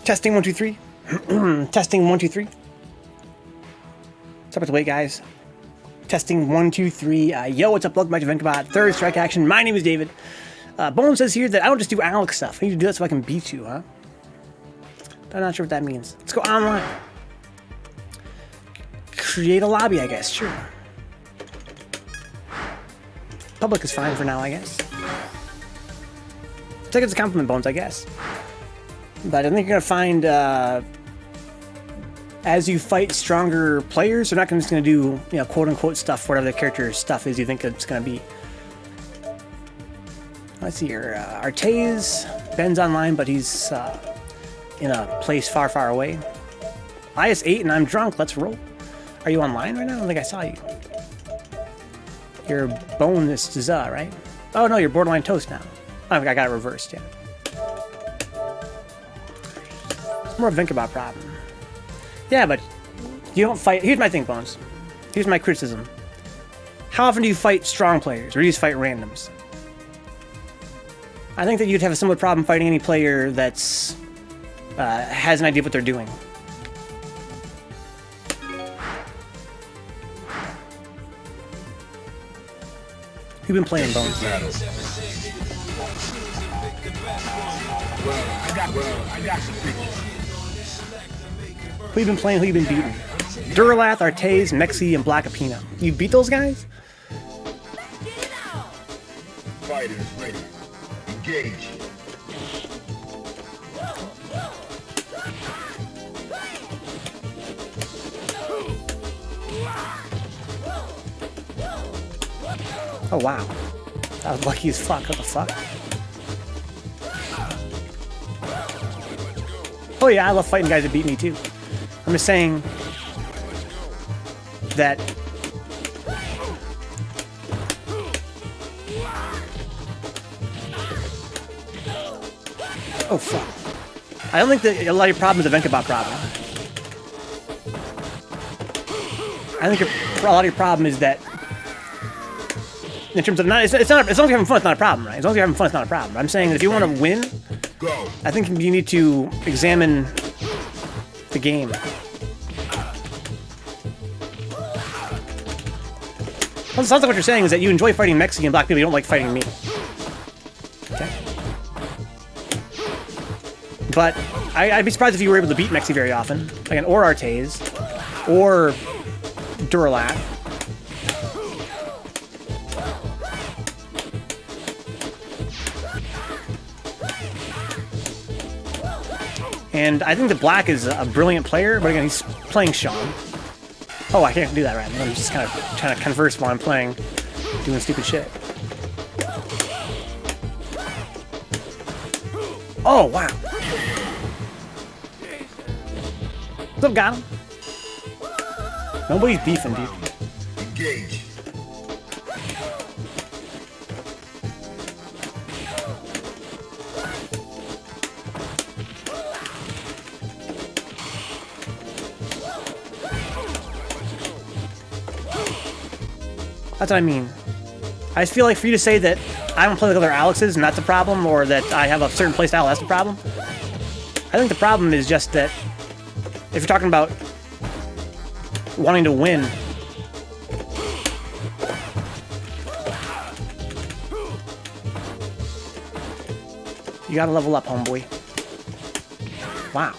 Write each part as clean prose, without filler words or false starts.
Testing 1 2 3. Testing 1 2 3. What's up with the wait, guys? Testing 1 2 3. Yo, what's up? Welcome back to Vencabot. Third strike action. My name is David. Bone says here that I don't just do Alex stuff. I need to do that so I can beat you, huh? I'm not sure what that means. Let's go online. Create a lobby, I guess. Sure. Public is fine for now, I guess. Take it as a compliment, Bones, I guess. But I think you're gonna find as you fight stronger players, they're not just gonna do, you know, quote-unquote stuff, whatever the character's stuff is you think it's gonna be. Let's see here. Artaze. Ben's online, but he's in a place far, far away. IS8 and I'm drunk. Let's roll. Are you online right now? I don't think I saw you. You're bonus, right? Oh no, you're borderline toast now. Oh, I got it reversed, yeah. It's more a Vencabot problem. Yeah, but you don't fight. Here's my thing, Bones. Here's my criticism. How often do you fight strong players, or do you just fight randoms? I think that you'd have a similar problem fighting any player that's has an idea of what they're doing. You've been playing, Bones. Who you been playing? Who you been beating? Duralath, Artaze, Mexi, and Black Apina. You beat those guys? Fighters ready. Engage. Oh wow. That was lucky as fuck. What the fuck? Oh yeah, I love fighting guys that beat me too. I'm just saying that oh fuck. I don't think that a lot of your problem is a Vencabot problem. I think a lot of your problem is that in terms of it's not as long as you're having fun, it's not a problem, right? As long as you're having fun, it's not a problem. I'm saying that if you want to win, I think you need to examine the game. Well, it sounds like what you're saying is that you enjoy fighting Mexican black people, you don't like fighting me. Okay. But I'd be surprised if you were able to beat Mexi very often. Again, or Artaze, or Duralath. And I think that Black is a brilliant player, but again, he's playing Sean. Oh, I can't do that right now. I'm just kind of trying to converse while I'm playing, doing stupid shit. Oh, wow. What's up, got him? Nobody's beefing, dude. Engage. That's what I mean. I just feel like for you to say that I don't play like other Alexes and that's a problem, or that I have a certain playstyle, that's the problem. I think the problem is just that if you're talking about wanting to win, you gotta level up, homeboy. Wow.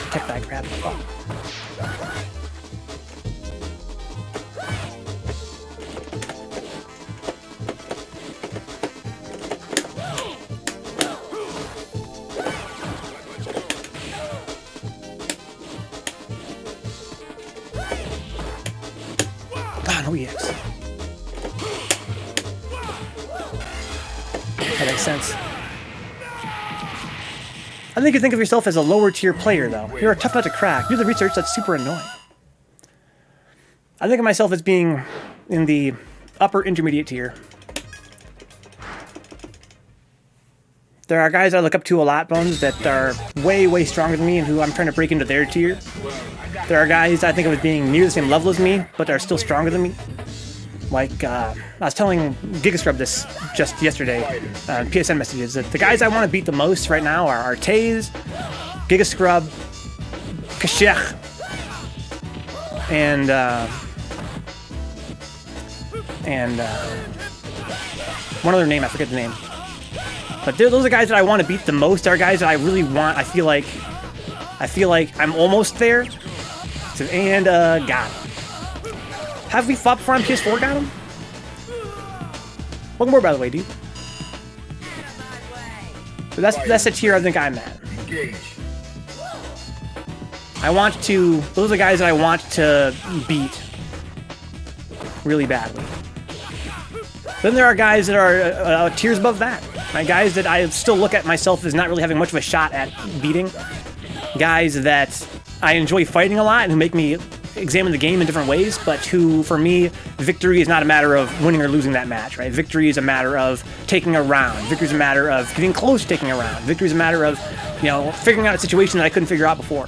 Tech bag grab. Oh. Ah, no EX. That makes sense. I think you think of yourself as a lower tier player, though. You're a tough nut to crack. Do the research, that's super annoying. I think of myself as being in the upper intermediate tier. There are guys I look up to a lot, Bones, that are way, way stronger than me and who I'm trying to break into their tier. There are guys I think of as being near the same level as me, but are still stronger than me. Like, I was telling Gigascrub this just yesterday on PSN messages, that the guys I want to beat the most right now are Taze, Gigascrub, Khachik, and one other name, I forget the name. But those are guys that I want to beat the most. They're guys that I really want. I feel like I'm almost there. And got him. Have we fought before on PS4? Got him. Welcome more, by the way, dude. So that's the tier I think I'm at. I want to. Those are the guys that I want to beat really badly. Then there are guys that are tiers above that. Right? Guys that I still look at myself as not really having much of a shot at beating. Guys that I enjoy fighting a lot and who make me examine the game in different ways, but who, for me, victory is not a matter of winning or losing that match, right? Victory is a matter of taking a round. Victory is a matter of getting close to taking a round. Victory is a matter of, you know, figuring out a situation that I couldn't figure out before.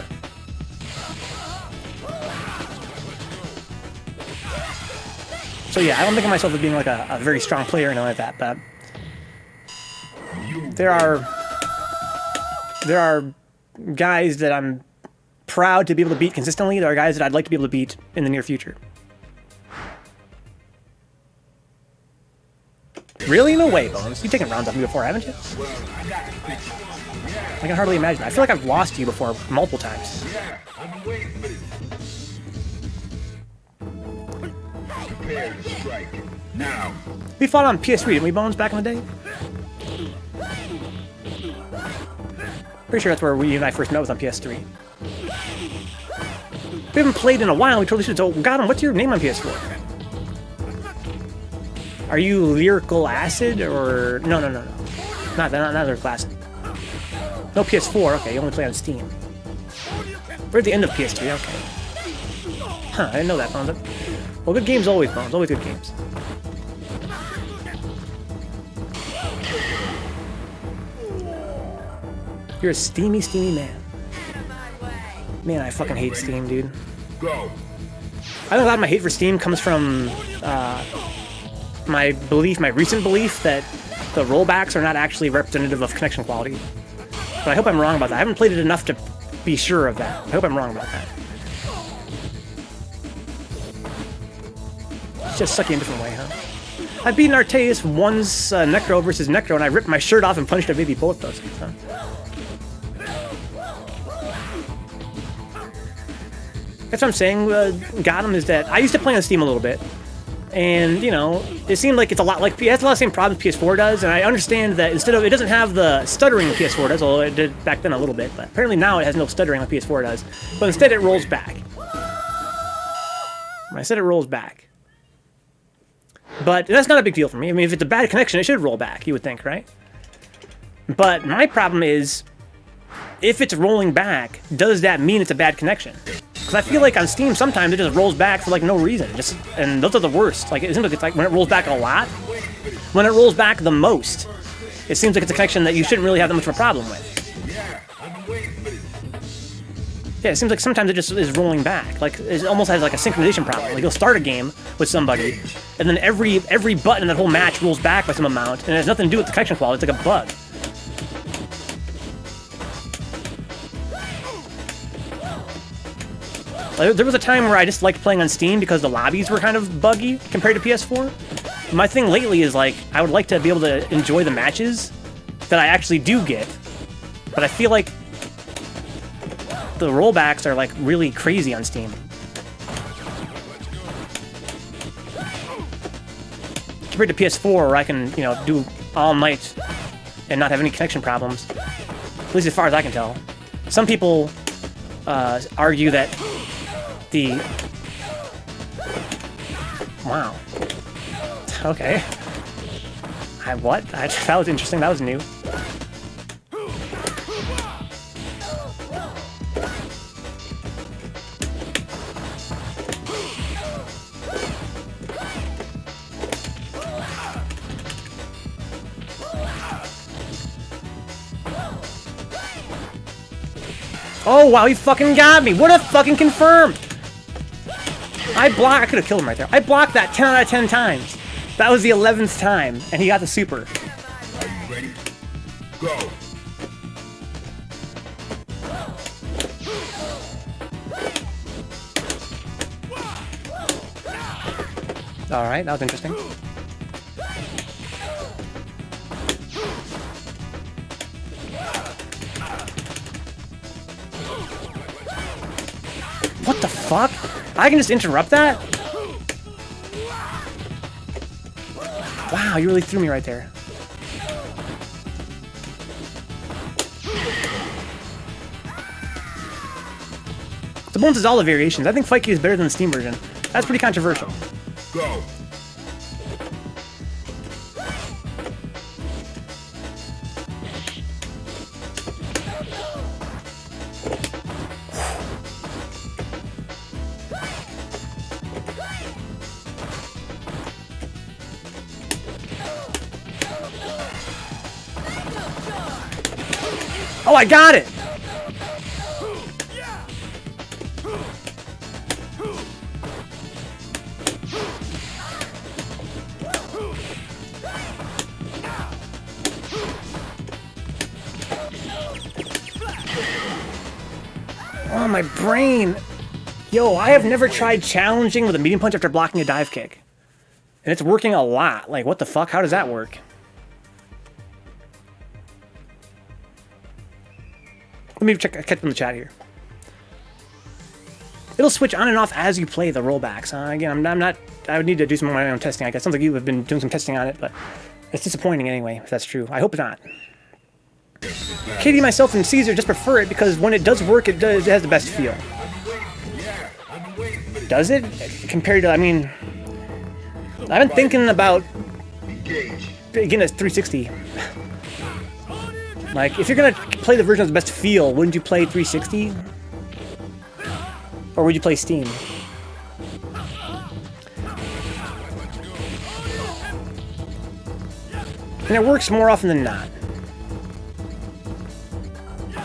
So yeah, I don't think of myself as being like a very strong player or anything like that, but there are guys that I'm proud to be able to beat consistently. There are guys that I'd like to be able to beat in the near future. Really? No way, Bones. You've taken rounds off me before, haven't you? I can hardly imagine. I feel like I've lost you before multiple times. Now. We fought on PS3, didn't we, Bones, back in the day? Pretty sure that's where you and I first met, was on PS3. We haven't played in a while, we totally should. So, got him, what's your name on PS4? Are you Lyrical Acid, or... No. Not Lyrical Acid. No, PS4, okay, you only play on Steam. We're at the end of PS3, okay. Huh, I didn't know that, Bones. Well, good games always, Bones. Always good games. You're a steamy man. Man, I fucking hate Steam, dude. I think a lot of my hate for Steam comes from my recent belief that the rollbacks are not actually representative of connection quality. But I hope I'm wrong about that. I haven't played it enough to be sure of that. I hope I'm wrong about that. It's just sucky in a different way, huh? I've beaten Artaeus once, Necro versus Necro, and I ripped my shirt off and punched a baby both those. Huh? That's what I'm saying, got him, is that I used to play on Steam a little bit, and, you know, it seemed like it's a lot like, it has a lot of the same problems PS4 does, and I understand that instead of, it doesn't have the stuttering PS4 does, although it did back then a little bit, but apparently now it has no stuttering like PS4 does, but instead it rolls back. I said it rolls back. But that's not a big deal for me. I mean, if it's a bad connection, it should roll back, you would think, right? But my problem is, if it's rolling back, does that mean it's a bad connection? Because I feel like on Steam, sometimes it just rolls back for, like, no reason. And those are the worst. Like, it seems like it's like when it rolls back a lot, when it rolls back the most, it seems like it's a connection that you shouldn't really have that much of a problem with. Yeah, it seems like sometimes it just is rolling back. Like, it almost has, like, a synchronization problem. Like, you'll start a game with somebody, and then every button in that whole match rolls back by some amount, and it has nothing to do with the connection quality. It's like a bug. There was a time where I just liked playing on Steam because the lobbies were kind of buggy compared to PS4. My thing lately is, like, I would like to be able to enjoy the matches that I actually do get, but I feel like the rollbacks are, like, really crazy on Steam. Compared to PS4, where I can, you know, do all night and not have any connection problems. At least as far as I can tell. Some people argue that the... Wow. Okay. What? That was interesting. That was new. Oh, wow, he fucking got me. What a fucking confirm. I could have killed him right there. I blocked that 10 out of 10 times. That was the 11th time, and he got the super. Are you ready? Go. Alright, that was interesting. What the fuck? I can just interrupt that? Wow, you really threw me right there. The bonus is all the variations. I think Fight Key is better than the Steam version. That's pretty controversial. Go. Oh, I got it! Oh, my brain! Yo, I have never tried challenging with a medium punch after blocking a dive kick. And it's working a lot. Like, what the fuck? How does that work? Let me catch them in the chat here. It'll switch on and off as you play the rollbacks. Again, I'm not... I would need to do some of my own testing. I guess. Sounds like you have been doing some testing on it, but it's disappointing anyway, if that's true. I hope not. Katie, myself, and Caesar just prefer it because when it does work, it has the best feel. Does it? Compared to, I mean... I've been thinking about getting a 360. Like, if you're gonna play the version of the best feel, wouldn't you play 360? Or would you play Steam? And it works more often than not.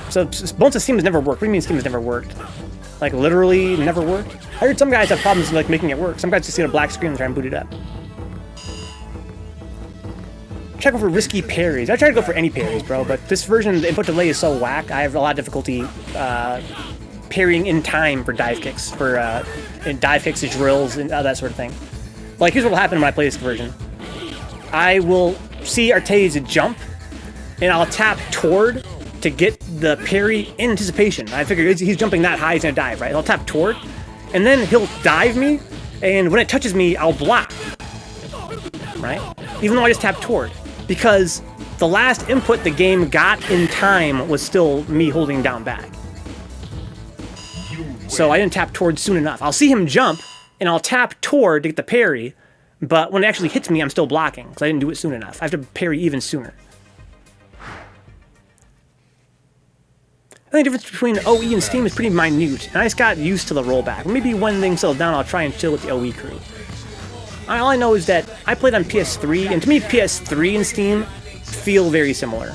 So, Bones of Steam has never worked. What do you mean Steam has never worked? Like, literally never worked? I heard some guys have problems like making it work. Some guys just get a black screen and try and boot it up. Try to go for risky parries. I try to go for any parries, bro, but this version, the input delay is so whack, I have a lot of difficulty parrying in time for dive kicks, dive kicks, drills, and that sort of thing. Like, here's what will happen when I play this version. I will see Artez jump, and I'll tap toward to get the parry in anticipation. I figure he's jumping that high, he's gonna dive, right? I'll tap toward, and then he'll dive me, and when it touches me, I'll block, right? Even though I just tapped toward. Because the last input the game got in time was still me holding down back. So I didn't tap toward soon enough. I'll see him jump, and I'll tap toward to get the parry, but when it actually hits me, I'm still blocking, because I didn't do it soon enough. I have to parry even sooner. I think the difference between OE and Steam is pretty minute, and I just got used to the rollback. Maybe when things settle down, I'll try and chill with the OE crew. All I know is that I played on PS3, and to me, PS3 and Steam feel very similar.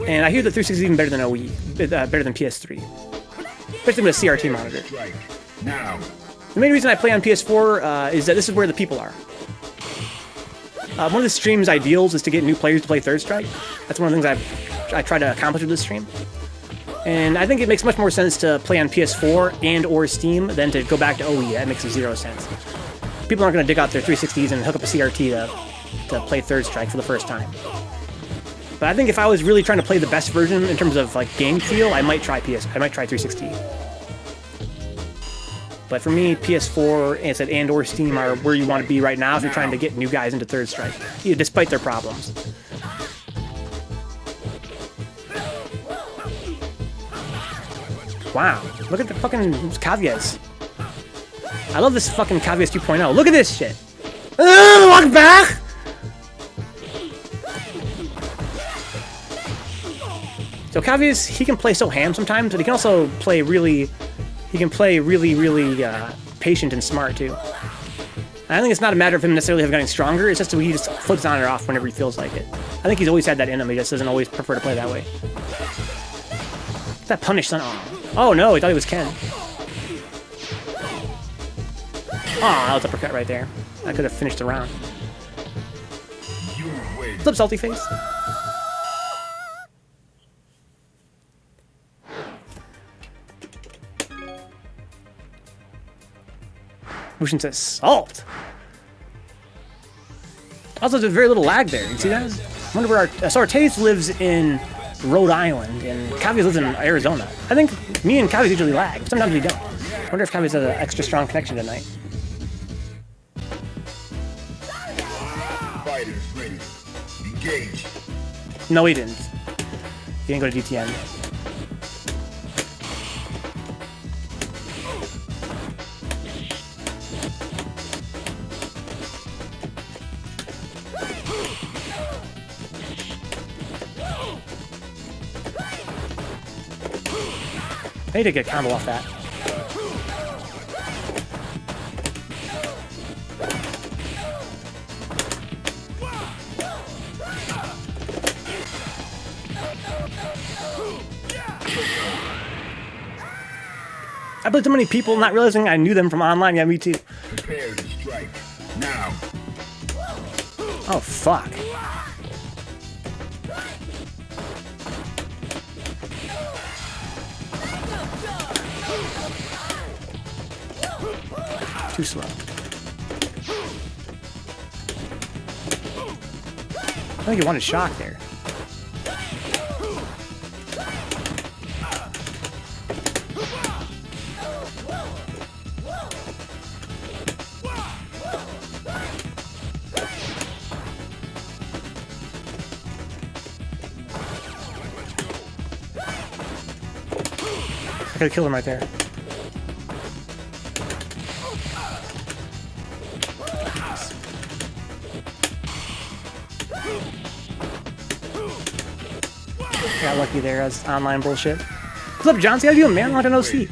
And I hear that 360 is even better than OE, better than PS3. Especially with a CRT monitor. The main reason I play on PS4 is that this is where the people are. One of the stream's ideals is to get new players to play Third Strike. That's one of the things I try to accomplish with this stream. And I think it makes much more sense to play on PS4 and or Steam than to go back to OE. That makes zero sense. People aren't going to dig out their 360s and hook up a CRT to play Third Strike for the first time. But I think if I was really trying to play the best version in terms of like game feel, I might try 360. But for me, PS4 and or Steam are where you want to be right now if you're trying to get new guys into Third Strike, despite their problems. Wow, look at the fucking Cavias. I love this fucking Cavias 2.0. Look at this shit. Walk back! So Cavias, he can play so ham sometimes, but he can also play really... He can play really patient and smart, too. I think it's not a matter of him necessarily getting stronger. It's just that he just flips on or off whenever he feels like it. I think he's always had that in him. He just doesn't always prefer to play that way. That punish, son. Oh no, he thought he was Ken. Oh, that was uppercut right there. I could have finished the round. What's up, salty face? Mushin says salt. Also, there's very little lag there. You see that? I wonder where our Taze lives in Rhode Island, and Kavius lives in Arizona. I think me and Kavius usually lag. Sometimes we don't. I wonder if Kavius has an extra strong connection tonight. Fighters ready. Engage. No, he didn't. He didn't go to DTN. I need to get a combo off that. I played so many people not realizing I knew them from online. Yeah, me too. Prepare to strike. Now. Oh, fuck. Too slow. I think he wanted shock there. I could have killed him right there. Got lucky there as online bullshit. What's up, John? How you doing, man? Long time no see.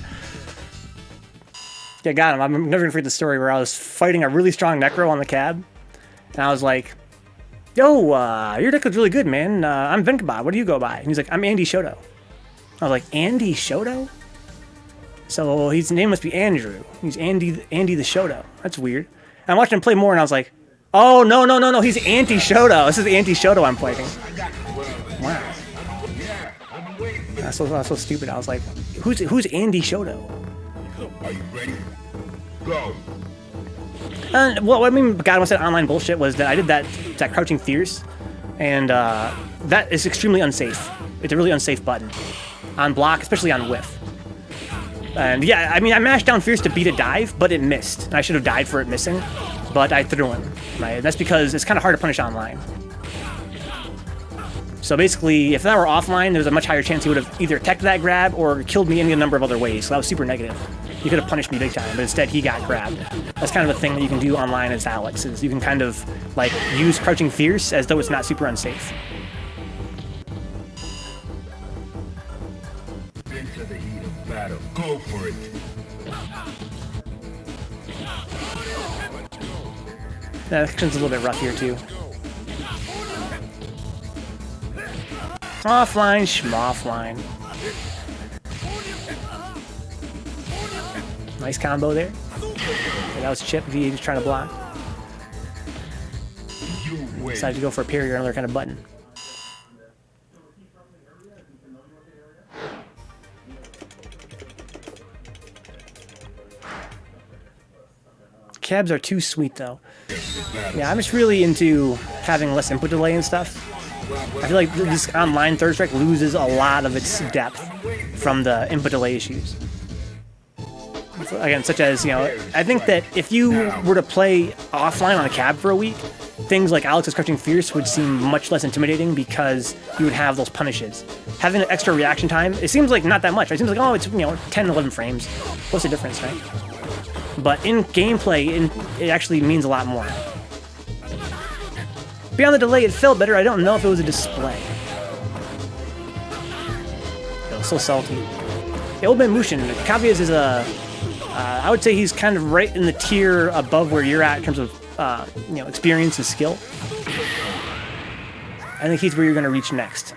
Yeah, got him. I'm never gonna forget the story where I was fighting a really strong Necro on the cab, and I was like, "Yo, your deck was really good, man. I'm Vencabot. What do you go by?" And he's like, "I'm Andy Shoto." I was like, "Andy Shoto?" So his name must be Andrew. He's Andy the Shoto. That's weird. And I watched him play more, and I was like, "Oh no! He's Anti Shoto. This is the Anti Shoto I'm fighting." Wow. That's so stupid. I was like, "Who's Andy Shoto?" Are you ready? Go. And well, I mean, God, I said online bullshit was that I did that crouching fierce, and that is extremely unsafe. It's a really unsafe button on block, especially on whiff. And yeah, I mean, I mashed down fierce to beat a dive, but it missed. And I should have died for it missing, but I threw him. Right? That's because it's kind of hard to punish online. So basically, if that were offline, there's a much higher chance he would have either teched that grab or killed me any number of other ways. So that was super negative. He could have punished me big time, but instead he got grabbed. That's kind of a thing that you can do online as Alex, is you can kind of like use crouching fierce as though it's not super unsafe. Into the heat of battle. Go for it. That action's a little bit rough here too. Offline, schmoffline. Nice combo there. Okay, that was Chip V just trying to block. Decided to go for a parry or another kind of button. Cabs are too sweet though. Yeah, I'm just really into having less input delay and stuff. I feel like this online third strike loses a lot of its depth from the input delay issues. Again, such as, you know, I think that if you were to play offline on a cab for a week, things like Alex's Crouching Fierce would seem much less intimidating because you would have those punishes. Having an extra reaction time, it seems like not that much. It seems like, oh, it's, you know, 10, 11 frames. What's the difference, right? But in gameplay, it actually means a lot more. Beyond the delay, it felt better. I don't know if it was a display. It was so salty. Yeah, Old Man Mushin, Kavias is a I would say he's kind of right in the tier above where you're at in terms of you know, experience and skill. I think he's where you're going to reach next.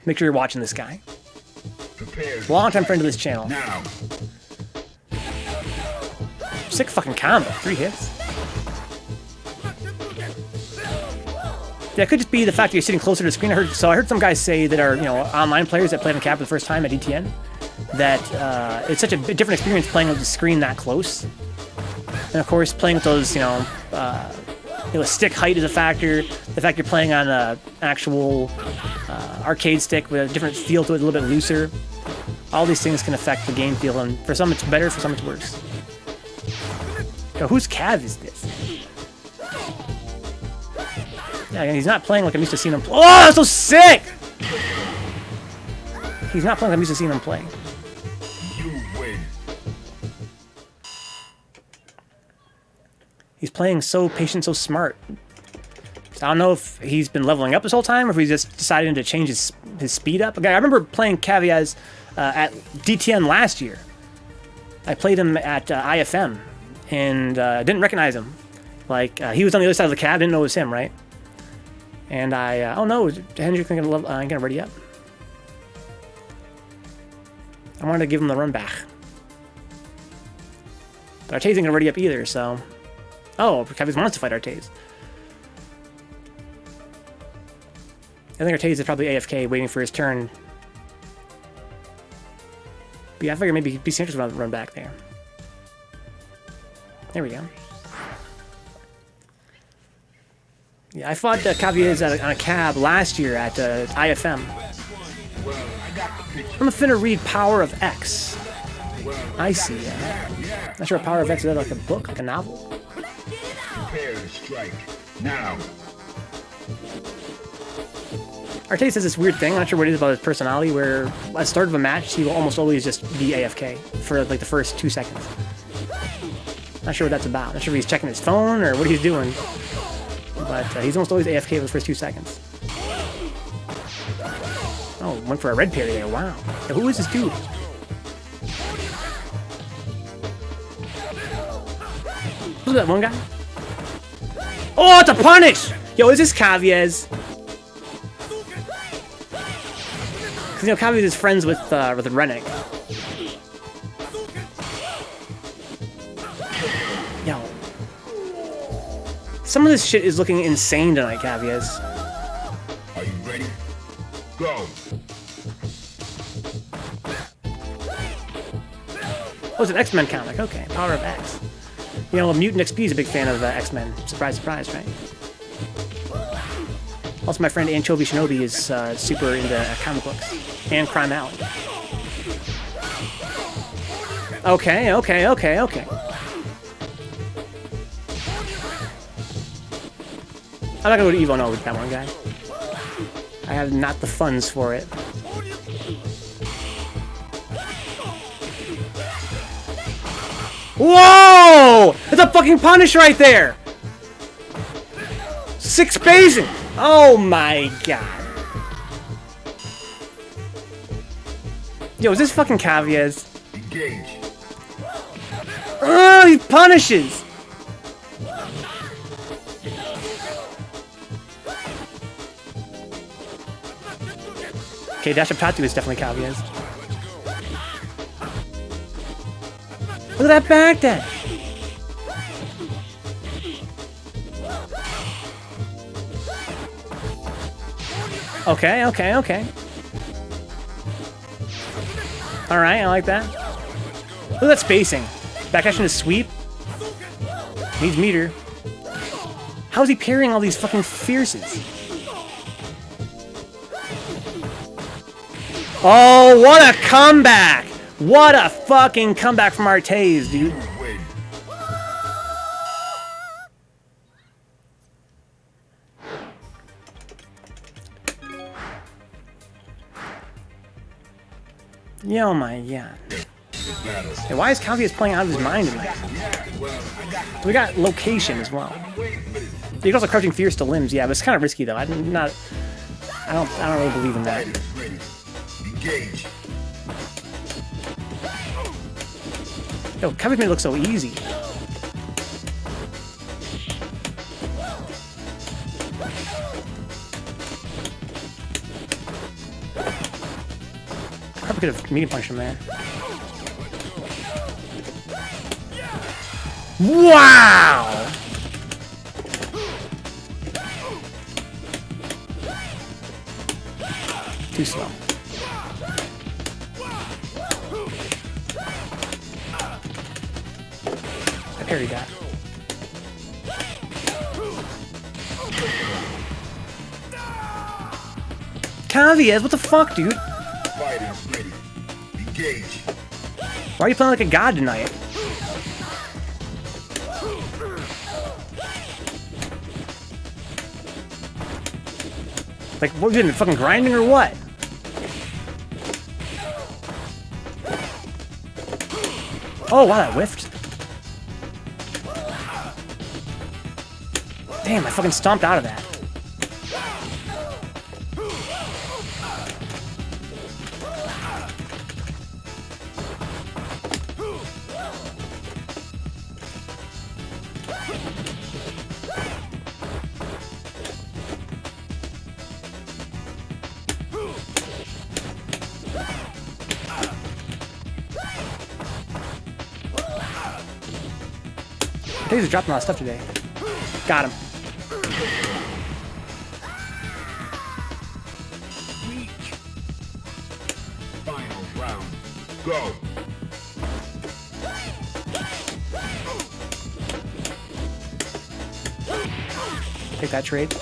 Make sure you're watching this guy. Long-time friend of this channel. Now. Sick fucking combo. 3 hits. Yeah, it could just be the fact that you're sitting closer to the screen. I heard some guys say that are, you know, online players that played on Cap for the first time at DTN, that it's such a different experience playing with the screen that close. And of course, playing with those, you know, stick height is a factor. The fact you're playing on an actual arcade stick with a different feel to it, a little bit looser. All these things can affect the game feel, and for some it's better, for some it's worse. Yo, whose Cav is this? Yeah, he's not playing like I'm used to seeing him play. Oh, that's so sick! He's not playing like I'm used to seeing him play. You win. He's playing so patient, so smart. So I don't know if he's been leveling up this whole time, or if he's just deciding to change his speed up. Okay, I remember playing Caviaz at DTN last year. I played him at IFM, and didn't recognize him. Like, he was on the other side of the cab, didn't know it was him, right? And oh no, Hendrick gonna ready up. I wanted to give him the run back. But Artaze ain't gonna ready up either, so... Oh, Caviaz wants to fight Artaze. I think Artaze is probably AFK, waiting for his turn. But yeah, I figured maybe BC Hendrick's gonna run back there. There we go. Yeah, I fought Caviaz on a cab last year at IFM. I'm finna read Power of X. I see, yeah. Not sure what Power of X is, like a book, like a novel. Prepare to strike. Now. Artaze has this weird thing, I'm not sure what it is about his personality, where at the start of a match, he will almost always just be AFK for like the first 2 seconds. Not sure what that's about. Not sure if he's checking his phone or what he's doing. But he's almost always AFK for the first 2 seconds. Oh, went for a red parry there. Wow. Yo, who is this dude? Who's that one guy? Oh, it's a punish! Yo, is this Caviaz? Because, you know, Caviaz is friends with Rennick. Yo. Some of this shit is looking insane tonight, Caviaz. Are you ready? Go. Oh, it's an X-Men comic. Okay, Power of X. You know, Mutant XP is a big fan of X-Men. Surprise, surprise, right? Also, my friend Anchovy Shinobi is super into comic books. And Crime Alley. Okay. I'm not gonna go to Evo, no, with that one guy. I have not the funds for it. Whoa! It's a fucking punish right there! 6 phasing! Oh my god. Yo, is this fucking Caviaz? Engage. Oh, he punishes! Okay, Dash Up Tatu is definitely Caviaz. Look at that back dash! Okay. Alright, I like that. Look at that spacing. Backdash into sweep. Needs meter. How is he parrying all these fucking fierces? Oh, what a comeback! What a fucking comeback from Artaze, dude. Yo, my god. Hey, why is Caviaz playing out of his mind tonight? We got location as well. You can also crouching fierce to limbs, yeah, but it's kind of risky though. I don't really believe in that. Yo, Khachik made it look so easy. Probably could have medium punched him there. Wow! Too slow. I parried that. Caviez, what the fuck, dude? Fighters ready. Engage. Why are you playing like a god tonight? Like, what, you doing, fucking grinding or what? Oh, wow, that whiffed. Damn, I fucking stomped out of that. I think he's dropping a lot of stuff today. Got him. Final round. Go. Take that trade.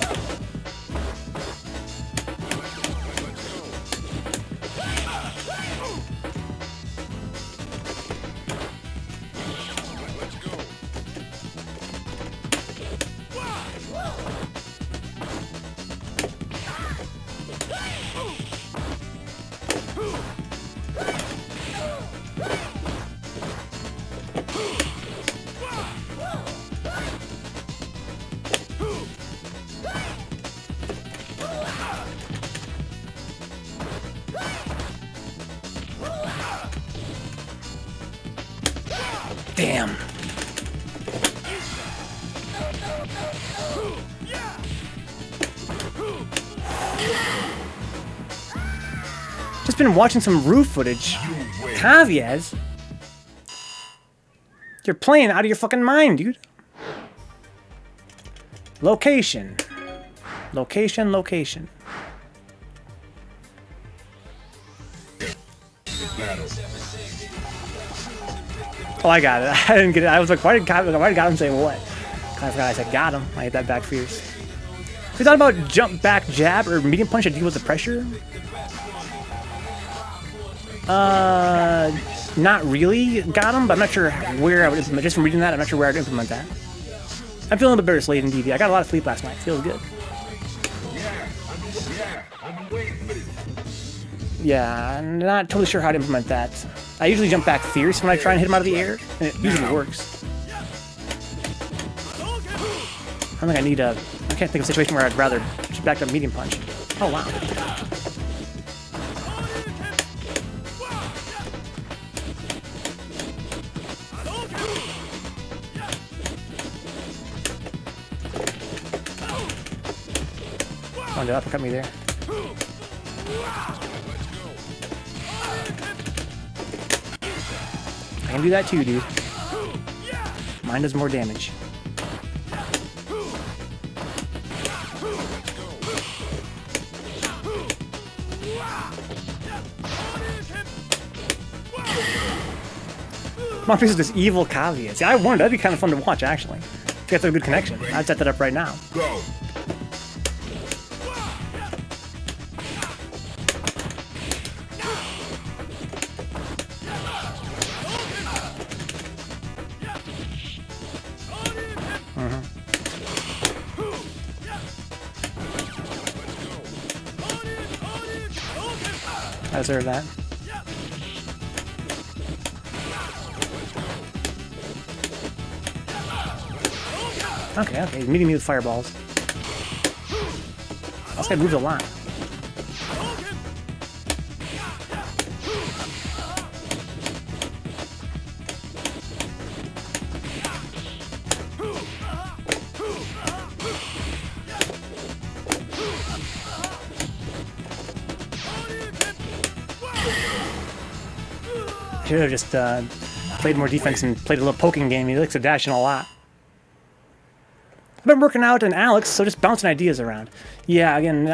Damn. Just been watching some roof footage. Caviez, you're playing out of your fucking mind, dude. Location. Location, location. Battle. Oh, I got it. I didn't get it. I was like, why did got him say what? I forgot I said got him. I hit that back fierce. Have you thought about jump back jab or medium punch to deal with the pressure? Not really got him, but I'm not sure where I would implement. Just from reading that, I'm not sure where I'd implement that. I'm feeling a bit better sleep in DV. I got a lot of sleep last night. Feels good. I've been waiting for this. Yeah, I'm not totally sure how to implement that. I usually jump back fierce when I try and hit him out of the air, and it usually works. I don't think I need a... I can't think of a situation where I'd rather just back to medium punch. Oh, wow. Come on, dude, uppercut me there. I can do that too, dude. Mine does more damage. My face is this evil Caviez. See, I wondered that'd be kind of fun to watch, actually. If you got a good connection. I'd set that up right now. Go. I deserve that. Okay, okay, he's meeting me with fireballs. This guy moves a lot. Should have just played more defense and played a little poking game. He likes to dash in a lot. I've been working out in Alex, so just bouncing ideas around. Yeah, again,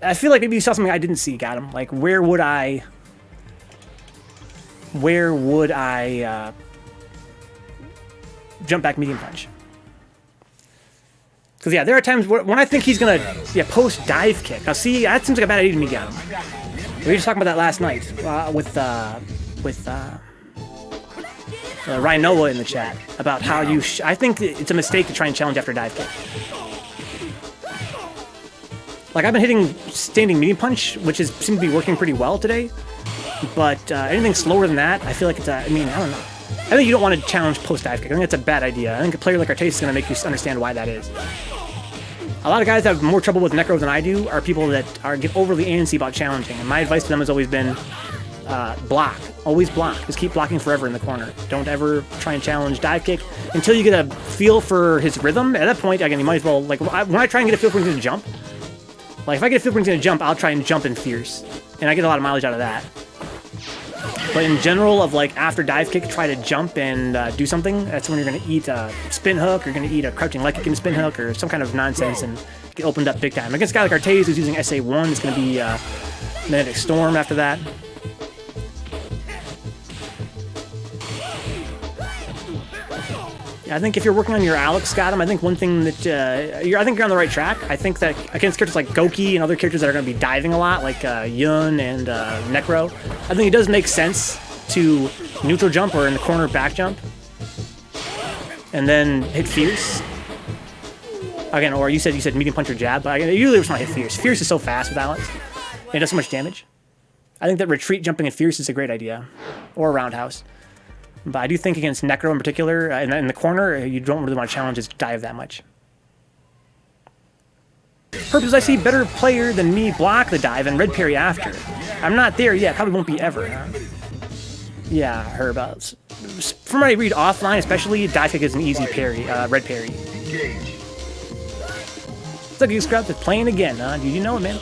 I feel like maybe you saw something I didn't see, got him. Like, where would I jump back medium punch? Because, yeah, there are times when I think he's going to, post dive kick. Now, see, that seems like a bad idea to me, got him. We were just talking about that last night with Ryan Noah in the chat about how you. I think it's a mistake to try and challenge after dive kick. Like, I've been hitting standing medium punch, which seems to be working pretty well today. But anything slower than that, I feel like it's I mean, I don't know. I think you don't want to challenge post dive kick. I think that's a bad idea. I think a player like Artace is going to make you understand why that is. A lot of guys that have more trouble with necros than I do are people that get overly antsy about challenging. And my advice to them has always been block. Always block. Just keep blocking forever in the corner. Don't ever try and challenge dive kick until you get a feel for his rhythm. At that point, again, you might as well, like, when I try and get a feel for when he's going to jump, like, if I get a feel for when he's going to jump, I'll try and jump in fierce. And I get a lot of mileage out of that. But in general, of like after dive kick, try to jump and do something. That's when you're going to eat a spin hook, or you're going to eat a crouching leg kick and spin hook, or some kind of nonsense and get opened up big time. Against a guy like Artace who's using SA1, it's going to be Magnetic Storm after that. I think if you're working on your Alex, Scott, I think one thing that I think you're on the right track. I think that against characters like Goki and other characters that are going to be diving a lot, like Yun and Necro, I think it does make sense to neutral jump or in the corner back jump, and then hit fierce. Again, or you said medium punch or jab, but I usually just want to hit fierce. Fierce is so fast with Alex, and it does so much damage. I think that retreat jumping and fierce is a great idea, or roundhouse. But I do think against Necro in particular, in the corner, you don't really want to challenge his dive that much. Purpose, I see better player than me block the dive and red parry after. I'm not there yet, probably won't be ever, huh? Yeah, Herb. From what I read offline, especially, dive kick is an easy parry, red parry. What's up, Geek Scrub? It's playing again, huh? Did you know it, man?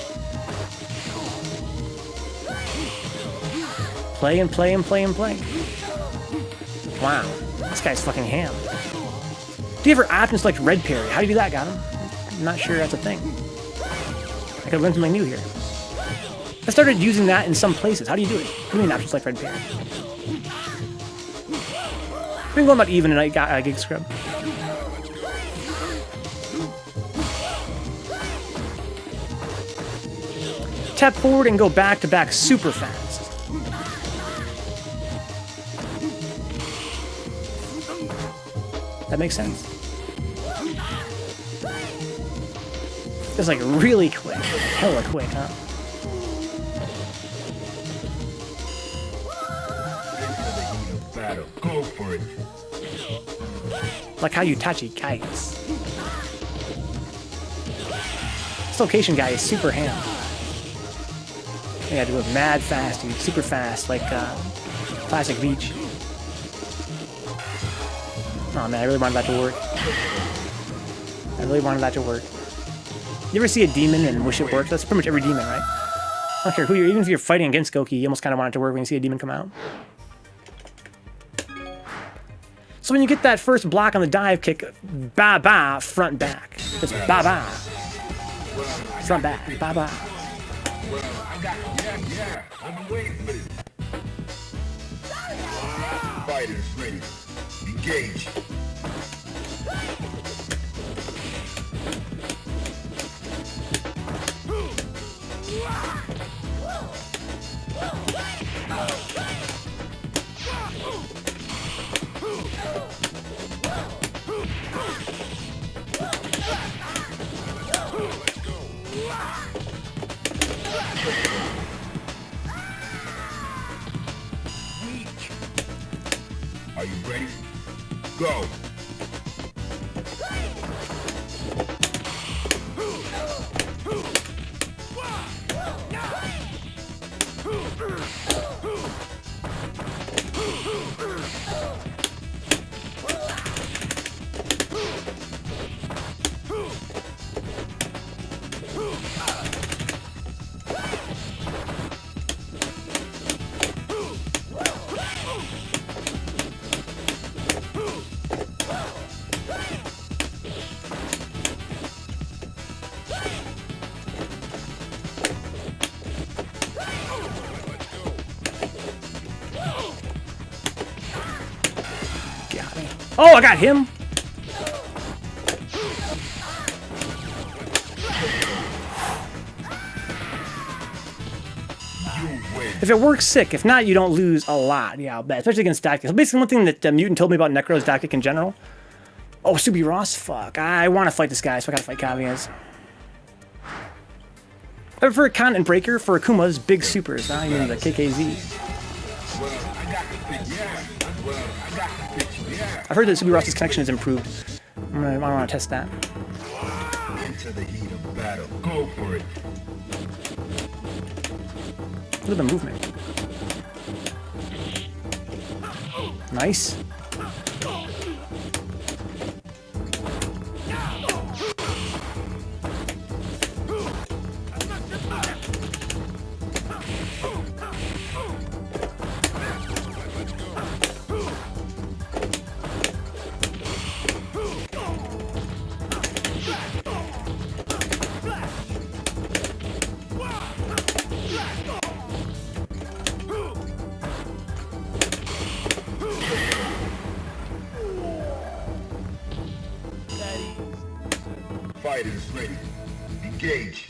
Play and play and play and play. Wow, this guy's fucking ham. Do you ever option select red parry? How do you do that, got him? I'm not sure that's a thing. I could learn something new here. I started using that in some places. How do you do it? What do you mean option select red parry? We've been going about even tonight, Gig Scrub. Tap forward and go back to back super fast. That makes sense. It's like really quick. Hella quick, huh? Go for it. Like how you touchy kites. This location guy is super ham. You gotta do it mad fast, dude. Super fast, like Classic Beach. Oh man, I really wanted that to work. I really wanted that to work. You ever see a demon and wish it worked? That's pretty much every demon, right? I don't care who you're, even if you're fighting against Goki, you almost kind of want it to work when you see a demon come out. So when you get that first block on the dive kick, ba-ba, front back. Just ba-ba. Front back, ba-ba. Yeah, I've been waiting for this. Fighters ready. Engage. Are you ready? Go! Oh, I got him. If it works, sick. If not, you don't lose a lot. Yeah, I'll bet. Especially against Dactic. So basically, one thing that Mutant told me about Necro's Dactic in general. Oh, Subi Ross? Fuck. I want to fight this guy, so I gotta fight Kavias. I prefer a Continent Breaker for Akuma's big supers, not even the KKZ. I've heard that Subi Ross's connection has improved. I want to test that. Into the heat of battle. Go for it. Look at the movement. Nice. Fighters ready. Engage.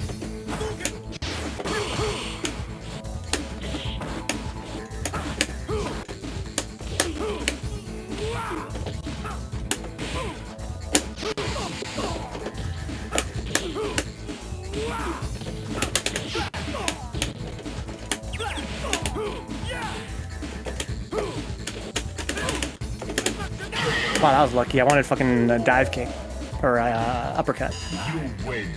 Wow, that was lucky. I wanted fucking a dive kick. Or uppercut. You win.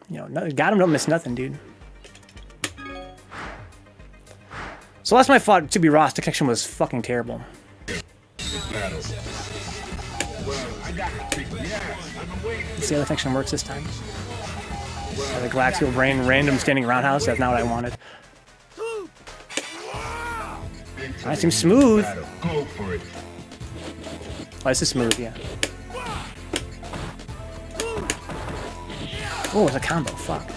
You know, got him, don't miss nothing, dude. So last time I fought Subi Ross, the connection was fucking terrible. Battle. Well, I got the big Let's see how the connection works this time. The Glaxio Brain random standing roundhouse, that's not what I wanted. That seems smooth. Go for it. Oh, this is smooth, yeah. Oh, it's a combo, fuck.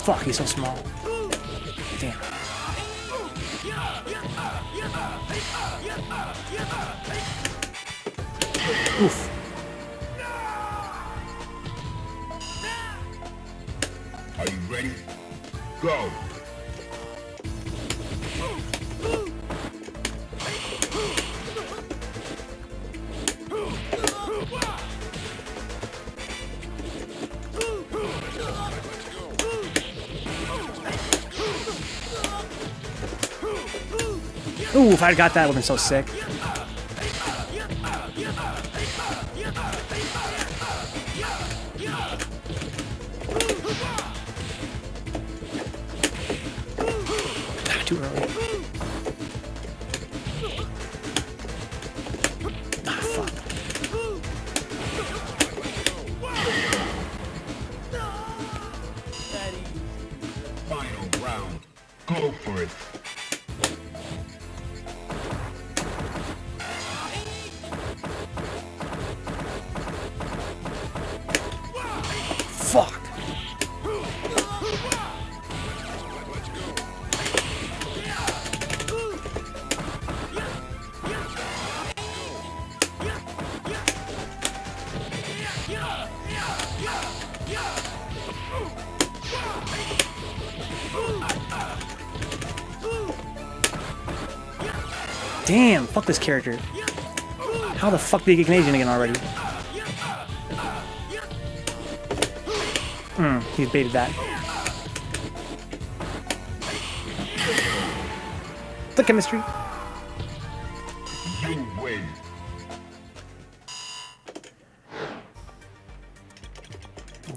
Fuck, he's so small. Damn. Oof. Are you ready? Go. Ooh, if I'd got that, it would have been so sick. Too early. Ah, fuck. Final round. Go for it. Fuck. Damn, fuck this character. How the fuck did he get Canadian again already? He's baited that. The chemistry. You win.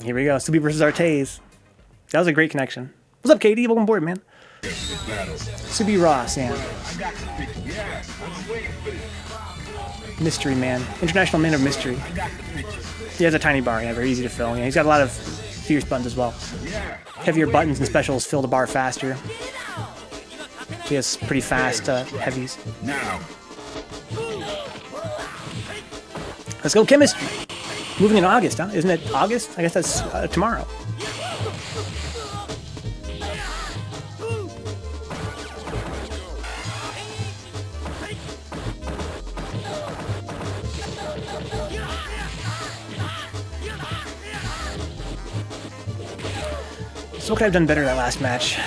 Here we go. Subi versus Artaze. That was a great connection. What's up, Katie? Welcome aboard, man. Battle. Subi Ross, yeah. Mystery man. International man of mystery. He has a tiny bar, yeah, very easy to fill. Yeah, he's got a lot of fierce buttons as well. Heavier buttons and specials fill the bar faster. He has pretty fast heavies. Now. Let's go chemistry. Moving in August, huh? Isn't it August? I guess that's tomorrow. So what could I have done better that last match?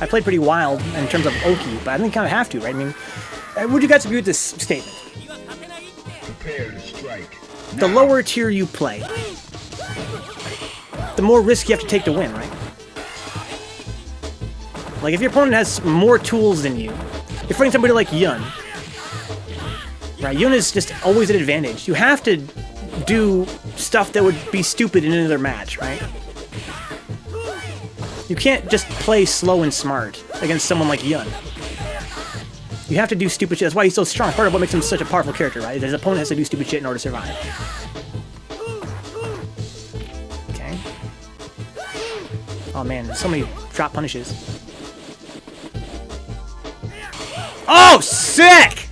I played pretty wild in terms of Oki, but I think you kind of have to, right? I mean, would you guys agree with this statement? Prepare to strike. The lower tier you play, the more risk you have to take to win, right? Like, if your opponent has more tools than you, you're fighting somebody like Yun, right? Yun is just always at advantage. You have to do stuff that would be stupid in another match, right? You can't just play slow and smart against someone like Yun. You have to do stupid shit. That's why he's so strong. Part of what makes him such a powerful character, right? His opponent has to do stupid shit in order to survive. Okay. Oh man, so many drop punishes. Oh, sick!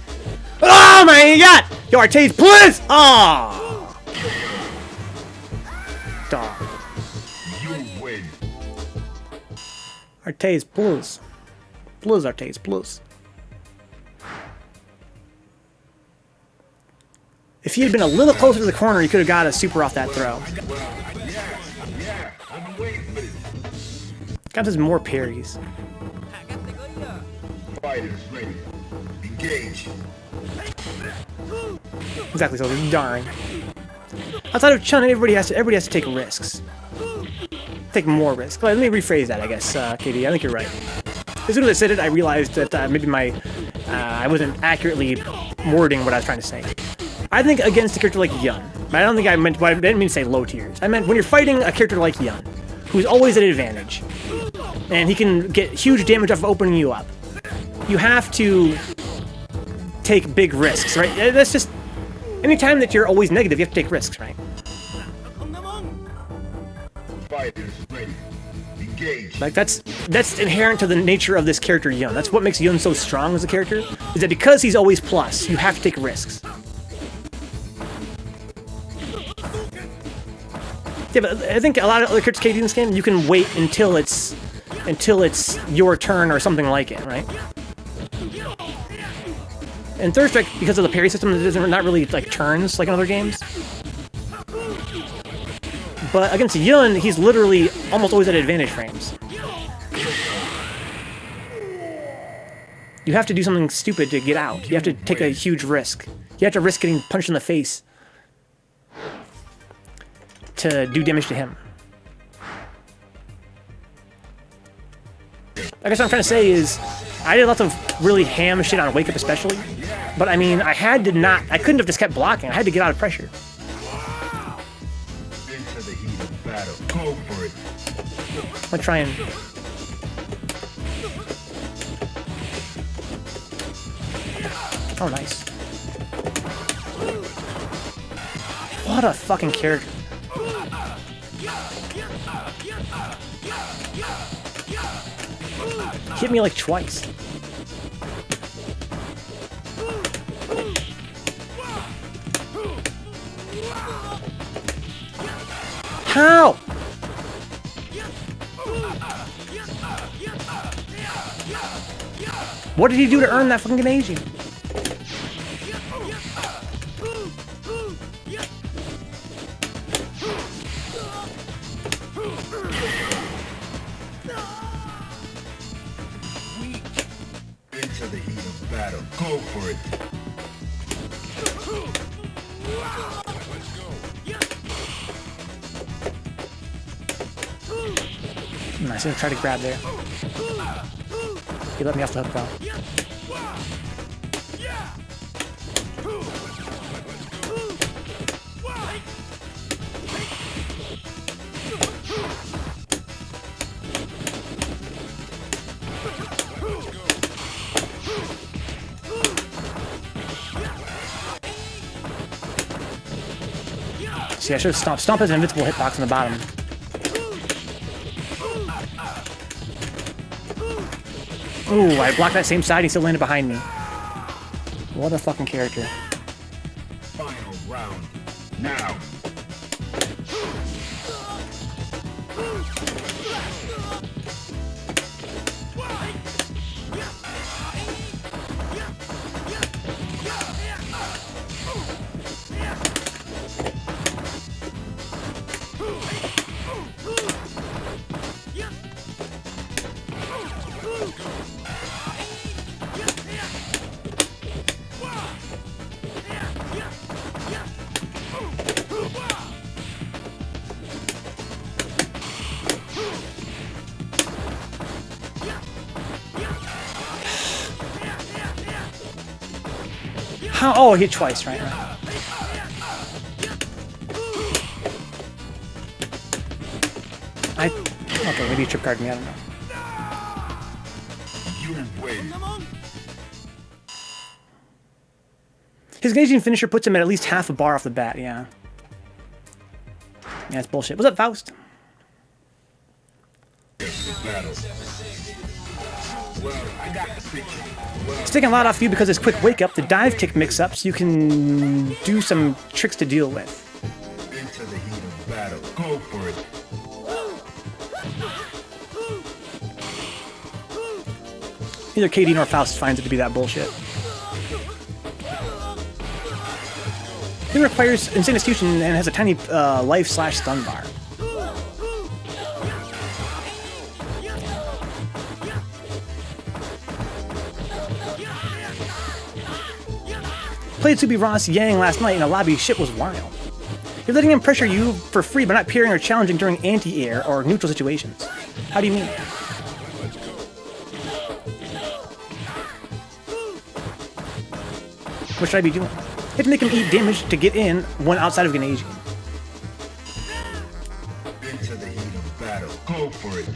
Oh my god! Yo, Artaze, please! Oh! Dog. You win. Artaze, plus. Plus, Artaze, plus. If he had been a little closer to the corner, he could have got a super off that throw. Yeah, I'm waiting for it. Got his more parries. Fighters ready. Engage. Exactly, so darn. Outside of Chun, everybody has to take risks. Take more risks. Let me rephrase that, I guess, KD. I think you're right. As soon as I said it, I realized that maybe I wasn't accurately wording what I was trying to say. I think against a character like Yun, I don't think I didn't mean to say low tiers. I meant when you're fighting a character like Yun, who's always at advantage, and he can get huge damage off of opening you up, you have to take big risks, right? That's just, anytime that you're always negative, you have to take risks, right? Fighters ready. Engage. Like, that's inherent to the nature of this character, Yun. That's what makes Yun so strong as a character, is that because he's always plus, you have to take risks. Yeah, but I think a lot of other characters KD in this game, you can wait until it's your turn or something like it, right? And Third Strike, because of the parry system, it doesn't not really like turns like in other games. But against Yun, he's literally almost always at advantage frames. You have to do something stupid to get out. You have to take a huge risk. You have to risk getting punched in the face to do damage to him. I guess what I'm trying to say is, I did lots of really ham shit on Wake Up especially, but I mean, I couldn't have just kept blocking. I had to get out of pressure. Into the heat of battle. Go for it. I'm gonna try and... Oh, nice. What a fucking character. Hit me like twice. How? What did he do to earn that fucking aging? Into the heat of battle. Go for it. Nice, I'm gonna try to grab there. He let me off the hook though. See, I should have stomped. Stomp has an invincible hitbox on the bottom. Ooh, I blocked that same side and he still landed behind me. What a fucking character. Final round. Now. How? Oh, I hit twice, right? Okay, maybe you trip card me, I don't know. You win. His Canadian finisher puts him at least half a bar off the bat, yeah. Yeah, it's bullshit. What's up, Faust? Battle. Well, I got the picture. It's taking a lot off you because it's quick wake up, the dive kick mix up, so you can do some tricks to deal with. Into the heat of battle. Go for it. Neither KD nor Faust finds it to be that bullshit. It requires insane execution and has a tiny life/stun bar. Played Subi Ross Yang last night in a lobby. Shit was wild. You're letting him pressure you for free by not parrying or challenging during anti-air or neutral situations. How do you mean? What should I be doing? You have to make him eat damage to get in when outside of Ganage. Into the heat of battle. Go for it.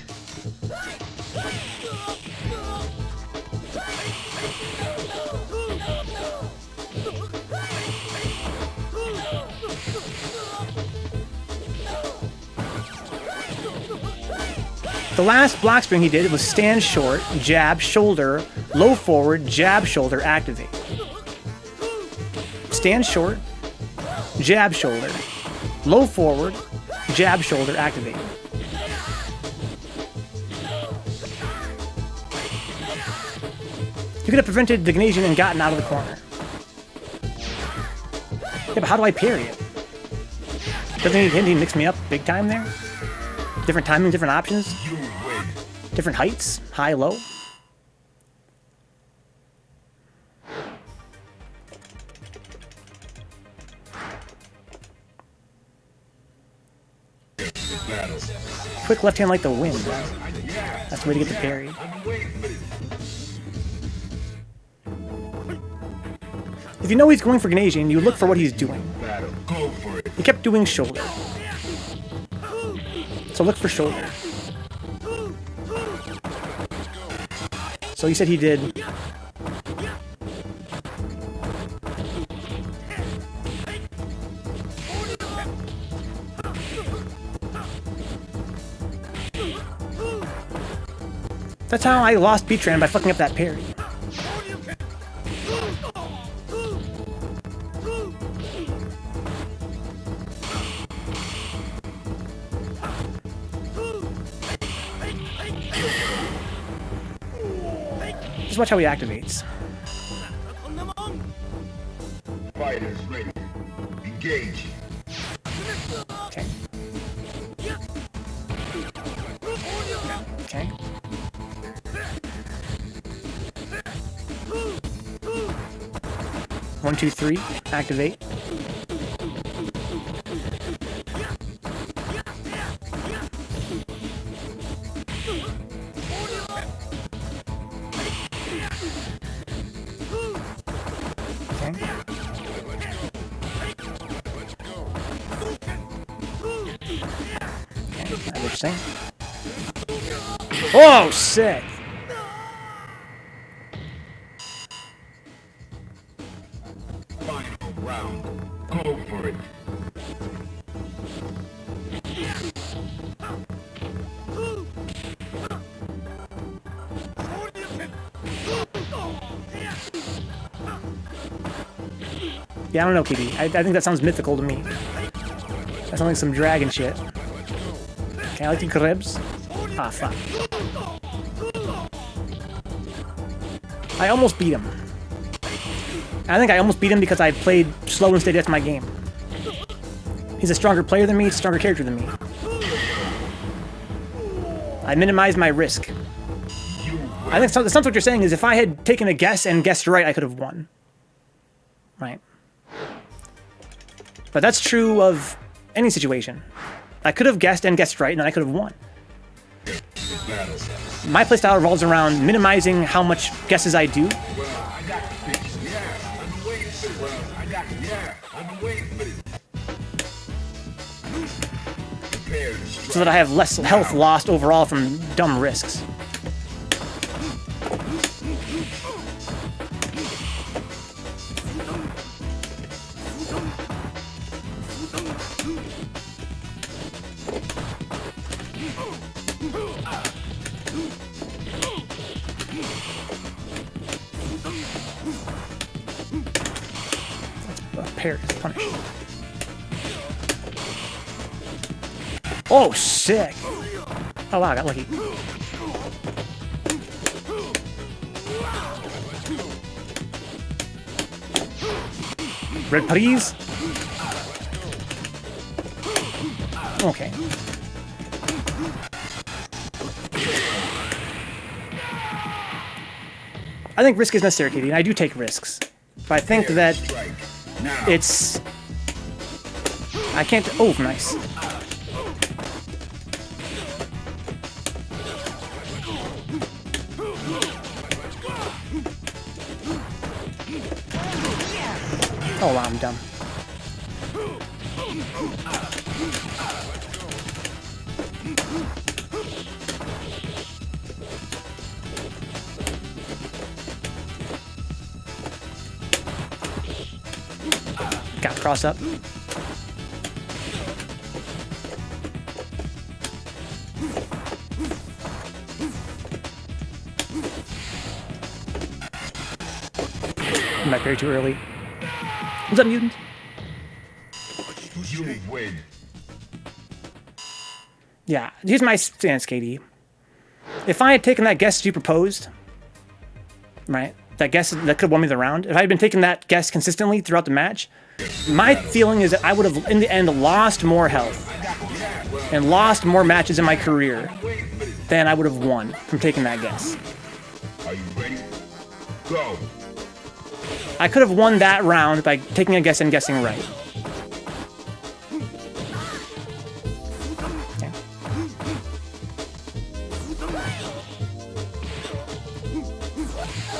The last block spring he did was stand short, jab, shoulder, low forward, jab, shoulder, activate. Stand short, jab, shoulder, low forward, jab, shoulder, activate. You could have prevented the Ganasian and gotten out of the corner. Yeah, but how do I parry it? Doesn't he mix me up big time there? Different timing, different options? Different heights? High, low? Quick left hand like the wind, right? That's the way to get the parry. If you know he's going for Ganasian, you look for what he's doing. He kept doing shoulder. So look for shoulder. So he said he did. That's how I lost Beatran, by fucking up that parry. Just watch how he activates. Fighters ready. Engage. Okay. Okay. One, two, three. Activate. Oh, sick! Final round. Go for it. Yeah, I don't know, KD. I think that sounds mythical to me. That sounds like some dragon shit. Okay, I like the cribs. Ah, fuck. I almost beat him. I think I almost beat him because I played slow and steady. That's my game. He's a stronger player than me, a stronger character than me. I minimized my risk. I think that's what you're saying is if I had taken a guess and guessed right, I could have won. Right. But that's true of any situation. I could have guessed and guessed right, and then I could have won. My playstyle revolves around minimizing how much guesses I do. So that I have less health lost overall from dumb risks. Parry is punished. Oh, sick! Oh wow, I got lucky. Red please. Okay. I think risk is necessary, Katie, and I do take risks. But I think that it's... I can't... Oh, nice. Oh, wow, I'm dumb. Got cross up. I'm back very too early. What's up, mutant? You win. Yeah, here's my stance, KD. If I had taken that guess you proposed, right, that guess that could have won me the round, if I had been taking that guess consistently throughout the match, my feeling is that I would have, in the end, lost more health and lost more matches in my career than I would have won from taking that guess. Are you ready? Go. I could have won that round by taking a guess and guessing right. Okay.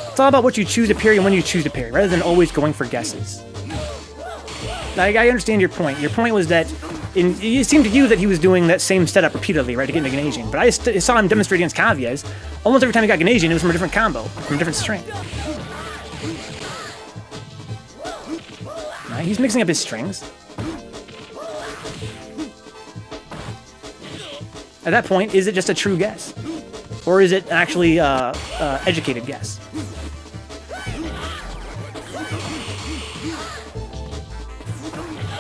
It's all about what you choose to parry and when you choose to parry, rather than always going for guesses. I understand your point. Your point was that it seemed to you that he was doing that same setup repeatedly, right, to get into Ganesian. But I saw him demonstrate against Kavias. Almost every time he got Ganesian, it was from a different combo, from a different strength. Right, he's mixing up his strings. At that point, is it just a true guess? Or is it actually educated guess?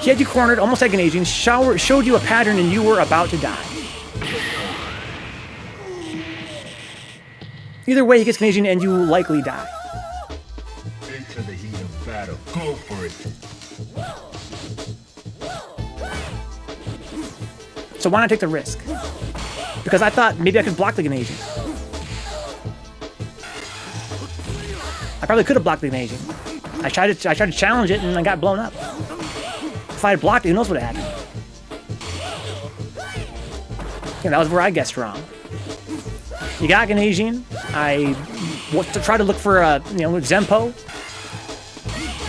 He had you cornered, almost had Ganesian, showed you a pattern, and you were about to die. Either way, he gets Ganesian, and you likely die. Into the heat of battle. Go for it. So why not take the risk? Because I thought maybe I could block the Ganesian. I probably could have blocked the Ganesian. I tried to challenge it, and I got blown up. If I had blocked it, who knows what happened? Yeah, that was where I guessed wrong. You got Ganesian. I tried to look for a Zempo.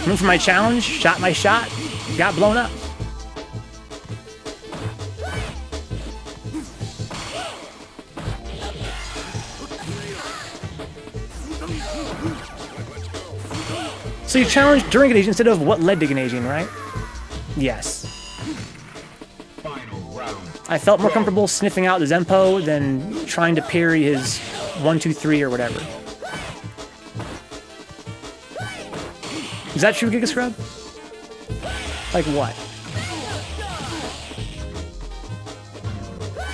Went for my challenge, shot my shot, got blown up. So you challenged during Ganesian instead of what led to Ganesian, right? Yes. Final round. I felt more comfortable sniffing out the Zempo than trying to parry his 1, 2, 3 or whatever. Is that true, Giga Scrub? Like what?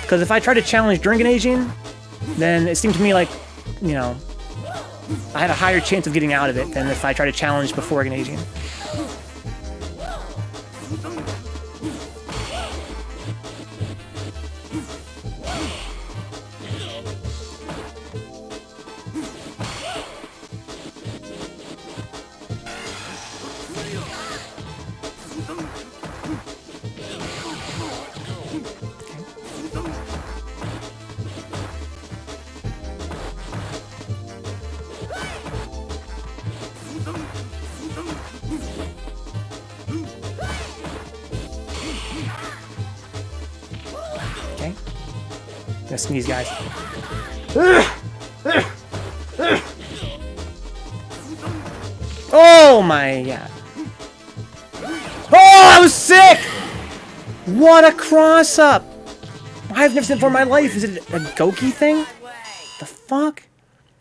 Because if I try to challenge during engaging, then it seemed to me like, you know, I had a higher chance of getting out of it than if I try to challenge before engaging. Okay. Gonna sneeze, guys. Oh my god. Oh, I was sick! What a cross up! I've never seen it before in my life. Is it a Goki thing? The fuck?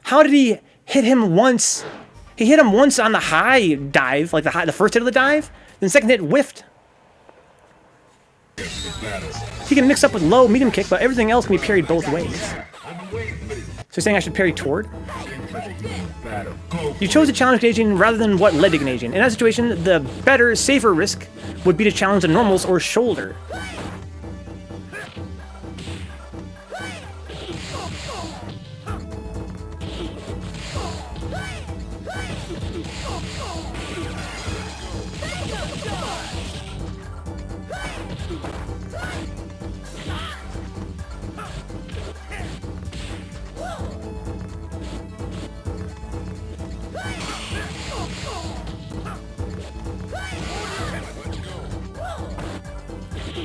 How did he hit him once? He hit him once on the high dive, like the first hit of the dive, then the second hit whiffed. He can mix up with low, medium kick, but everything else can be parried both ways. So you're saying I should parry toward? You chose to challenge engaging rather than what led to engaging. In that situation, the better, safer risk would be to challenge the normals or shoulder.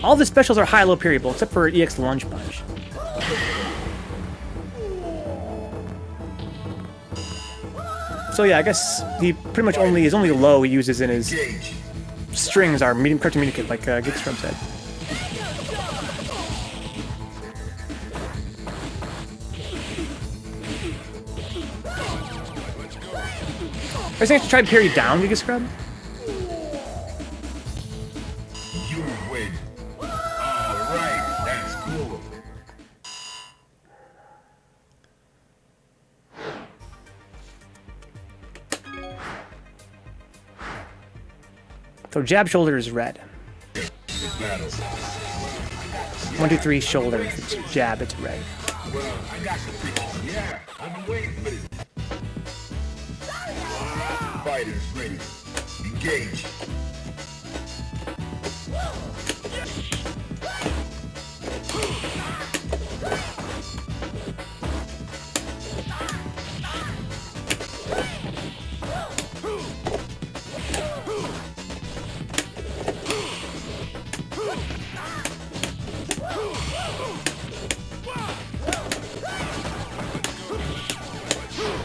All the specials are high-low parryable, except for EX Lunge Punch. So yeah, I guess he pretty much his only low he uses in his strings are medium correct to medium kick, like Gigstrom said. I was going to try to parry down Gigascrub. So jab shoulder is red. 1, 2, 3 shoulder. If it's jab, it's red. Fighters ready. Engage.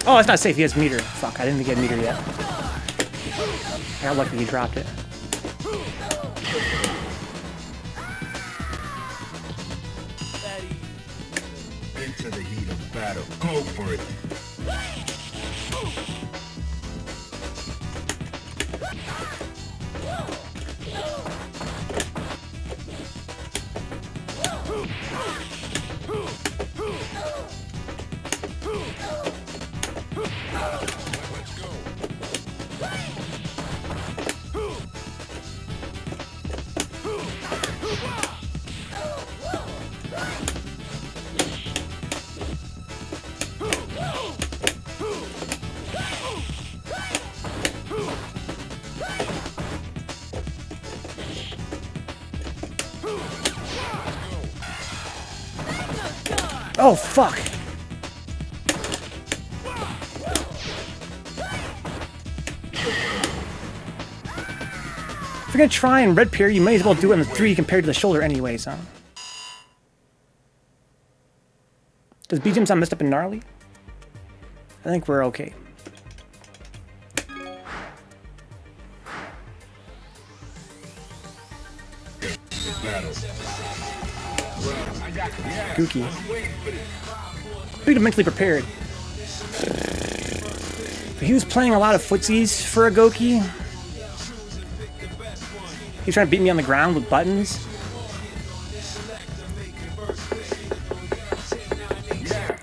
Oh, it's not safe. He has meter. Fuck, I didn't get meter yet. I got lucky he dropped it. Into the heat of battle. Go for it. Oh, fuck! If you're gonna try and red parry, you may as well do it on the 3 compared to the shoulder anyways, huh? Does BGM sound messed up and gnarly? I think we're okay. Gookie. Be mentally prepared. He was playing a lot of footsies for a Goki. He's trying to beat me on the ground with buttons.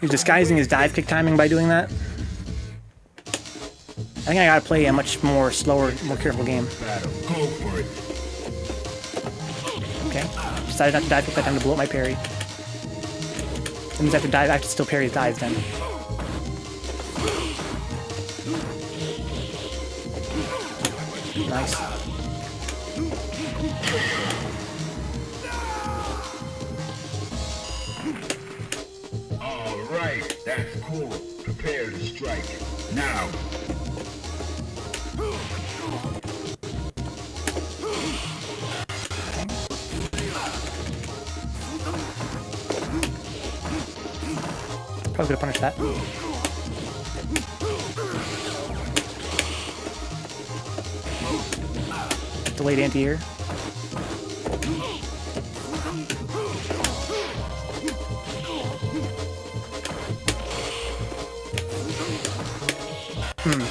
He's disguising his dive kick timing by doing that. I think I gotta play a much more slower, more careful game. Okay. Decided not to dive kick that time to blow up my parry. That means I have to dive. I have to still parry his dives then. Nice. All right, that's cool. Prepare to strike. Now. Probably gonna punish that. Delayed anti-air.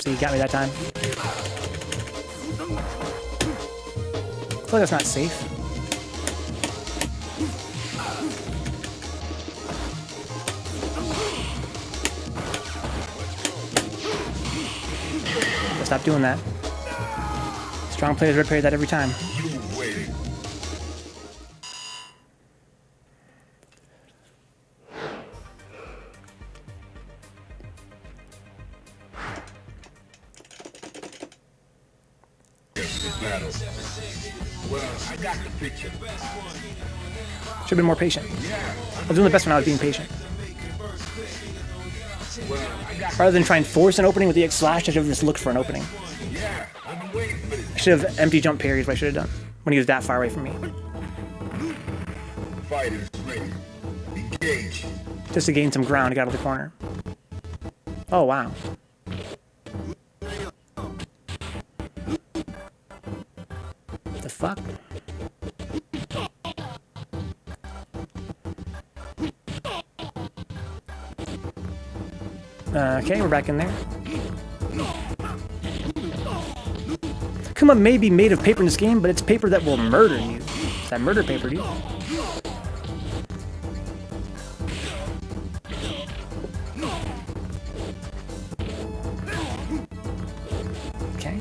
So you got me that time. I feel like that's not safe. Stop doing that. Strong players red parry that every time. Well, I got the picture. Should have been more patient. I was doing the best when I was being patient. Rather than try and force an opening with the X slash, I should have just looked for an opening. I should have empty jump parried what I should have done when he was that far away from me. Fighters ready. Engage. Just to gain some ground to get out of the corner. Oh wow. The fuck? Okay, we're back in there. Akuma may be made of paper in this game, but it's paper that will murder you. It's that murder paper, dude. Okay.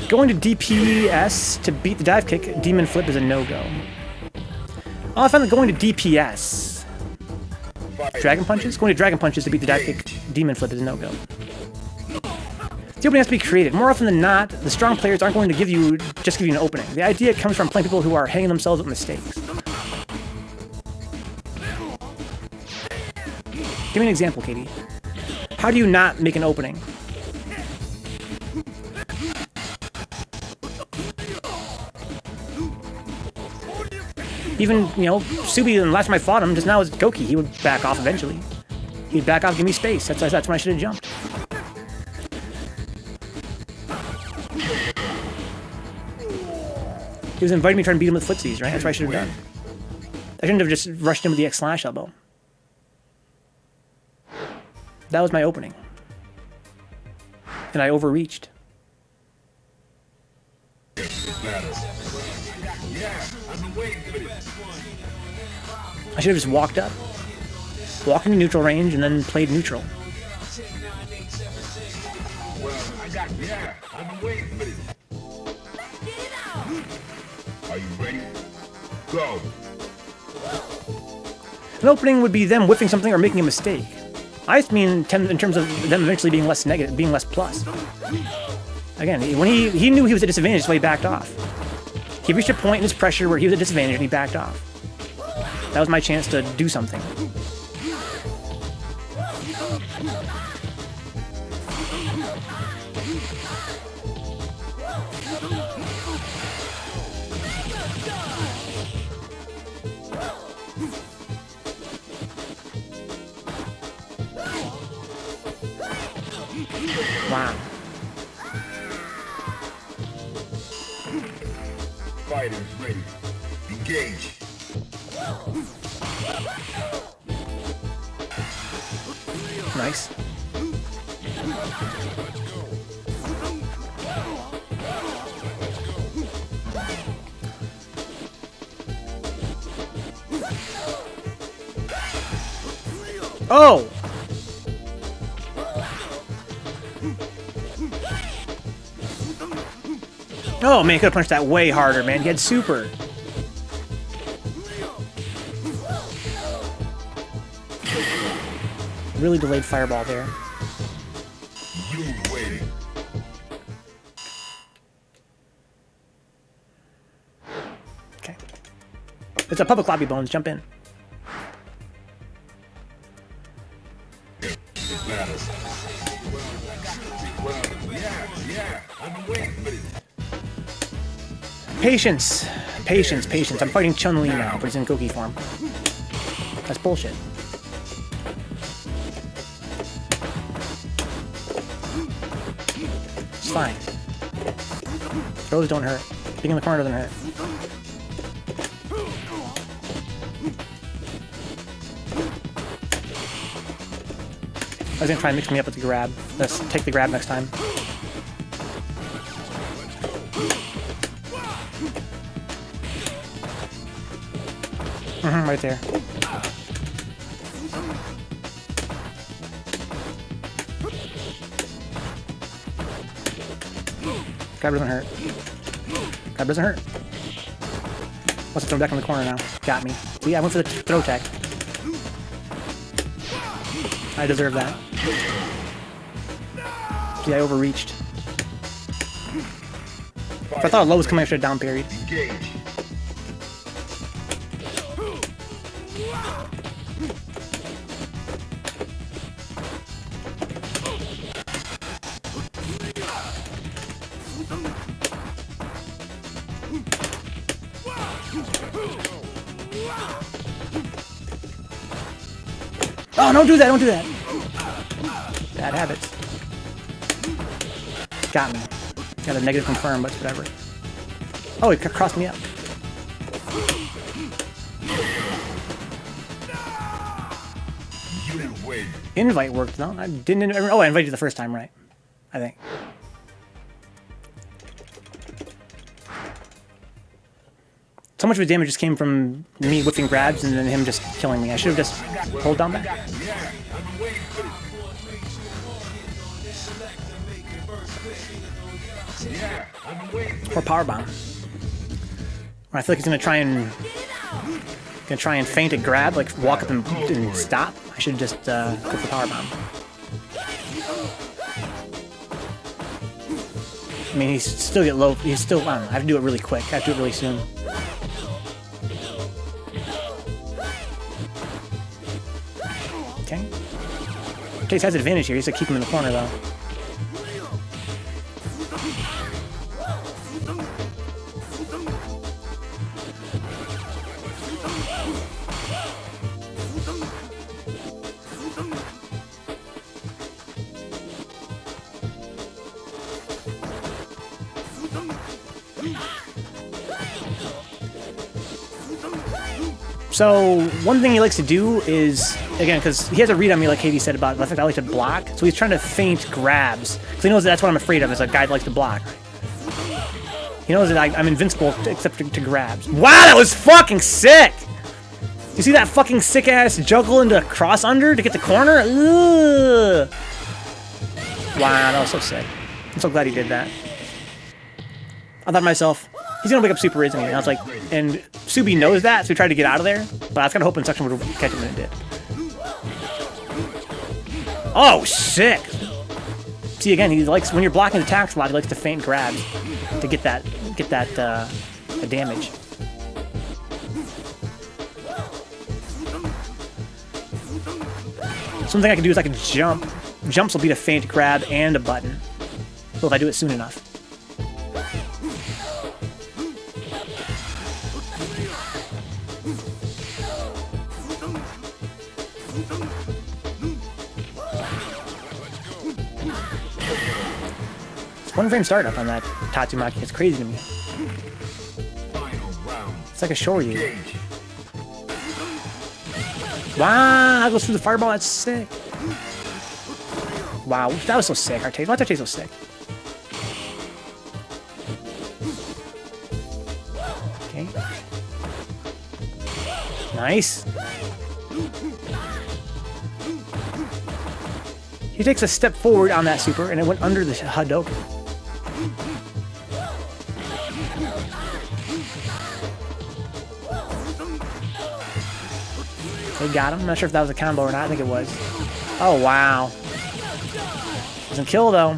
Going to DPS to beat the dive kick, demon flip is a no-go. Oh, I found that going to DPS. Dragon punches? Going to dragon punches to beat the dive kick, demon flip is a no-go. The opening has to be created. More often than not, the strong players aren't going to just give you an opening. The idea comes from playing people who are hanging themselves with mistakes. Give me an example, Katie. How do you not make an opening? Even, you know, Subi, the last time I fought him, just now is Goki. He would back off eventually. He'd back off, give me space. That's when I should have jumped. He was inviting me to try and beat him with footsies, right? That's what I should have done. I shouldn't have just rushed him with the X slash elbow. That was my opening. And I overreached. I should have just walked up. Walked into neutral range and then played neutral. Are you ready? Go. An opening would be them whiffing something or making a mistake. I just mean in terms of them eventually being less negative, being less plus. Again, when he knew he was at a disadvantage, so he backed off. He reached a point in his pressure where he was at a disadvantage and he backed off. That was my chance to do something. Wow. Fighters ready. Engage. Nice. Oh! Oh man, could have punched that way harder, man. He had super. Really delayed fireball there. You waiting. Okay. It's a public lobby, Bones. Jump in. Patience. Patience, patience. I'm fighting Chun-Li now, but he's in Goki form. That's bullshit. It's fine. Throws don't hurt. Being in the corner doesn't hurt. I was gonna try and mix me up with the grab. Let's take the grab next time. Right there. Grab doesn't hurt. Grab doesn't hurt. Wants to throw him back in the corner now. Got me. See, I went for the throw tech. I deserve that. See, I overreached. If I thought a low was coming, I should have down parried. Oh, don't do that, don't do that. Bad habits. Got me. Got a negative confirm, but whatever. Oh, he crossed me up. Invite worked, no? I didn't. Oh, I invited you the first time, right? I think. So much of his damage just came from me whipping grabs and then him just killing me. I should have just pulled down back. Or power bomb. Or I feel like he's gonna try and feint a grab, like walk up and stop. I should just go for power bomb. I mean, he's still get low. He's still. I don't know. I have to do it really quick. I have to do it really soon. Okay. Chase has advantage here. He's to keep him in the corner though. So one thing he likes to do is, again, because he has a read on me like Katie said about the fact I like to block, so he's trying to feint grabs. Because he knows that's what I'm afraid of, is a guy that likes to block. He knows that I'm invincible except to grabs. Wow, that was fucking sick! You see that fucking sick-ass juggle into cross under to get the corner? Ugh. Wow, that was so sick. I'm so glad he did that. I thought to myself, he's gonna wake up super, isn't he? And I was like, and Subi knows that, so he tried to get out of there. But I was kind of hoping Suction would catch him, and it did. Oh, sick! See, again, he likes, when you're blocking the attack slot, he likes to feint grabs to get that damage. Something I can do is I can jump. Jumps will beat a feint grab and a button. So if I do it soon enough. One frame startup on that Tatsumaki. It's crazy to me. It's like a Shoryu. Wow, that goes through the fireball. That's sick. Wow, that was so sick. Arcade. Why's Arcade so sick? Okay. He takes a step forward on that super, and it went under the Hadouken. They got him. I'm not sure if that was a combo or not. I think it was. Oh, wow. Doesn't kill, though.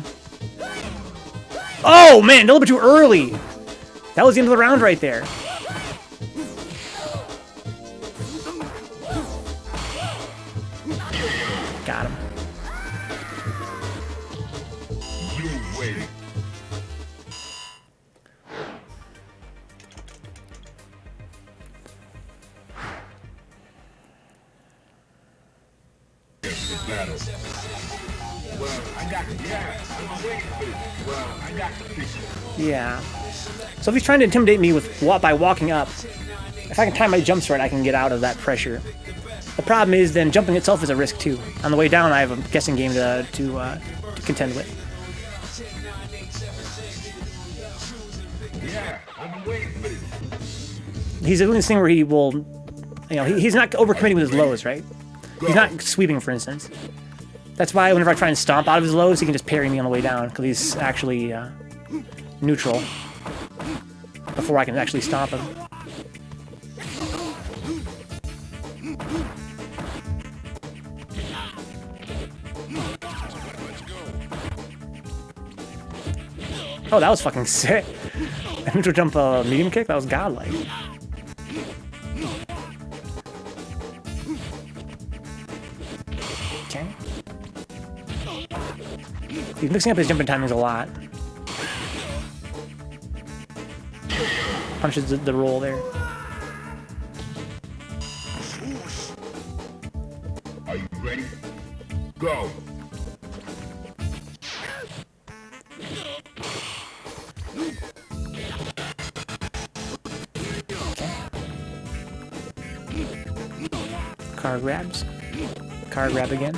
Oh, man, a little bit too early. That was the end of the round right there. Got him. You wait. Battle. Well, I got the I'm waiting for it. Well, I got the picture. Yeah. So if he's trying to intimidate me with by walking up, if I can time my jumps right, I can get out of that pressure. The problem is then jumping itself is a risk too. On the way down, I have a guessing game to contend with. Yeah, I've been waiting for it. He's doing this thing where he will, you know, he's not overcommitting with his lows, right? He's not sweeping, for instance. That's why whenever I try and stomp out of his lows, he can just parry me on the way down, because he's actually neutral before I can actually stomp him. Oh, that was fucking sick. A neutral jump medium kick? That was godlike. Okay. He's mixing up his jumping timings a lot. Punches the roll there. Are you ready? Go. Car grabs. Car grab again.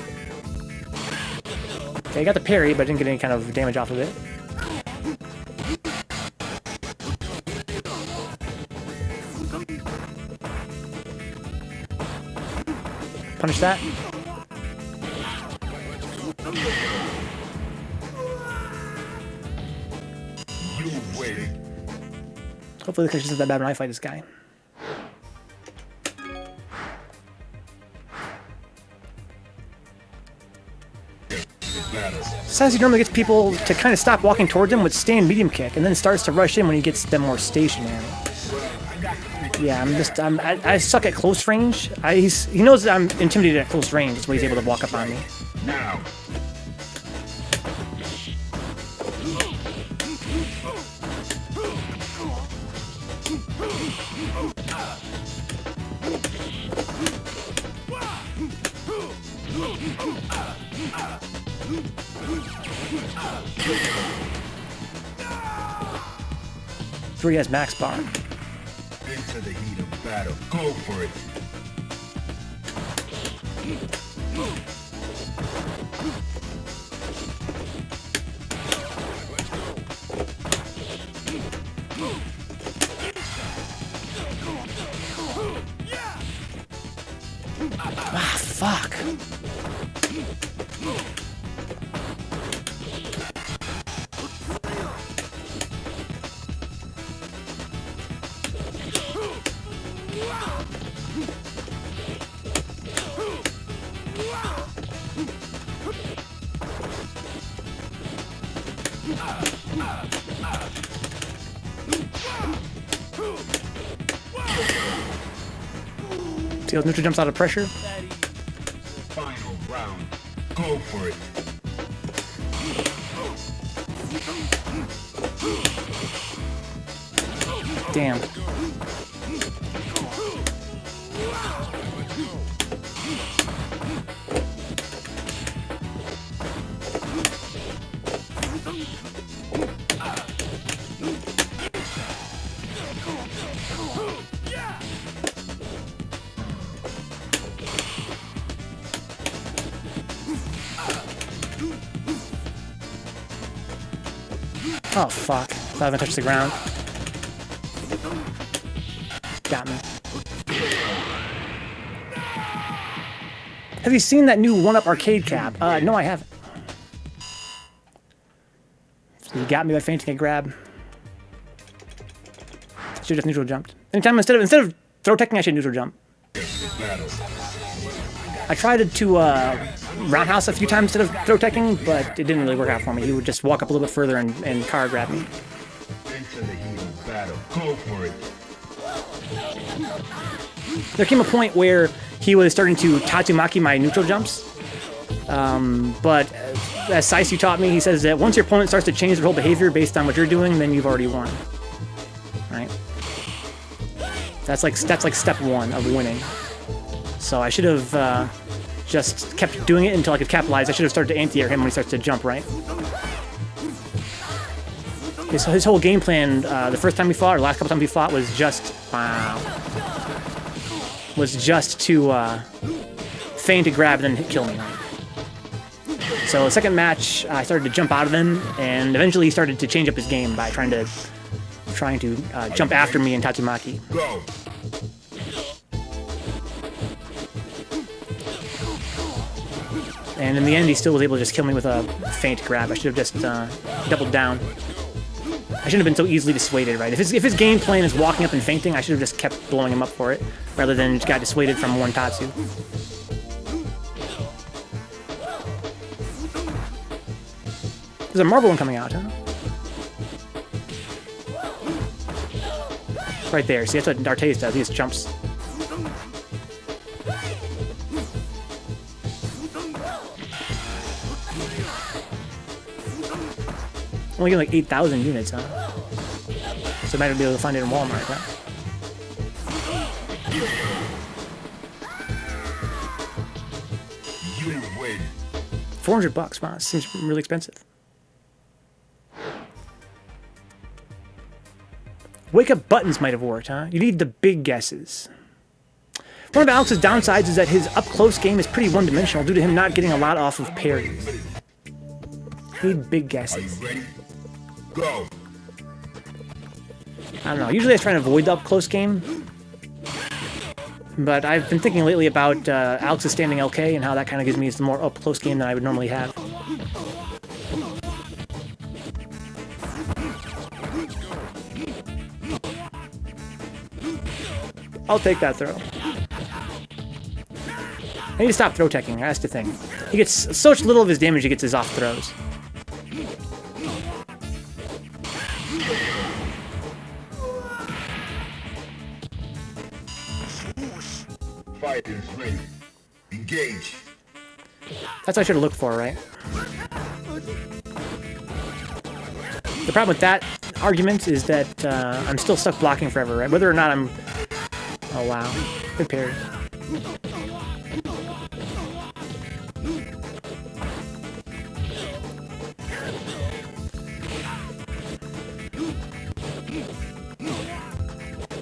Okay, I got the parry, but I didn't get any kind of damage off of it. Punish that. You wait. Hopefully, this isn't that bad when I fight this guy. Sassy normally gets people to kind of stop walking towards him with stand medium kick, and then starts to rush in when he gets them more stationary. Yeah, I suck at close range. He knows that I'm intimidated at close range. That's why he's able to walk up on me. Now. Three has max bar. Into the heat of battle. Go for it. Ah, fuck. See how neutral jumps out of pressure? Final round. Go for it. Damn. Oh fuck. I haven't touched the ground. Got me. Have you seen that new 1-Up arcade cap? No, I haven't. He got me by feinting a grab. Should have neutral jumped. Anytime instead of throw teching, I should neutral jump. I tried to roundhouse a few times instead of throw teching, but it didn't really work out for me. He would just walk up a little bit further and car grab me. Into the heat of battle. Go for it. There came a point where he was starting to Tatsumaki my neutral jumps. But as Saisu taught me, he says that once your opponent starts to change their whole behavior based on what you're doing, then you've already won. Right? That's like step one of winning. So I should have just kept doing it until I could capitalize. I should have started to anti-air him when he starts to jump, right? His whole game plan, the first time we fought, or last couple times we fought, was just... Wow. Was just to feign to grab and then kill me. So the second match, I started to jump out of him, and eventually he started to change up his game by trying to jump after me in Tatsumaki. Go. And in the end, he still was able to just kill me with a feint grab. I should have just doubled down. I shouldn't have been so easily dissuaded, right? If his game plan is walking up and feinting, I should have just kept blowing him up for it, rather than just got dissuaded from one Tatsu. There's a Marvel one coming out, huh? Right there. See, that's what D'Artes does. He just jumps. Only getting like 8,000 units, huh? So I might be able to find it in Walmart, huh? You win. $400, wow, seems really expensive. Wake up buttons might have worked, huh? You need the big guesses. One of Alex's downsides is that his up-close game is pretty one-dimensional due to him not getting a lot off of parries. You need big guesses. Are you ready? Go. I don't know. Usually I try to avoid the up-close game. But I've been thinking lately about Alex's standing LK and how that kind of gives me some more up-close game than I would normally have. I'll take that throw. I need to stop throw teching, that's the thing. He gets so little of his damage he gets his off throws. Fight is ready. Engage. That's what I should have looked for, right? The problem with that argument is that I'm still stuck blocking forever, right? Whether or not I'm... Oh, wow. Good parry.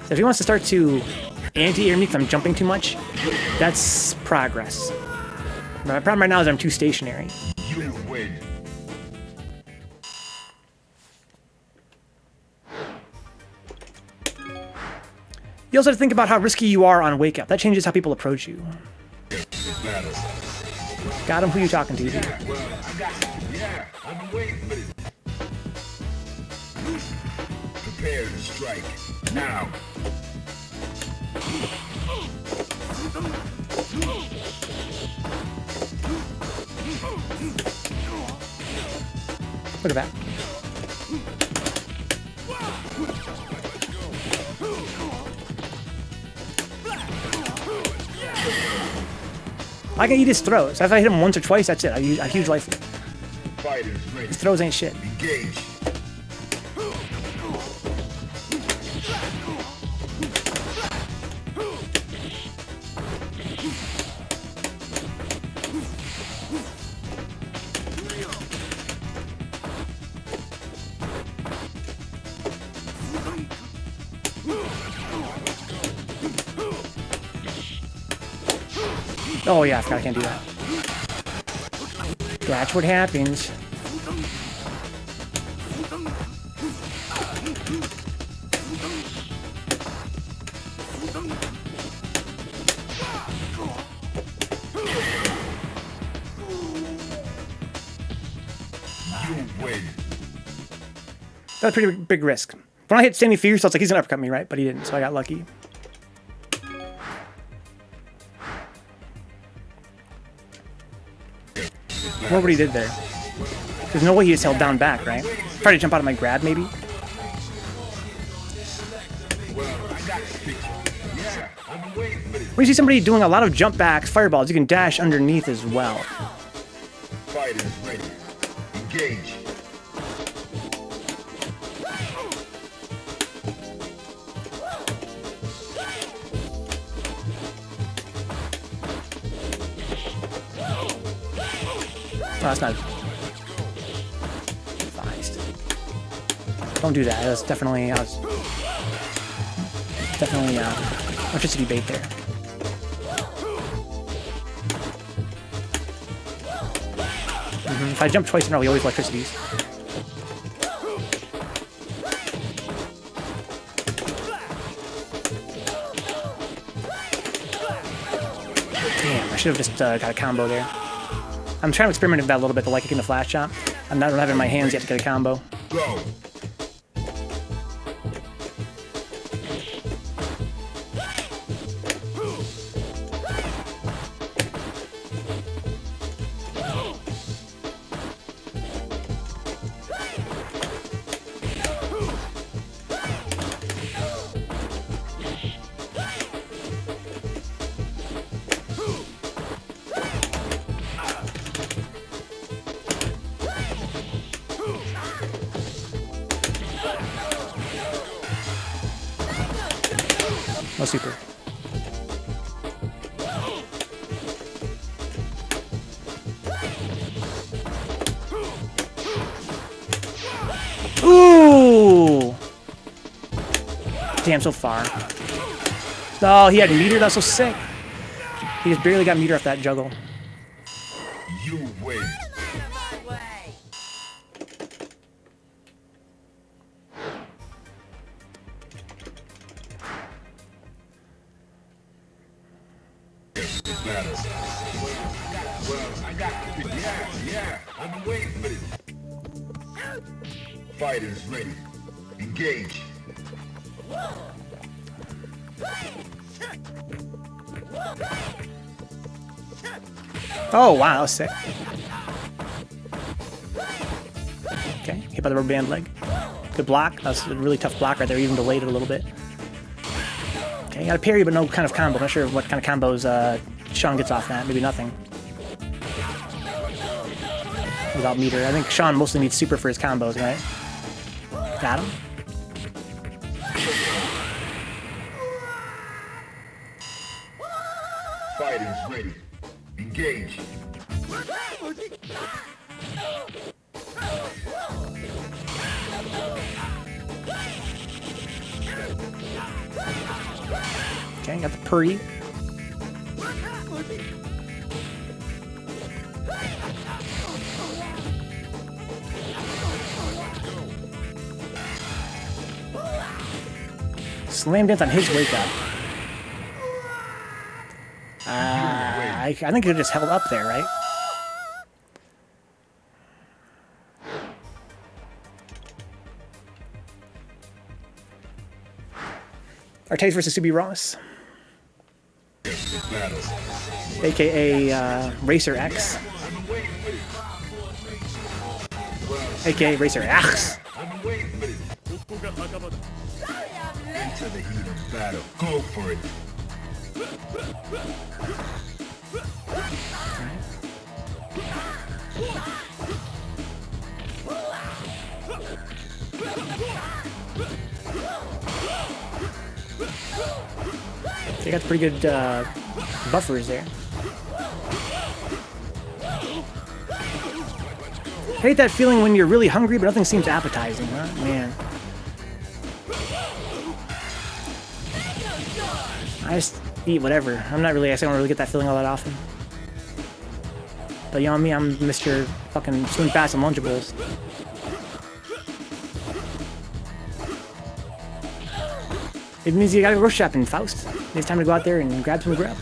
So if he wants to start to anti-air me because I'm jumping too much, that's progress. My problem right now is I'm too stationary. You win. You also have to think about how risky you are on Wake Up. That changes how people approach you. Battle. Got him, who you talking to, dude? Well, I got you. Yeah, I've been waiting for this. Prepare to strike. Now. Look at that. I can eat his throws. If I hit him once or twice, that's it. I have huge life. Fighters ready. His throws ain't shit. Engage. Oh yeah, I forgot I can't do that. That's what happens. You win. That was a pretty big risk. When I hit Standing Fierce, I was like, he's gonna uppercut me, right? But he didn't, so I got lucky. I wonder what he did there. There's no way he just held down back, right? Try to jump out of my grab, maybe? When you see somebody doing a lot of jump backs, fireballs, you can dash underneath as well. Fighters ready. Engage. Oh, that's not advised. Don't do that. That's definitely, electricity bait there. If I jump twice in a row, he always electricities. Damn, I should have just got a combo there. I'm trying to experiment with that a little bit, the like in the flash shot. I don't have it in my hands yet to get a combo. Go. No super. Ooh! Damn, so far. Oh, he had meter. That's so sick. He just barely got meter off that juggle. You win. I'm waiting for it. Fighters ready. Engage. Oh, wow, that was sick. Okay, hit by the rubber band leg. Good block. That was a really tough block right there, even delayed it a little bit. Okay, got a parry, but no kind of combo. Not sure what kind of combos Sean gets off that. Maybe nothing. Without meter. I think Sean mostly needs super for his combos, right? Got him. Fighters ready. Engage. Okay, got the Puri. Slam dance on his wake up. I think he could have just held up there, right? Artaze versus Subi Ross. AKA Racer X. AKA Racer X. Into the heat of battle. Go for it. They got pretty good buffers there. Hate that feeling when you're really hungry, but nothing seems appetizing, huh? Man. I just eat whatever. I don't really get that feeling all that often. But you know me, I'm Mr. fucking swim fast and Lunchables. It means you gotta go shopping, Faust. It's time to go out there and grab some grub.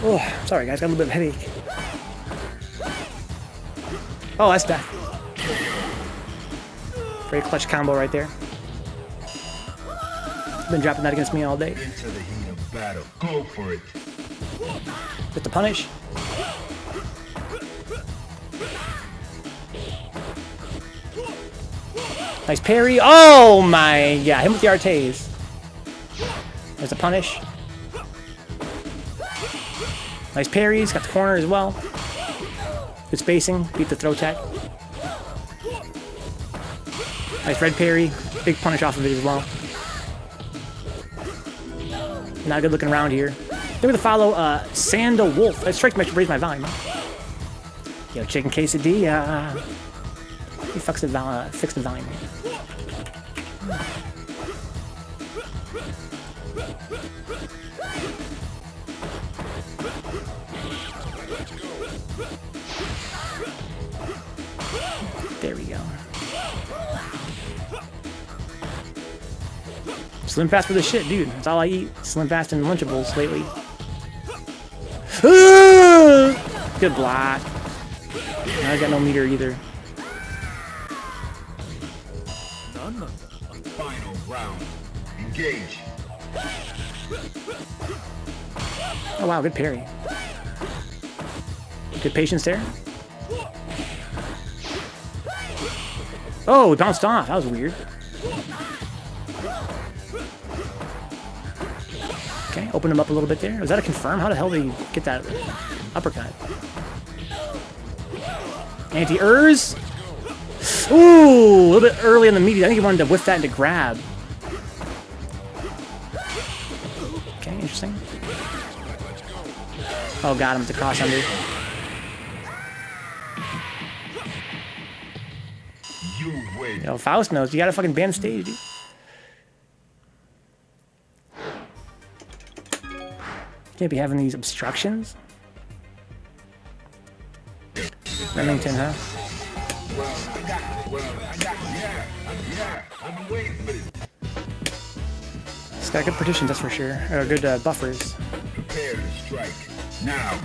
Oh, sorry guys, got a little bit of headache. Oh, that's death. Very clutch combo right there. Been dropping that against me all day. Into the heat of battle. Go for it. With the punish. Nice parry. Oh my god, him with the Artes. There's a punish. Nice parries, got the corner as well. Good spacing, beat the throw tech. Nice red parry, big punish off of it as well. Not a good looking round here. Then we're gonna follow Sandal Wolf. That strikes me, I should raise my volume. Yo, chicken quesadilla. He fixed the volume here. There we go. Slim fast for the shit, dude. That's all I eat. Slim fast and Lunchables lately. Good block. I got no meter either. Final round. Engage. Oh wow, good parry. Good patience there. Oh, it bounced off. That was weird. Okay, open him up a little bit there. Was that a confirm? How the hell did he get that uppercut? Anti-Urs. Ooh, a little bit early on the meaty. I think he wanted to whiff that into grab. Okay, interesting. Oh, got him with the cross under. You win. Yo, Faust knows. You gotta fucking ban the stage, dude. Can't be having these obstructions. Remington, huh? I've been waiting for this. It's got good partitions, that's for sure. Or good buffers. Prepare to strike. Now.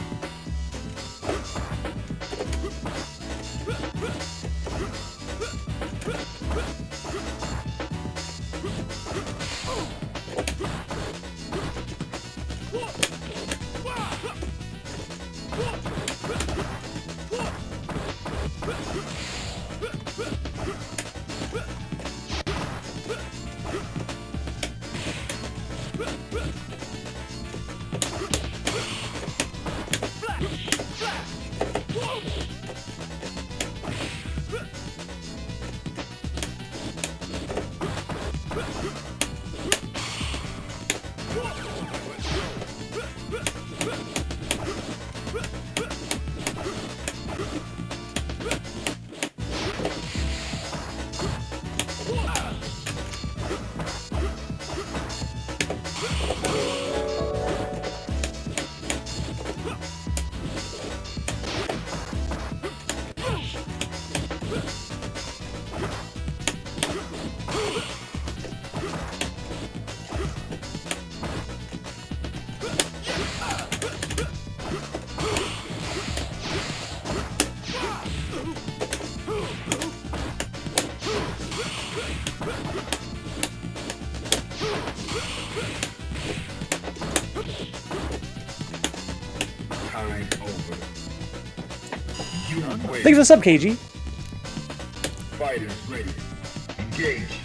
Time over. You win. Thanks for the sub, KG. Fighters ready. Engage.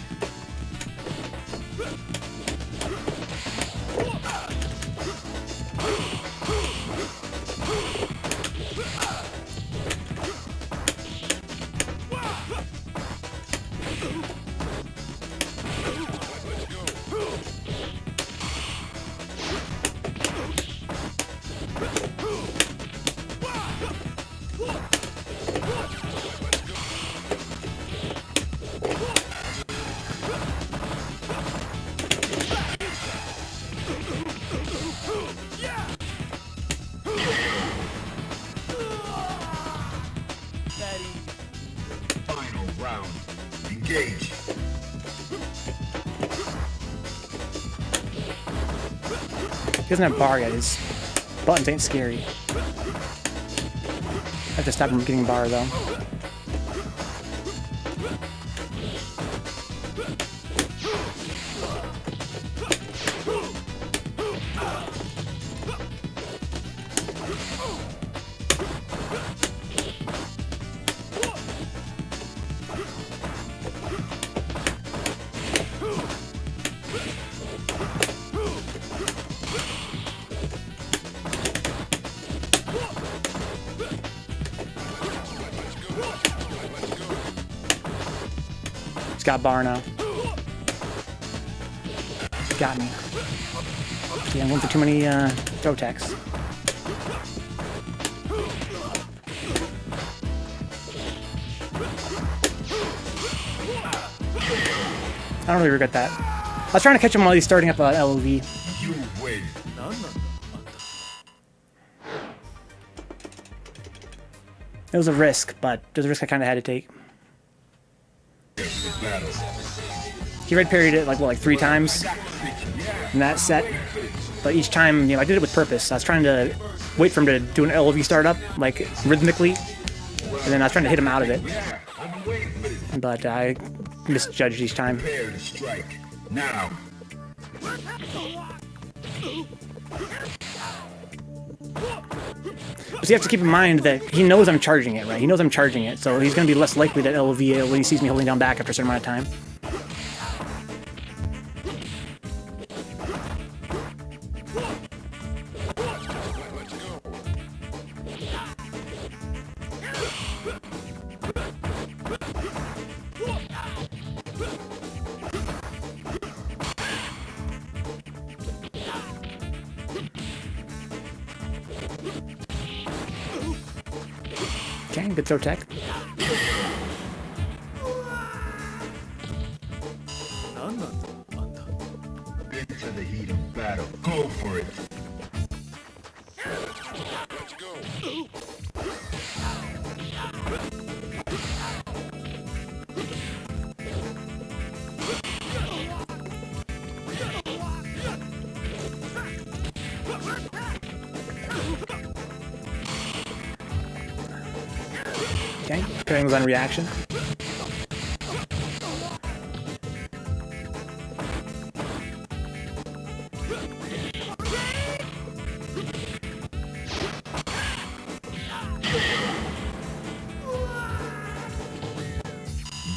Final round. Engage. He doesn't have bar yet. His Buttons ain't scary. I have to stop him from getting bar though. He's got bar now. Got me. Yeah, I'm going for too many throw attacks. I don't really regret that. I was trying to catch him while he's starting up LOV. You win. It was a risk, but it was a risk I kind of had to take. He red parried it like 3 times in that set, but each time, you know, I did it with purpose. I was trying to wait for him to do an LOV startup, like rhythmically, and then I was trying to hit him out of it. But I misjudged each time. Prepare to strike. Now. So you have to keep in mind that he knows I'm charging it, right? He knows I'm charging it, so he's going to be less likely to LOV it when he sees me holding down back after a certain amount of time. Okay, good throw tech. Into the heat of battle. Go for it. Let's go. Okay, putting was on reaction.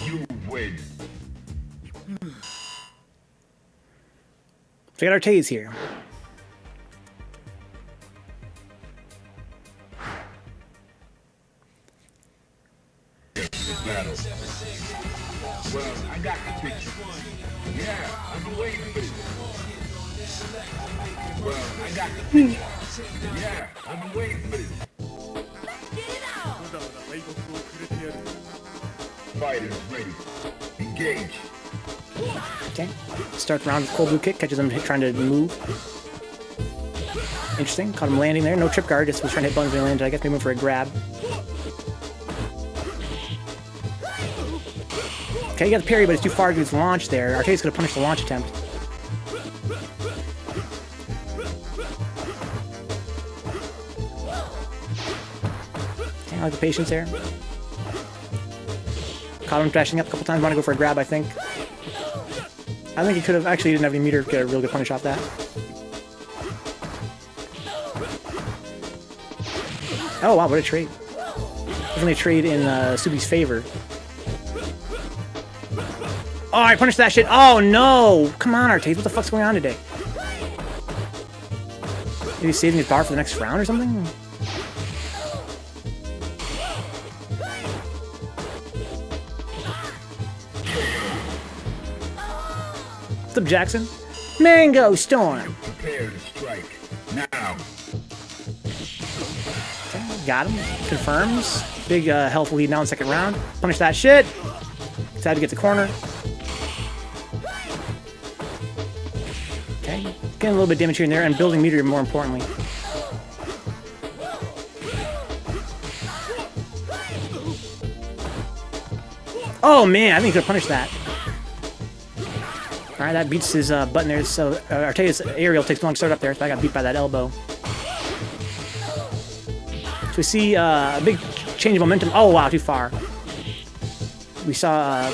You win. So we got our Taze here. Battle. Well, I got the picture. Yeah, I've been waiting for this. Well, I got the picture. Yeah, I've been waiting for this. Fighters ready. Engage. Okay, start the round with cold blue kick, catches him trying to move. Interesting, caught him landing there. No trip guard, just was trying to hit buttons when he landed. I guess they moved for a grab. Okay, he got the parry, but it's too far to do his launch there. Arcade's gonna punish the launch attempt. Okay, I like the patience there. Caught him dashing up a couple times, want to go for a grab, I think. I think he could have, actually he didn't have any meter to get a real good punish off that. Oh wow, what a trade. Definitely a trade in Subi's favor. Oh, I punished that shit. Oh no! Come on, Arcade, what the fuck's going on today? Maybe saving his bar for the next round or something? What's up, Jackson? Mango Storm! Prepare to strike. Now. Okay, got him. Confirms. Big health lead now in the second round. Punish that shit. Decided to get the corner. Okay, getting a little bit of damage here and there, and building meter more importantly. Oh man, I think he could have punished that. Alright, that beats his button there, so Artea's aerial takes long to start up there, so I got beat by that elbow. So we see a big change of momentum. Oh, wow, too far. We saw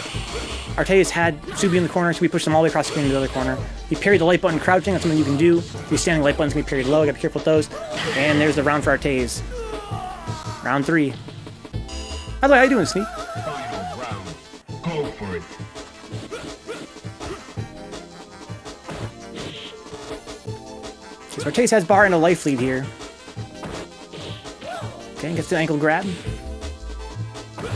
Arteis had Subi in the corner, so we pushed them all the way across the screen to the other corner. He parried the light button crouching. That's something you can do. These standing light buttons can be parried low. Gotta be careful with those. And there's the round for Arteis. Round 3. By the way, how you doing, Sneak? Final round. Go for it. So Arteis has bar and a life lead here. Okay, gets the ankle grab. Okay.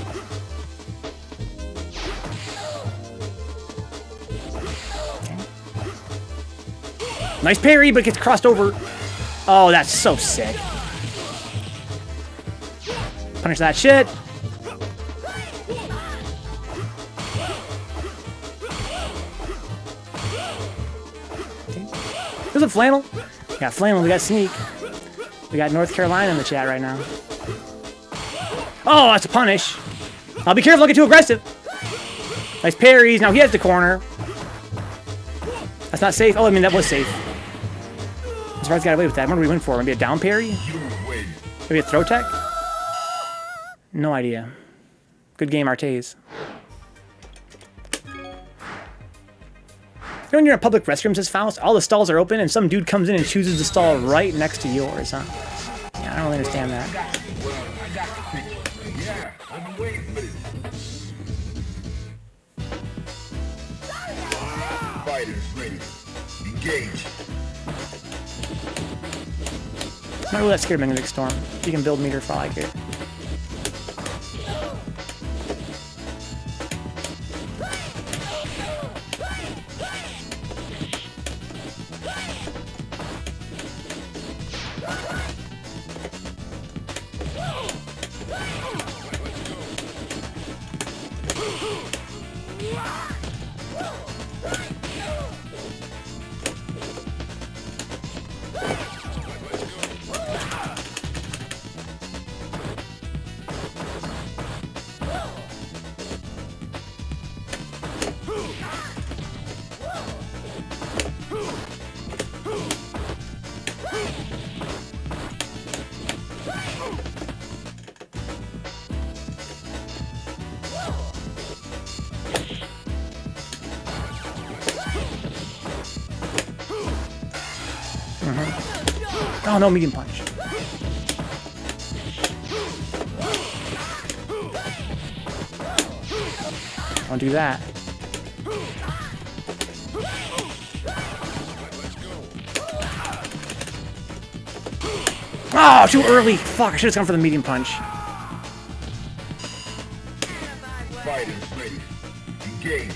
Nice parry, but gets crossed over. Oh, that's so sick. Punish that shit. Okay. There's a flannel. We got flannel, we got sneak. We got North Carolina in the chat right now. Oh, that's a punish. I'll be careful, don't get too aggressive. Nice parries. Now he has the corner. That's not safe. Oh, I mean, that was safe. I'm surprised he got away with that. What did we win for? Maybe a down parry? Maybe a throw tech? No idea. Good game, Arteis. You know when you're in public restrooms as Faust, all the stalls are open and some dude comes in and chooses the stall right next to yours, huh? Yeah, I don't really understand that. Yeah, I've been waiting for this. Fighters ready. Engage. I'm not really that scared of Magnetic Storm. You can build meter for all I care. Oh, no, medium punch. Don't do that. Oh, too early. Fuck, I should have gone for the medium punch. Fighters ready. Engage.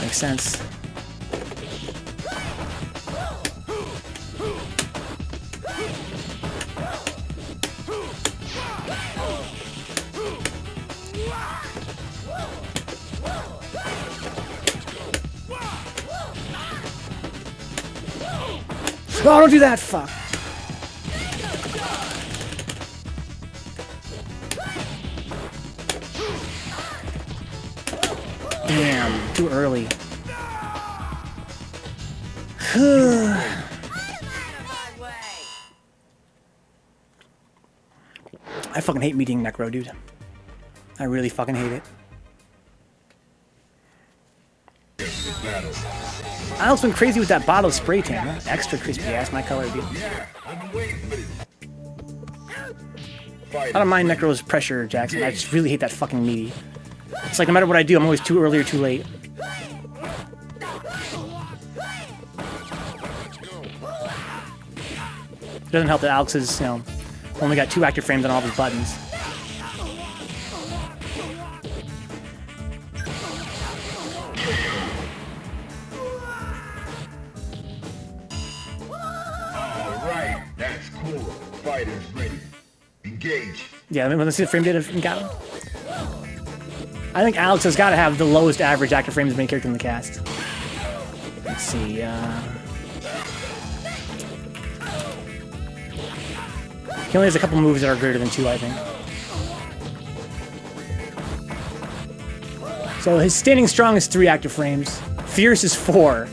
Makes sense. Oh, don't do that! Fuck. Damn, too early. I fucking hate meeting Necro, dude. I really fucking hate it. I also been crazy with that bottle of spray tan. Huh? Extra crispy ass, my color, dude. I don't mind Necro's pressure, Jackson. I just really hate that fucking meaty. It's like no matter what I do, I'm always too early or too late. It doesn't help that Alex is, you know, only got 2 active frames on all of his buttons. Alright, that's cool. Fighters ready. Engage. Yeah, let's see the frame data from Gavin. I think Alex has got to have the lowest average active frames of any character in the cast. Let's see, He only has a couple moves that are greater than 2, I think. So his standing strong is 3 active frames. Fierce is 4.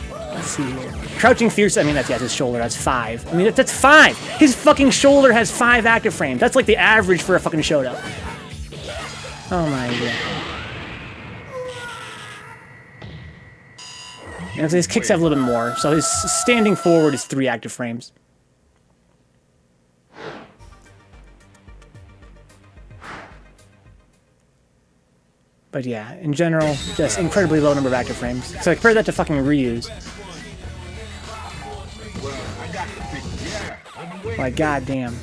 Let's see here. Crouching fierce, I mean, that's, yeah, his shoulder, that's 5. I mean, that's 5! His fucking shoulder has 5 active frames. That's like the average for a fucking Shoto. Oh my god. And his kicks have a little bit more, so his standing forward is 3 active frames. But yeah, in general, just incredibly low number of active frames. So compare that to fucking Ryu's. Like, goddamn.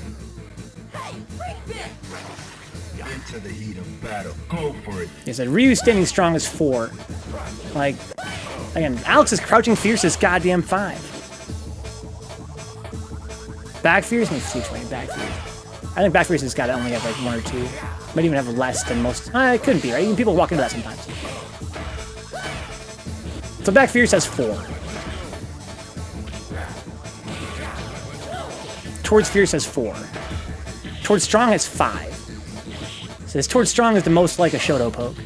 Into the heat of battle. Go for it. He said Ryu's standing strong is 4. Like, again, Alex's crouching fierce is goddamn 5. Back fierce? Let me see, back fierce. I think back fierce has got to only have like 1 or 2. Might even have less than most. It couldn't be, right? Even people walk into that sometimes. So back fierce has 4. Towards fierce has 4. Towards strong has 5. So this towards strong is the most like a Shoto poke.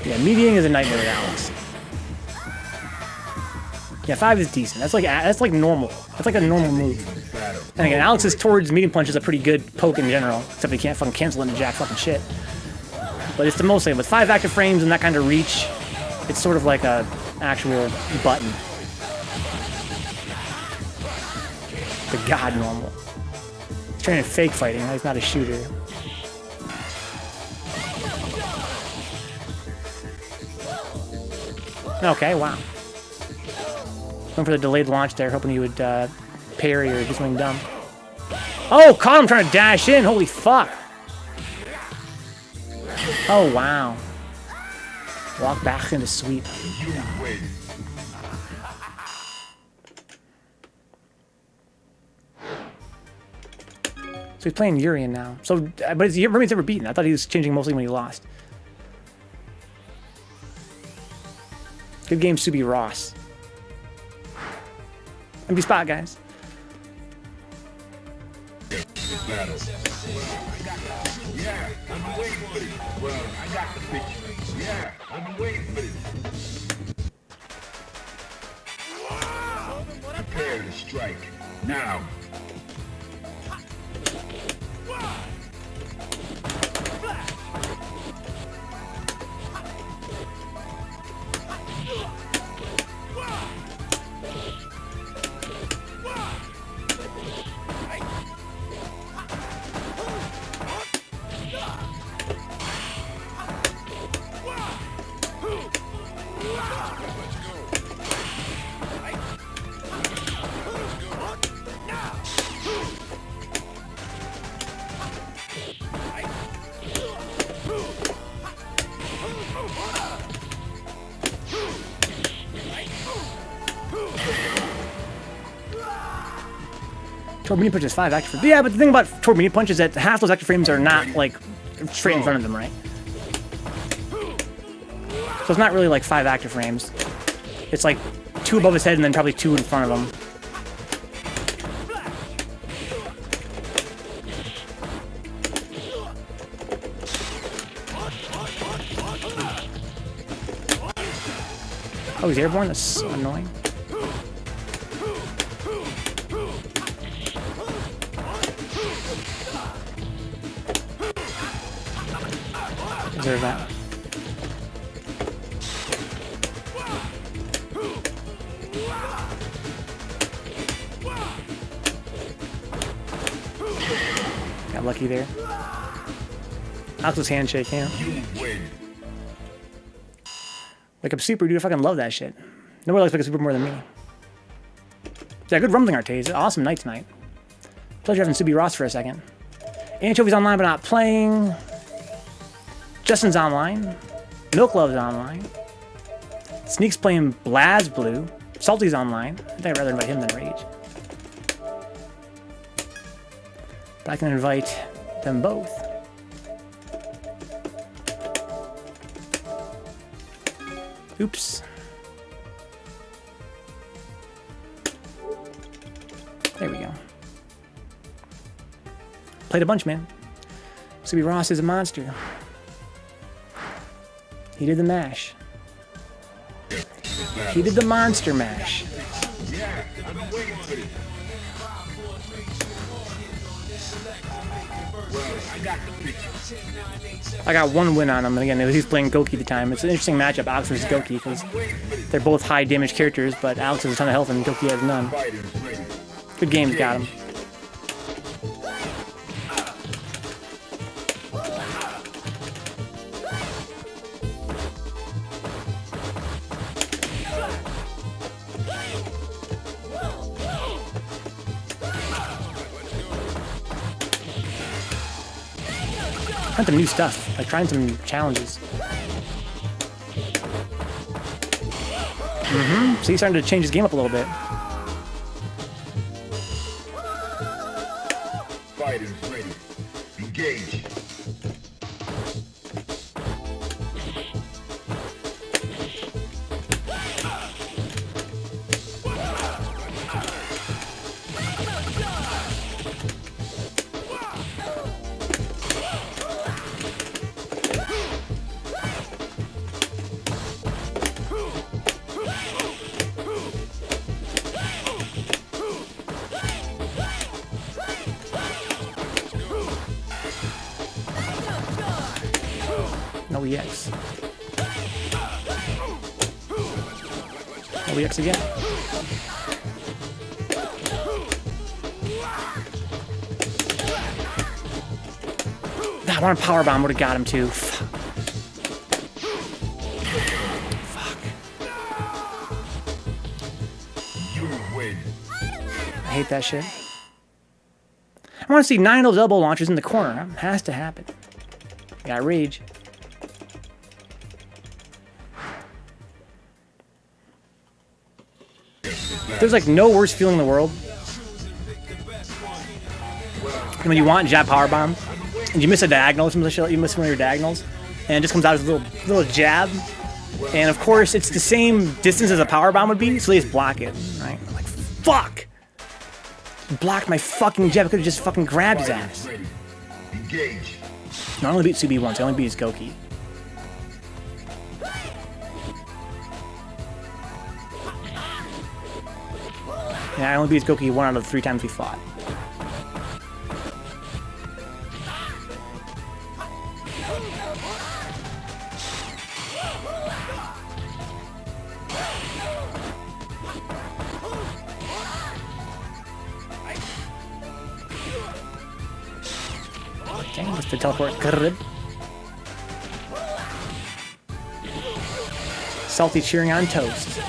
Yeah, mediating is a nightmare with Alex. Yeah, 5 is decent. That's like normal. That's like a normal move. And again, Alex's towards medium punch is a pretty good poke in general, except he can't fucking cancel it into jack fucking shit. But it's the most like with 5 active frames and that kind of reach, it's sort of like a actual button. The god normal. He's training fake fighting. He's not a shooter. Okay, wow. Going for the delayed launch there, hoping he would parry or do something dumb. Oh, caught him trying to dash in. Holy fuck. Oh, wow. Walk back into sweep. So he's playing Urian now. So, but Remy's never beaten. I thought he was changing mostly when he lost. Good game, Subi Ross. MB spot, guys. Yeah, I've been waiting for it. Well, I got the picture. Yeah, I've been waiting for it. Prepare to strike. Now. Torpedo Punch is 5 active frames. Yeah, but the thing about Torpedo Punch is that half those active frames are not, like, straight in front of them, right? So it's not really, like, 5 active frames. It's, like, 2 above his head and then probably 2 in front of him. Oh, he's airborne? That's so annoying. Deserve that. Got lucky there. Alex's handshake, yeah. Wake up super, dude. I fucking love that shit. Nobody likes Wake up super more than me. Yeah, good rumbling Artaze. Awesome night tonight. Pleasure having Subi Ross for a second. Anchovy's online but not playing. Justin's online. Milk Love's online. Sneak's playing BlazBlue. Salty's online. I think I'd rather invite him than Rage. But I can invite them both. Oops. There we go. Played a bunch, man. Subi Ross is a monster. He did the mash. He did the monster mash. Yeah, I've been waiting for this. Well, I got the picture. I got one win on him, and again, he's playing Goki at the time. It's an interesting matchup, Alex versus Goki, because they're both high damage characters, but Alex has a ton of health and Goki has none. Good games, got him. Trying some new stuff, like trying some challenges. So he's starting to change his game up a little bit. Fighters ready. Engage. No EX. No EX again. I want a power bomb, would have got him too. Fuck. You win. I hate that shit. I want to see 9 of those elbow launchers in the corner. It has to happen. Got rage. There's like no worse feeling in the world when you want jab power bomb and you miss a diagonal, you miss one of your diagonals, and it just comes out as a little jab, and of course it's the same distance as a power bomb would be, so they just block it, right? I'm like, fuck! Blocked my fucking jab. I could have just fucking grabbed his ass. Engage. No, I only beat Subi once. I only beat his Goki. Yeah, I only beat his Goki 1 out of 3 times we fought. Okay, just to teleport. Salty cheering on toast.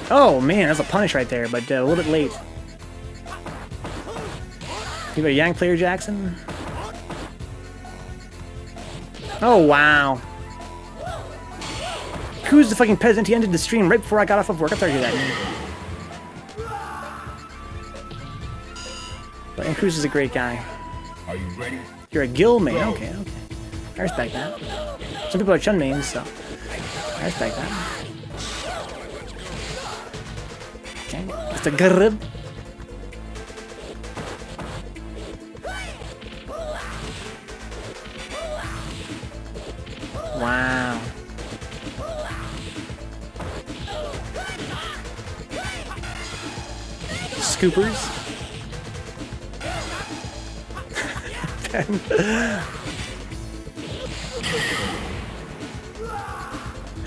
Oh man, that's a punish right there, but a little bit late. You got a Yang player, Jackson? Oh wow. Who's the fucking peasant? He ended the stream right before I got off of work. I started to do that. But Cruz is a great guy. Are you ready? You're a Gil main. Okay, okay. I respect that. Some people are Chun mains, so I respect that. Okay, it's a grub. Wow. Scoopers.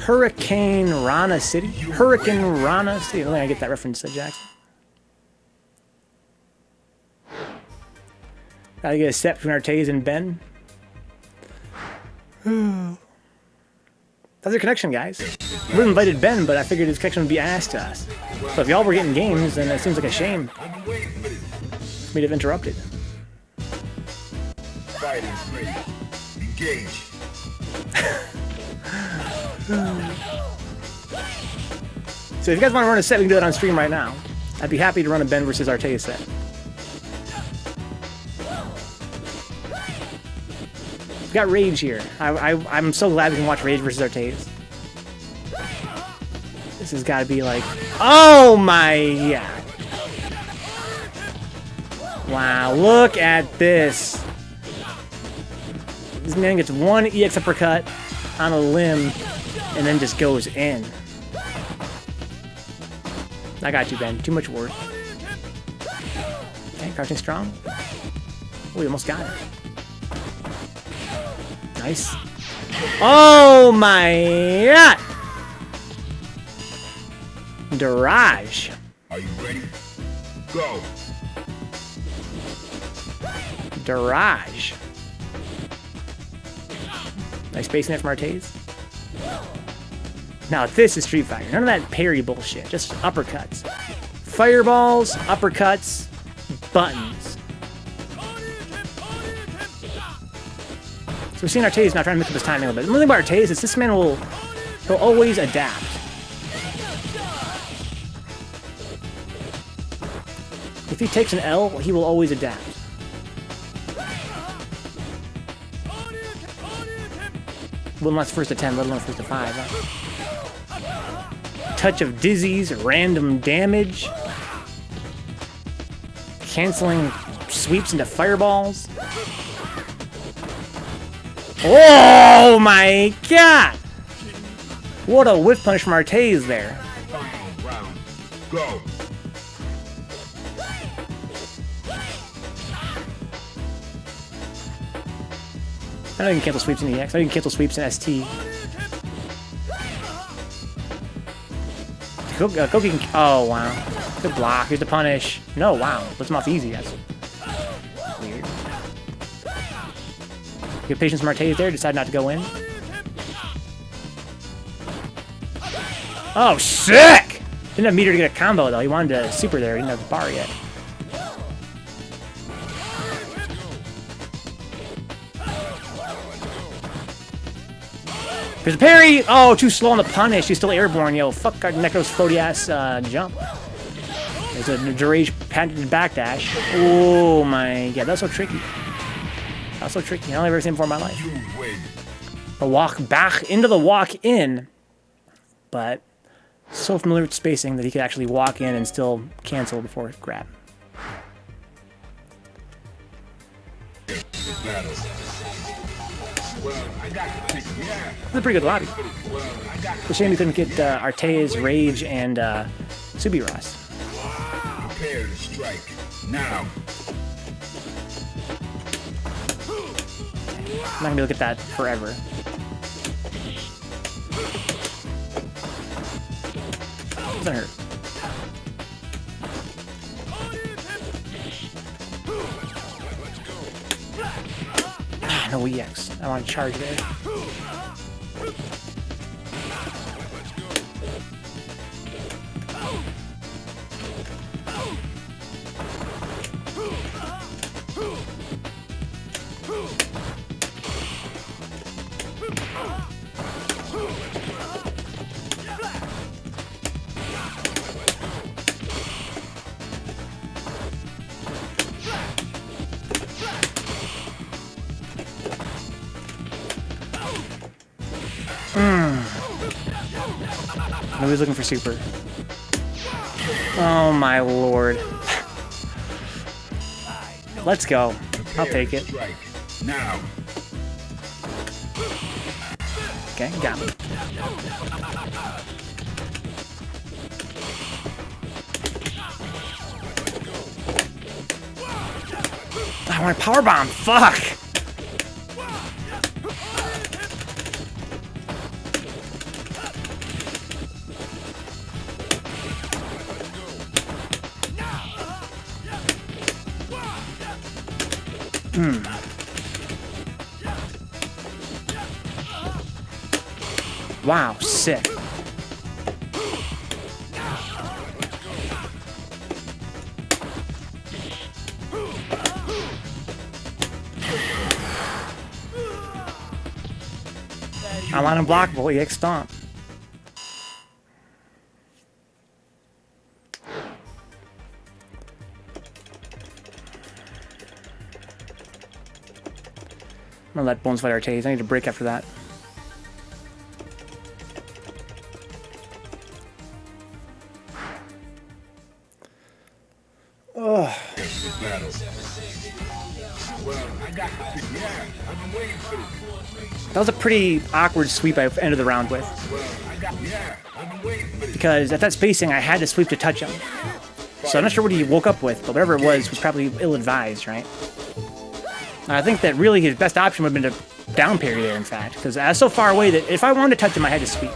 Hurricane Rana City? Hurricane Rana City. I don't think I get that reference, Jackson. Gotta get a step between Artaze and Ben. That's a connection, guys. We would have invited Ben, but I figured his connection would be asked to us. So if y'all were getting games, then it seems like a shame for me to have interrupted. Fighters ready. Engage. So if you guys want to run a set, we can do that on stream right now. I'd be happy to run a Ben versus Artaze set. We got Rage here. I'm so glad we can watch Rage versus Artaze. This has got to be like... Oh my god. Wow, look at this. This man gets one EX uppercut on a limb and then just goes in. I got you, Ben. Too much work. Okay, crouching strong. Oh, we almost got it. Nice. Oh my god! DaRage. Are you ready? Go. DaRage. Nice spacing there from Artaze. Now this is Street Fighter. None of that parry bullshit. Just uppercuts. Fireballs, uppercuts, buttons. So we're seeing Artaze now trying to mix up his timing a little bit. The only thing about Artaze is this man he'll always adapt. If he takes an L, he will always adapt. Well, not first to 10, let alone first to 5. Huh? Touch of dizzies, random damage. Canceling sweeps into fireballs. Oh my god! What a whiff punch from Artaze there. Final round. Go. I know you can cancel sweeps in EX. I know you can cancel sweeps in ST. Koki can... Oh, wow. Good block. Here's the punish. No, wow. Puts him off easy. That's weird. Good patience from Artaze there. Decide not to go in. Oh, sick! Didn't have meter to get a combo, though. He wanted to super there. He didn't have the bar yet. There's a parry! Oh, too slow on the punish. He's still airborne, yo. Fuck our Necro's floaty-ass jump. There's a DaRage patented backdash. Oh my god, that's so tricky. That's so tricky. I only ever seen before in my life. A walk back into the walk-in, but so familiar with spacing that he could actually walk in and still cancel before grab. That's a pretty good lobby. It's a shame we couldn't get Artaze, Rage, and Subi Ross. Prepare to strike now. I'm not gonna be able to get that forever. Doesn't hurt. No EX. I want to charge there. Nobody's looking for super. Oh my lord. Let's go. I'll take it. Now. Okay, got me. I want a power bomb. Fuck. Wow, sick. I'm on unblockable, EX stomp. gonna let Bones fight Artaze. I need to break after that. Well, I got the pick. Yeah, I've been waiting for this. That was a pretty awkward sweep I ended the round with. I've been waiting for this. Because at that spacing, I had to sweep to touch him. So I'm not sure what he woke up with, but whatever it was probably ill-advised, right? I think that really his best option would have been to down parry there, in fact, because I was so far away that if I wanted to touch him, I had to sweep.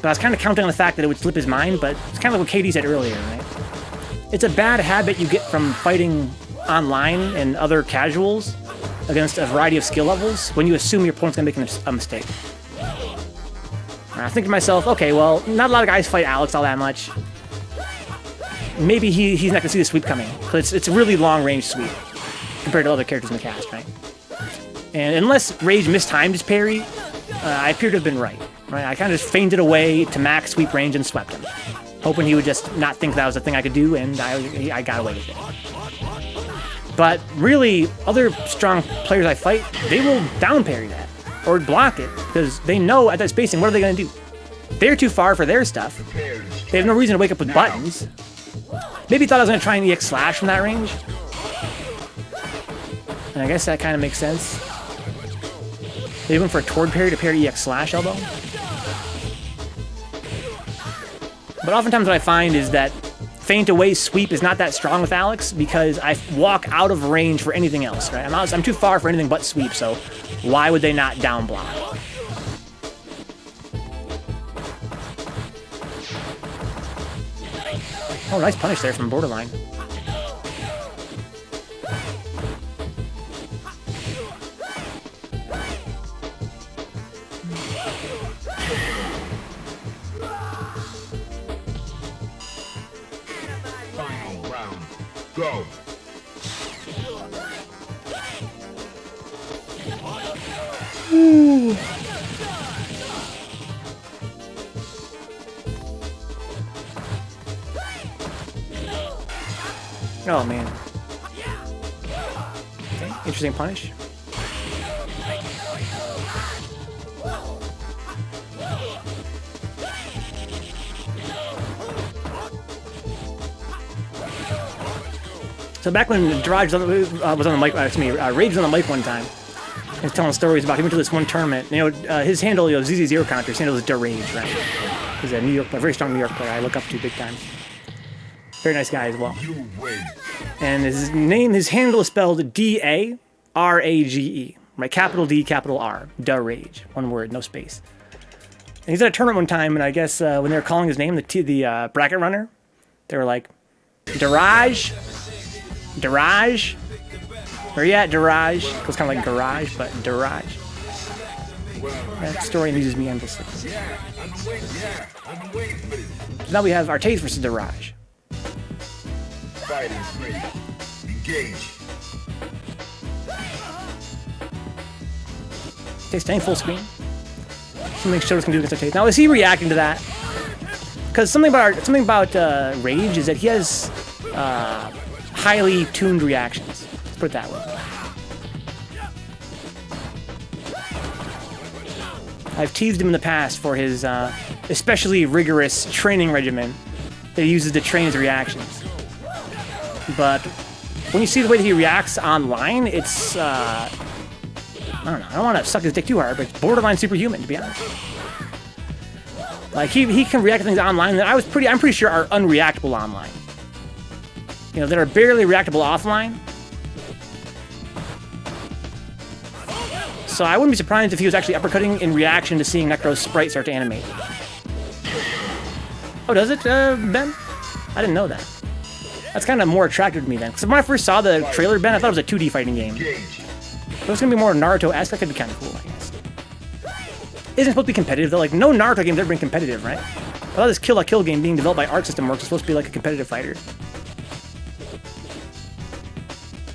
But I was kind of counting on the fact that it would slip his mind, but it's kind of like what Katie said earlier, right? It's a bad habit you get from fighting online and other casuals against a variety of skill levels when you assume your opponent's going to make a mistake. And I think to myself, okay, well, not a lot of guys fight Alex all that much. Maybe he's not going to see the sweep coming, because it's a really long-range sweep compared to other characters in the cast, right? And unless Rage mistimed his parry, I appear to have been right? I kind of just feinted away to max sweep range and swept him, hoping he would just not think that was a thing I could do, and I got away with it. But really, other strong players I fight, they will down parry that, or block it, because they know at that spacing, what are they going to do? They're too far for their stuff. They have no reason to wake up with buttons. Maybe thought I was going to try an EX slash from that range. And I guess that kind of makes sense. They went for a toward parry to parry EX slash elbow. But oftentimes what I find is that feint away sweep is not that strong with Alex because I walk out of range for anything else, right? I'm too far for anything but sweep, so why would they not down block? Oh, nice punish there from Borderline. Final round. Go. Ooh. Oh man. Okay, interesting punish. So back when DaRage was on the mic, Rage was on the mic one time. He was telling stories about he went to this one tournament. You know, his handle, ZZ0 counter, his handle is DaRage, right? He's a very strong New York player I look up to big time. Very nice guy as well. And his handle is spelled DaRage, right? Capital D, capital R, DaRage, one word, no space. And he's at a tournament one time, and I guess when they were calling his name, the bracket runner, they were like, DaRage, where you at, DaRage? It was kind of like garage, but DaRage. That story amuses me endlessly. So now we have Artaze versus DaRage. Fighting ready. Engage. Okay, staying full screen. Something Shotos can do against Artaze. Now, is he reacting to that? Because something about Rage is that he has highly tuned reactions. Let's put it that way. I've teased him in the past for his especially rigorous training regimen that he uses to train his reactions. But when you see the way that he reacts online, it's, I don't know, I don't want to suck his dick too hard, but it's borderline superhuman, to be honest. Like, he can react to things online that I'm pretty sure are unreactable online. You know, that are barely reactable offline. So I wouldn't be surprised if he was actually uppercutting in reaction to seeing Necro's sprite start to animate. Oh, does it, Ben? I didn't know that. That's kind of more attractive to me then. Because when I first saw the trailer, Ben, I thought it was a 2D fighting game. But it was going to be more Naruto-esque. That could be kind of cool, I guess. Isn't supposed to be competitive, though. Like, no Naruto game's ever been competitive, right? I thought this Kill la Kill game being developed by Arc System Works is supposed to be like a competitive fighter.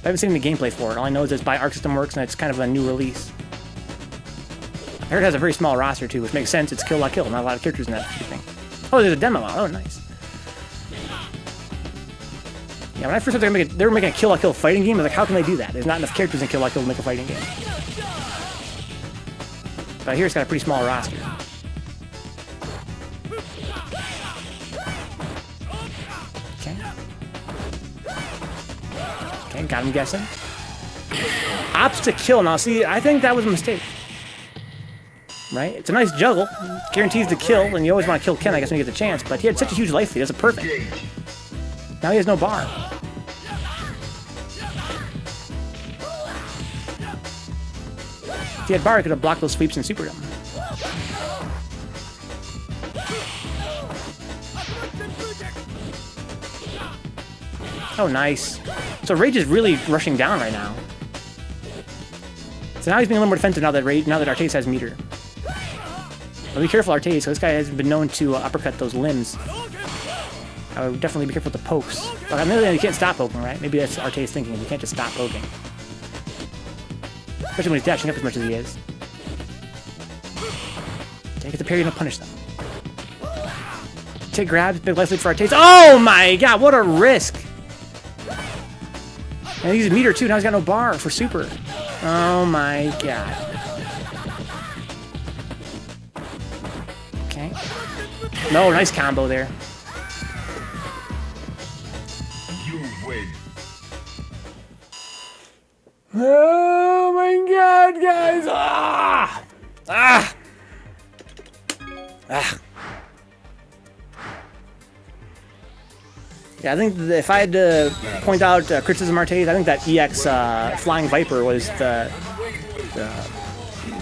I haven't seen any gameplay for it. All I know is it's by Arc System Works and it's kind of a new release. I heard it has a very small roster, too, which makes sense. It's Kill la Kill. Not a lot of characters in that thing. Oh, there's a demo out. Oh, nice. Yeah, when I first thought they were making a Kill la Kill fighting game, I was like, how can they do that? There's not enough characters in Kill la Kill to make a fighting game. But here it's got a pretty small roster. Okay. Okay, got him guessing. Ops to kill. Now, see, I think that was a mistake. Right? It's a nice juggle. Guarantees the kill, and you always want to kill Ken, I guess, when you get the chance. But he had such a huge life lead. That's a perfect. Now he has no bar. If he had bar, he could have blocked those sweeps and supered him. Oh, nice. So Rage is really rushing down right now. So now he's being a little more defensive now that Artace has meter. But be careful, Artace. So this guy has been known to uppercut those limbs. I would definitely be careful with the pokes. But on the other hand, you can't stop poking, right? Maybe that's Artace thinking. You can't just stop poking. Especially when he's dashing up as much as he is. Take the parry and punish them. Take grabs, big life lead for Artace. Oh my god, what a risk! And he's a meter too, now he's got no bar for super. Oh my god. Okay. No, nice combo there. You win. Oh my god, guys! Ah! Ah! Ah! Yeah, I think if I had to point out criticism Artace, I think that EX Flying Viper was the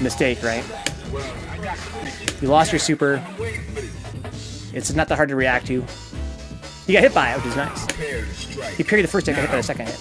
mistake, right? You lost your super. It's not that hard to react to. You got hit by it, which is nice. He parried the first hit, got hit by the second hit.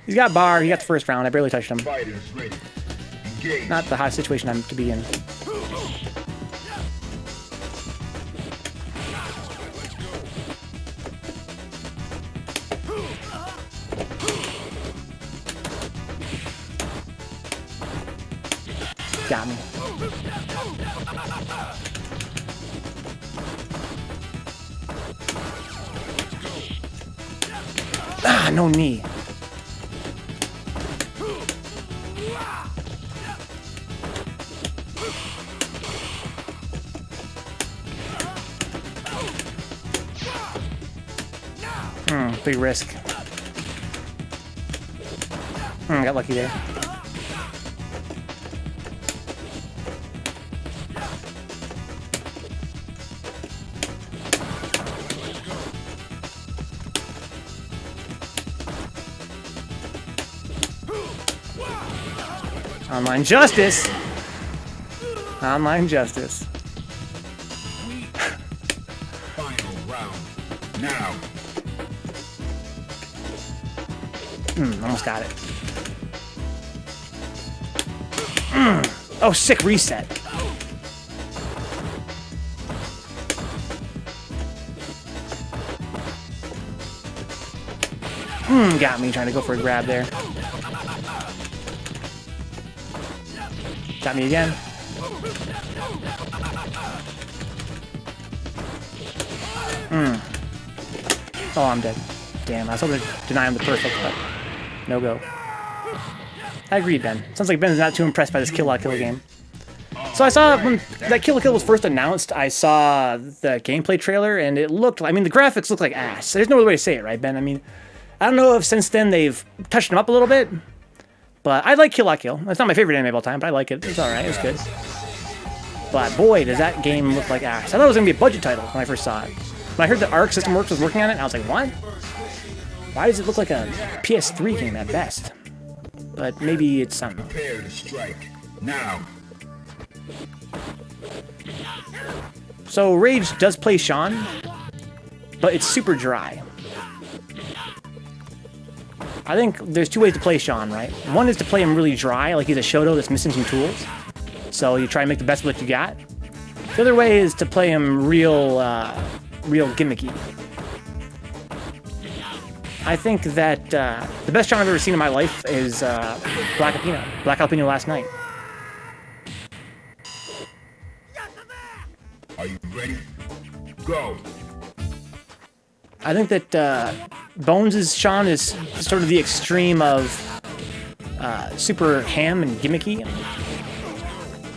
He's got bar, he got the first round, I barely touched him. Not the hot situation I'm to be in. Got me. Ah, no knee. Big risk. Got lucky there. Online justice! Online justice. Final round. Now. Almost got it. Oh, sick reset. Got me trying to go for a grab there. Got me again. Oh, I'm dead. Damn, I was hoping to deny him the perfect, but no go. I agree, Ben. Sounds like Ben's not too impressed by this Kill La Kill game. So I saw, when that Kill La Kill was first announced, I saw the gameplay trailer, and it looked, I mean, the graphics look like ass. There's no other way to say it, right, Ben? I mean, I don't know if since then they've touched them up a little bit, but I like Kill La Kill. It's not my favorite anime of all time, but I like it. It's alright, it's good. But boy, does that game look like ass. I thought it was going to be a budget title when I first saw it. When I heard that Arc System Works was working on it, I was like, what? Why does it look like a PS3 game at best? But maybe it's something. Prepare to strike. Now. So Rage does play Sean, but it's super dry. I think there's two ways to play Sean, right? One is to play him really dry, like he's a Shoto that's missing some tools. So you try to make the best of what you got. The other way is to play him real gimmicky. I think that the best Sean I've ever seen in my life is Black Jalapeno last night. Are you ready? Go. I think that Bones' Sean is sort of the extreme of super ham and gimmicky.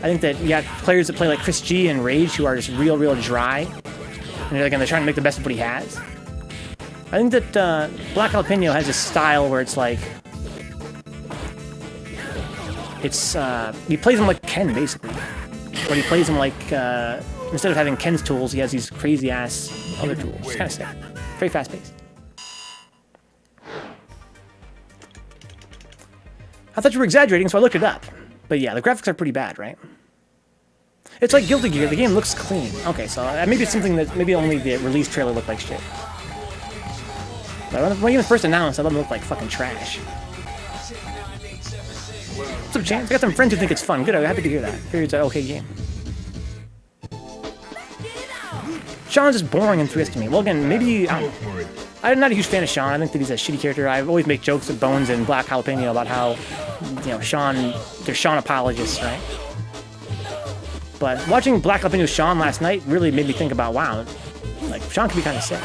I think that you got players that play like Chris G and Rage who are just real dry. And they're trying to make the best of what he has. I think that Black Jalapeno has a style where it's like... he plays him like Ken, basically. Where he plays him like... instead of having Ken's tools, he has these crazy-ass other tools. It's kind of sick. Very fast-paced. I thought you were exaggerating, so I looked it up. But yeah, the graphics are pretty bad, right? It's like Guilty Gear. The game looks clean. Okay, so maybe it's something that... Maybe only the release trailer looked like shit. But when the game was first announced, I thought it looked like fucking trash. What's up, Chance? I got some friends who think it's fun. Good, I'm happy to hear that. Hear it's an okay game. Sean's just boring and 3S to me. Well, again, maybe... I'm not a huge fan of Sean. I think that he's a shitty character. I always make jokes with Bones and Black Jalapeno about how, you know, Sean... They're Sean apologists, right? But watching Black Jalapeno's Sean last night really made me think about, wow, like, Sean can be kind of sick.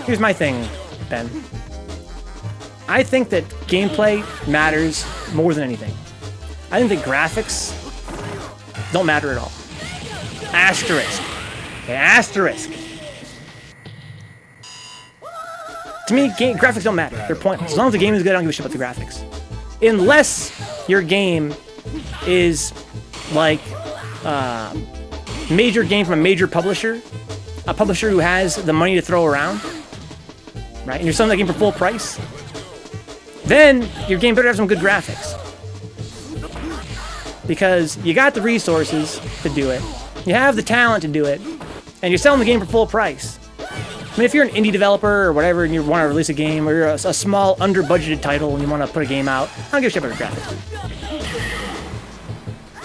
Here's my thing, Ben. I think that gameplay matters more than anything. I think that graphics don't matter at all. Asterisk. Okay, asterisk. To me, graphics don't matter. They're pointless. As long as the game is good, I don't give a shit about the graphics. Unless your game is like a major game from a major publisher, a publisher who has the money to throw around, right? And you're selling that game for full price, then your game better have some good graphics. Because you got the resources to do it, you have the talent to do it, and you're selling the game for full price. I mean, if you're an indie developer or whatever and you want to release a game, or you're a small, under-budgeted title and you want to put a game out, I don't give a shit about your graphics.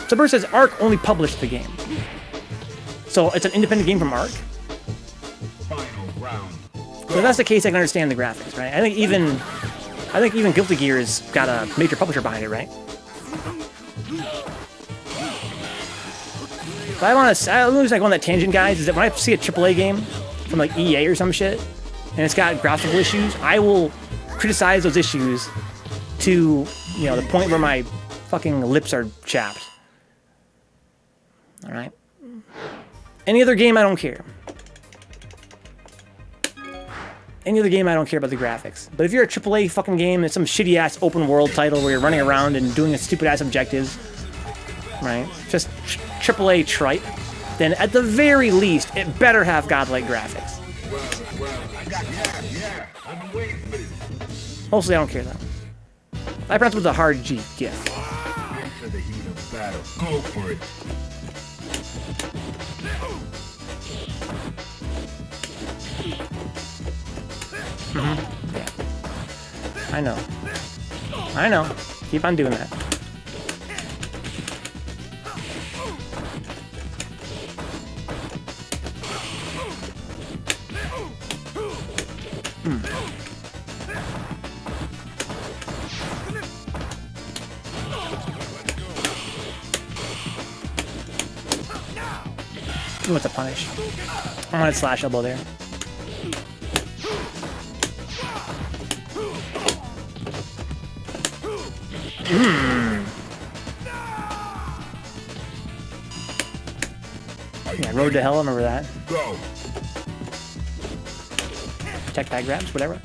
So Burr says Arc only published the game. So it's an independent game from Arc? Final round. So if that's the case, I can understand the graphics, right? I think even Guilty Gear has got a major publisher behind it, right? But the only reason I go on that tangent, guys, is that when I see a AAA game from like EA or some shit, and it's got graphical issues, I will criticize those issues to, you know, the point where my fucking lips are chapped. Alright? Any other game, I don't care. Any other game, I don't care about the graphics. But if you're a AAA fucking game, it's some shitty-ass open-world title where you're running around and doing stupid-ass objectives, right? Just AAA tripe, then at the very least, it better have godlike graphics. Mostly, I don't care, though. I pronounce it with a hard G, GIF. Into the heat of battle. Go for it. Mm-hmm. Yeah. I know. Keep on doing that. Ooh, what's a punish? I wanted slash elbow there. Yeah, Road to Hell, I remember that. Go. Tech tag grabs, whatever.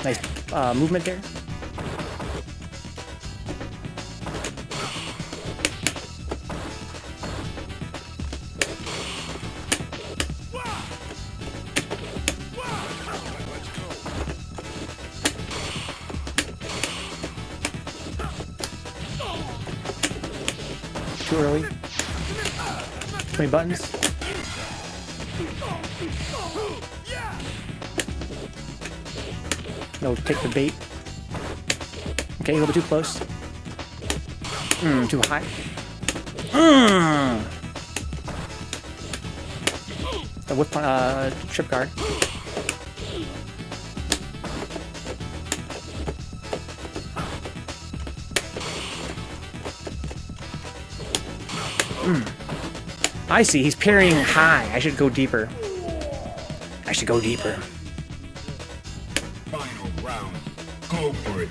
Nice movement there. Too early. Too many buttons. No, take the bait. Okay, a little bit too close. Too high. The whip trip guard. I see, he's parrying high. I should go deeper. I should go deeper. Final round. Go for it.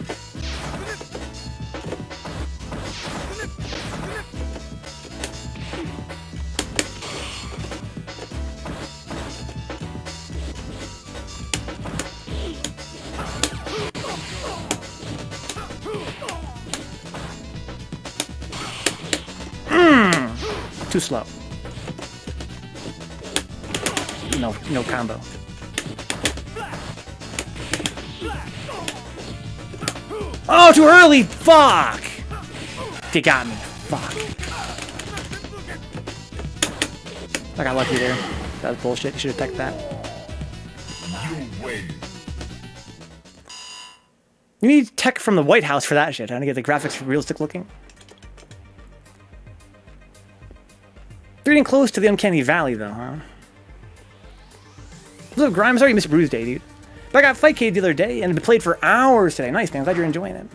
Too slow. No combo. Oh, too early! Fuck! They got me. Fuck. I got lucky there. That was bullshit. You should have teched that. You win. You need tech from the White House for that shit. Trying to get the graphics realistic looking. They're getting close to the uncanny valley, though, huh? Look, Grime's already missed Bruise Day, dude. But I got Fightcade the other day and played for hours today. Nice, man. I'm glad you're enjoying it.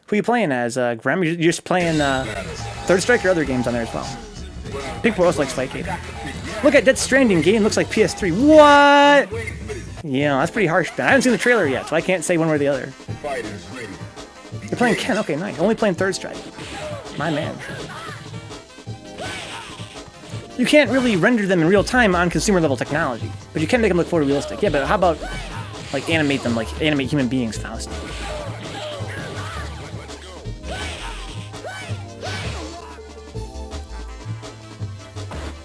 Who are you playing as, Grime? You're just playing Third Strike or other games on there as well? People also likes Fightcade. Look at Death Stranding. Game looks like PS3. What? Yeah, that's pretty harsh, man. I haven't seen the trailer yet, so I can't say one way or the other. You're playing Ken. Okay, nice. Only playing Third Strike. My man. You can't really render them in real time on consumer level technology, but you can make them look photorealistic. Yeah, but how about like animate them like animate human beings, Faust?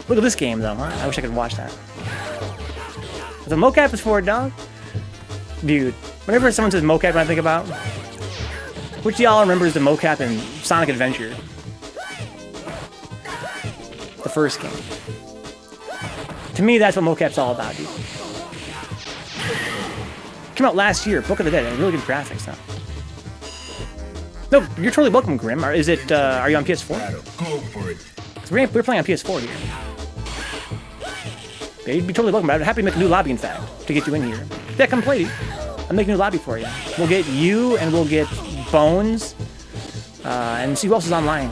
Look at this game though, huh? I wish I could watch that. The mocap is for it, dog. Dude, whenever someone says mocap, I think about which of y'all remembers the mocap in Sonic Adventure? The first game. To me, that's what mocap's all about, dude. Came out last year, Book of the Dead, and really good graphics, huh? No, you're totally welcome, Grim. Is it? Are you on PS4? Go for it. We're playing on PS4 here. Yeah, you'd be totally welcome. I'd happy to make a new lobby, in fact, to get you in here. Yeah, come play, dude. I'll make a new lobby for you. We'll get you, and we'll get Bones, and see who else is online.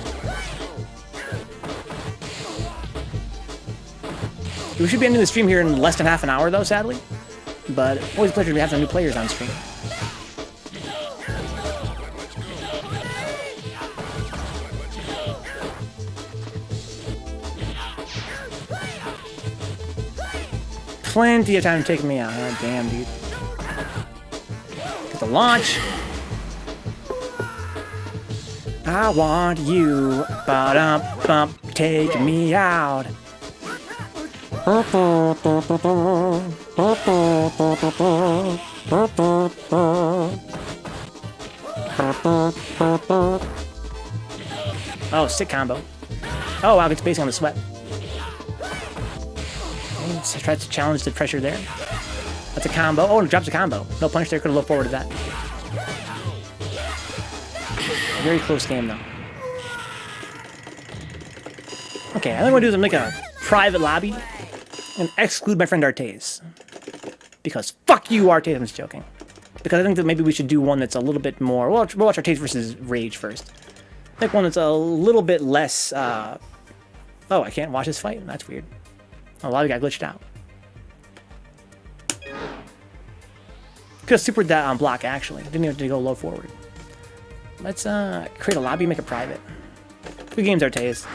We should be ending the stream here in less than half an hour, though, sadly. But always a pleasure to have some new players on stream. Plenty of time to take me out. Oh, damn, dude. Get the launch. I want you, ba-dum-bump, take me out. Oh, sick combo. Oh, wow, gets basing on the sweat. Tries to challenge the pressure there. That's a combo. Oh, and it drops a combo. No punish there. Could have looked forward to that. Very close game, though. Okay, I think what I'm going to do is make a private lobby and exclude my friend Artaze. Because fuck you, Artaze. I'm just joking. Because I think that maybe we should do one that's a little bit more... We'll watch Artaze versus Rage first. I think one that's a little bit less... Oh, I can't watch this fight? That's weird. Oh, a lobby got glitched out. Could have supered that on block, actually. Didn't even have to go low forward. Let's create a lobby, make it private. Good games, Artaze.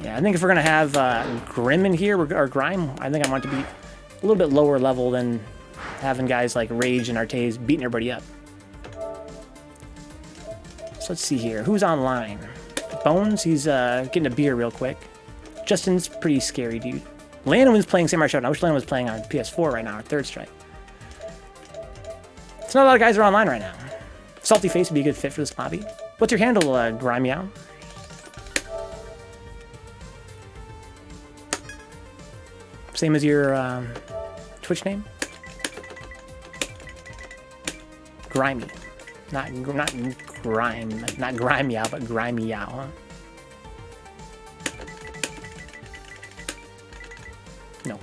Yeah, I think if we're going to have Grim in here, or Grime, I think I want it to be a little bit lower level than having guys like Rage and Artaze beating everybody up. So let's see here. Who's online? Bones, he's getting a beer real quick. Justin's pretty scary, dude. Landon was playing Samurai Shodown. I wish Landon was playing on PS4 right now, or Third Strike. So not a lot of guys are online right now. Salty Face would be a good fit for this lobby. What's your handle, Grime Meow? Same as your Twitch name? Grimy. Not grime. Not grime Yao, but grimy Yao, huh? No.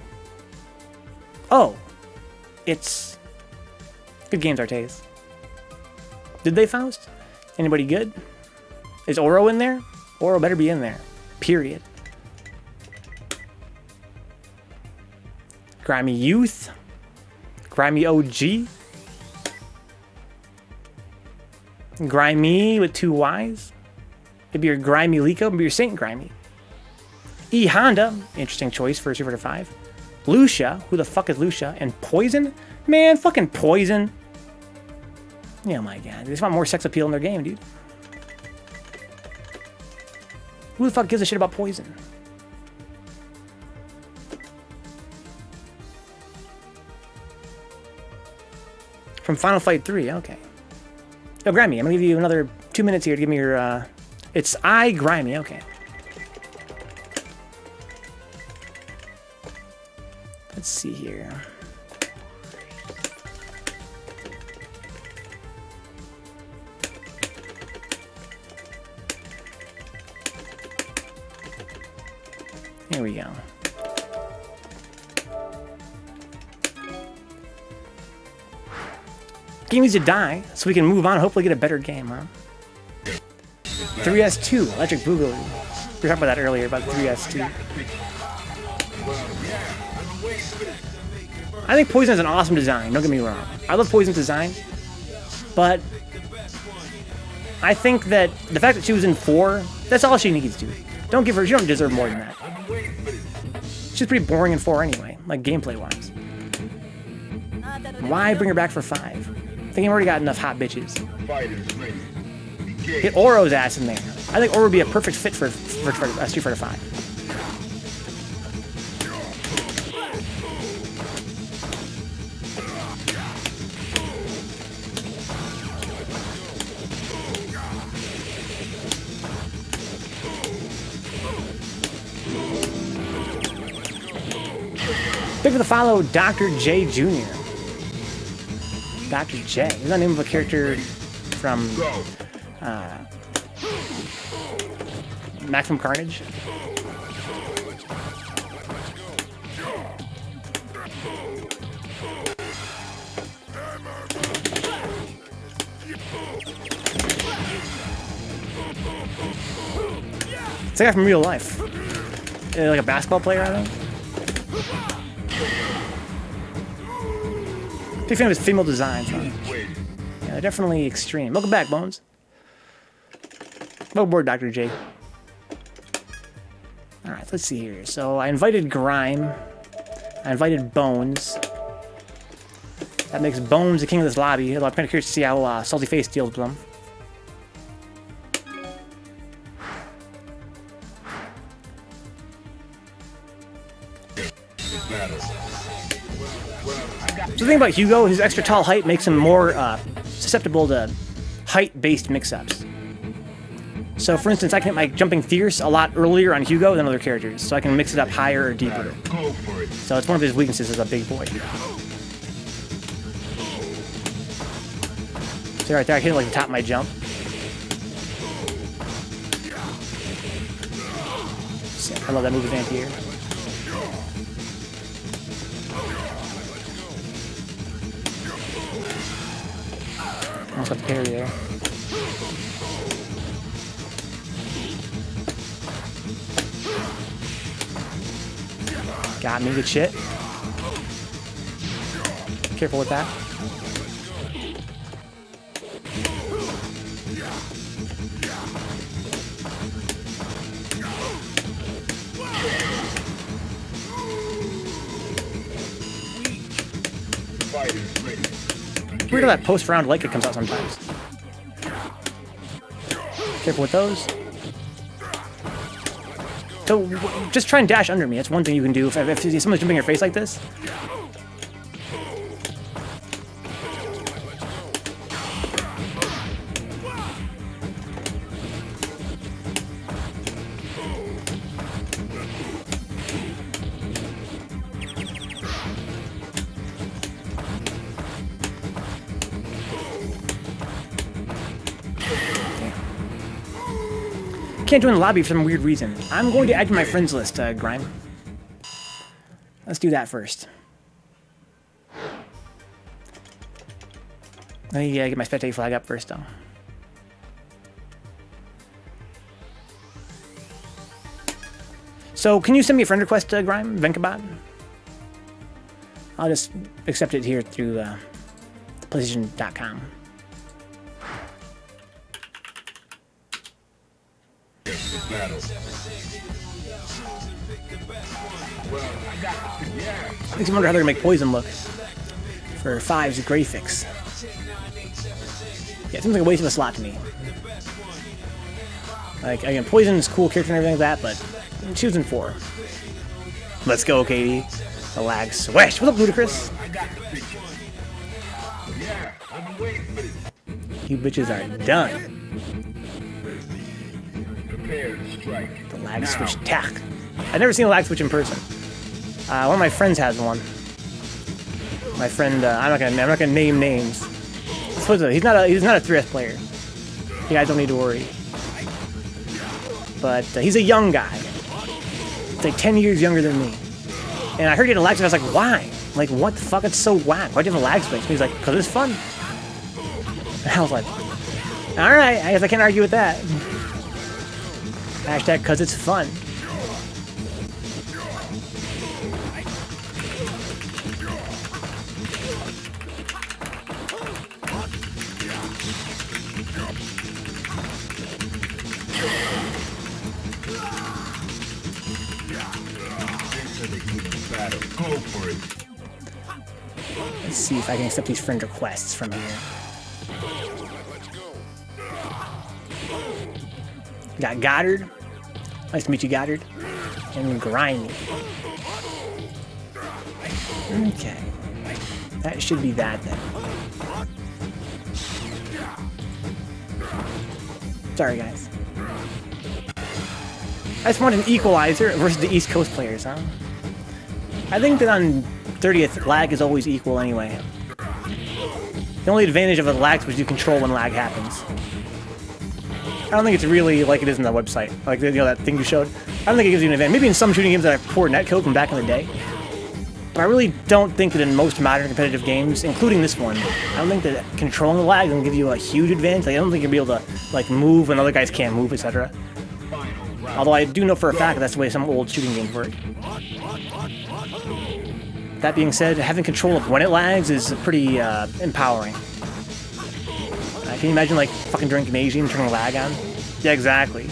Oh! It's... Good games, Artaze. Did they, Faust? Anybody good? Is Oro in there? Oro better be in there. Period. Grimy Youth. Grimy OG. Grimy with 2 Ys. Maybe your Grimy Lico. Maybe your Saint Grimy. E Honda. Interesting choice for a Super 5. Lucia. Who the fuck is Lucia? And Poison? Man, fucking Poison. Oh my god. They just want more sex appeal in their game, dude. Who the fuck gives a shit about Poison? From Final Fight 3, okay. Yo, Grimy, I'm gonna give you another 2 minutes here to give me your, It's Grimy, okay. Let's see here. Here we go. Game needs to die, so we can move on and hopefully get a better game, huh? 3S2, Electric Boogaloo. We were talking about that earlier, about 3S2. I think Poison is an awesome design, don't get me wrong. I love Poison's design, but I think that the fact that she was in 4, that's all she needs to. Don't give her, she don't deserve more than that. She's pretty boring in 4 anyway, like gameplay-wise. Why bring her back for 5? I think I've already got enough hot bitches. Get Oro's ass in there. I think Oro would be a perfect fit for Street Fighter 5. Pick for the follow, Dr. J Jr. Dr. J. Is that the name of a character from Maximum Carnage? It's a guy from real life. Like a basketball player, I think. Big fan of his female designs, huh? Yeah, they're definitely extreme. Welcome back, Bones. Welcome aboard, Dr. J. Alright, let's see here. So I invited Grime. I invited Bones. That makes Bones the king of this lobby. Although I'm kind of curious to see how Salty Face deals with them. So the thing about Hugo, his extra tall height makes him more susceptible to height-based mix-ups. So for instance, I can hit my jumping fierce a lot earlier on Hugo than other characters, so I can mix it up higher or deeper. So it's one of his weaknesses as a big boy. So right there, I hit like the top of my jump. Sick. I love that move with anti-air. Almost got the parry there. Got me, good shit. Careful with that. Weird how that post-round Leica comes out sometimes. Careful with those. So, just try and dash under me. That's one thing you can do if someone's jumping in your face like this. Can't join the lobby for some weird reason. I'm going to add to my friends list, Grime. Let's do that first. Let me get my spectator flag up first, though. So, can you send me a friend request, Grime? Vencabot? I'll just accept it here through PlayStation.com. Makes me wonder how they're gonna make Poison look for 5's graphics. Yeah, it seems like a waste of a slot to me. Like, again, Poison's cool character and everything like that, but I'm choosing 4. Let's go, Katie. The lag swish. What's up, Ludicrous? You bitches are done. The lag switch tack. I've never seen a lag switch in person. One of my friends has one. My friend, I'm not gonna name names. He's not a 3S player. You guys don't need to worry. But he's a young guy. He's like 10 years younger than me. And I heard he had a lag switch. I was like, why? Like, what the fuck? It's so whack. Why'd you have a lag switch? And he's like, because it's fun. And I was like, all right. I guess I can't argue with that. Hashtag because it's fun. Let's see if I can accept these friend requests from here. Got Goddard. Nice to meet you, Goddard. And Grimy. Okay. That should be that then. Sorry, guys. I just want an equalizer versus the East Coast players, huh? I think that on 30th, lag is always equal anyway. The only advantage of a lag switch is you control when lag happens. I don't think it's really like it is in the website. Like, you know, that thing you showed. I don't think it gives you an advantage. Maybe in some shooting games that have poor netcode from back in the day. But I really don't think that in most modern competitive games, including this one, I don't think that controlling the lag will give you a huge advantage. Like, I don't think you'll be able to, like, move when other guys can't move, etc. Although I do know for a fact that that's the way some old shooting games work. That being said, having control of when it lags is pretty empowering. Can you imagine, like, fucking during gymnasium and turning lag on? Yeah, exactly.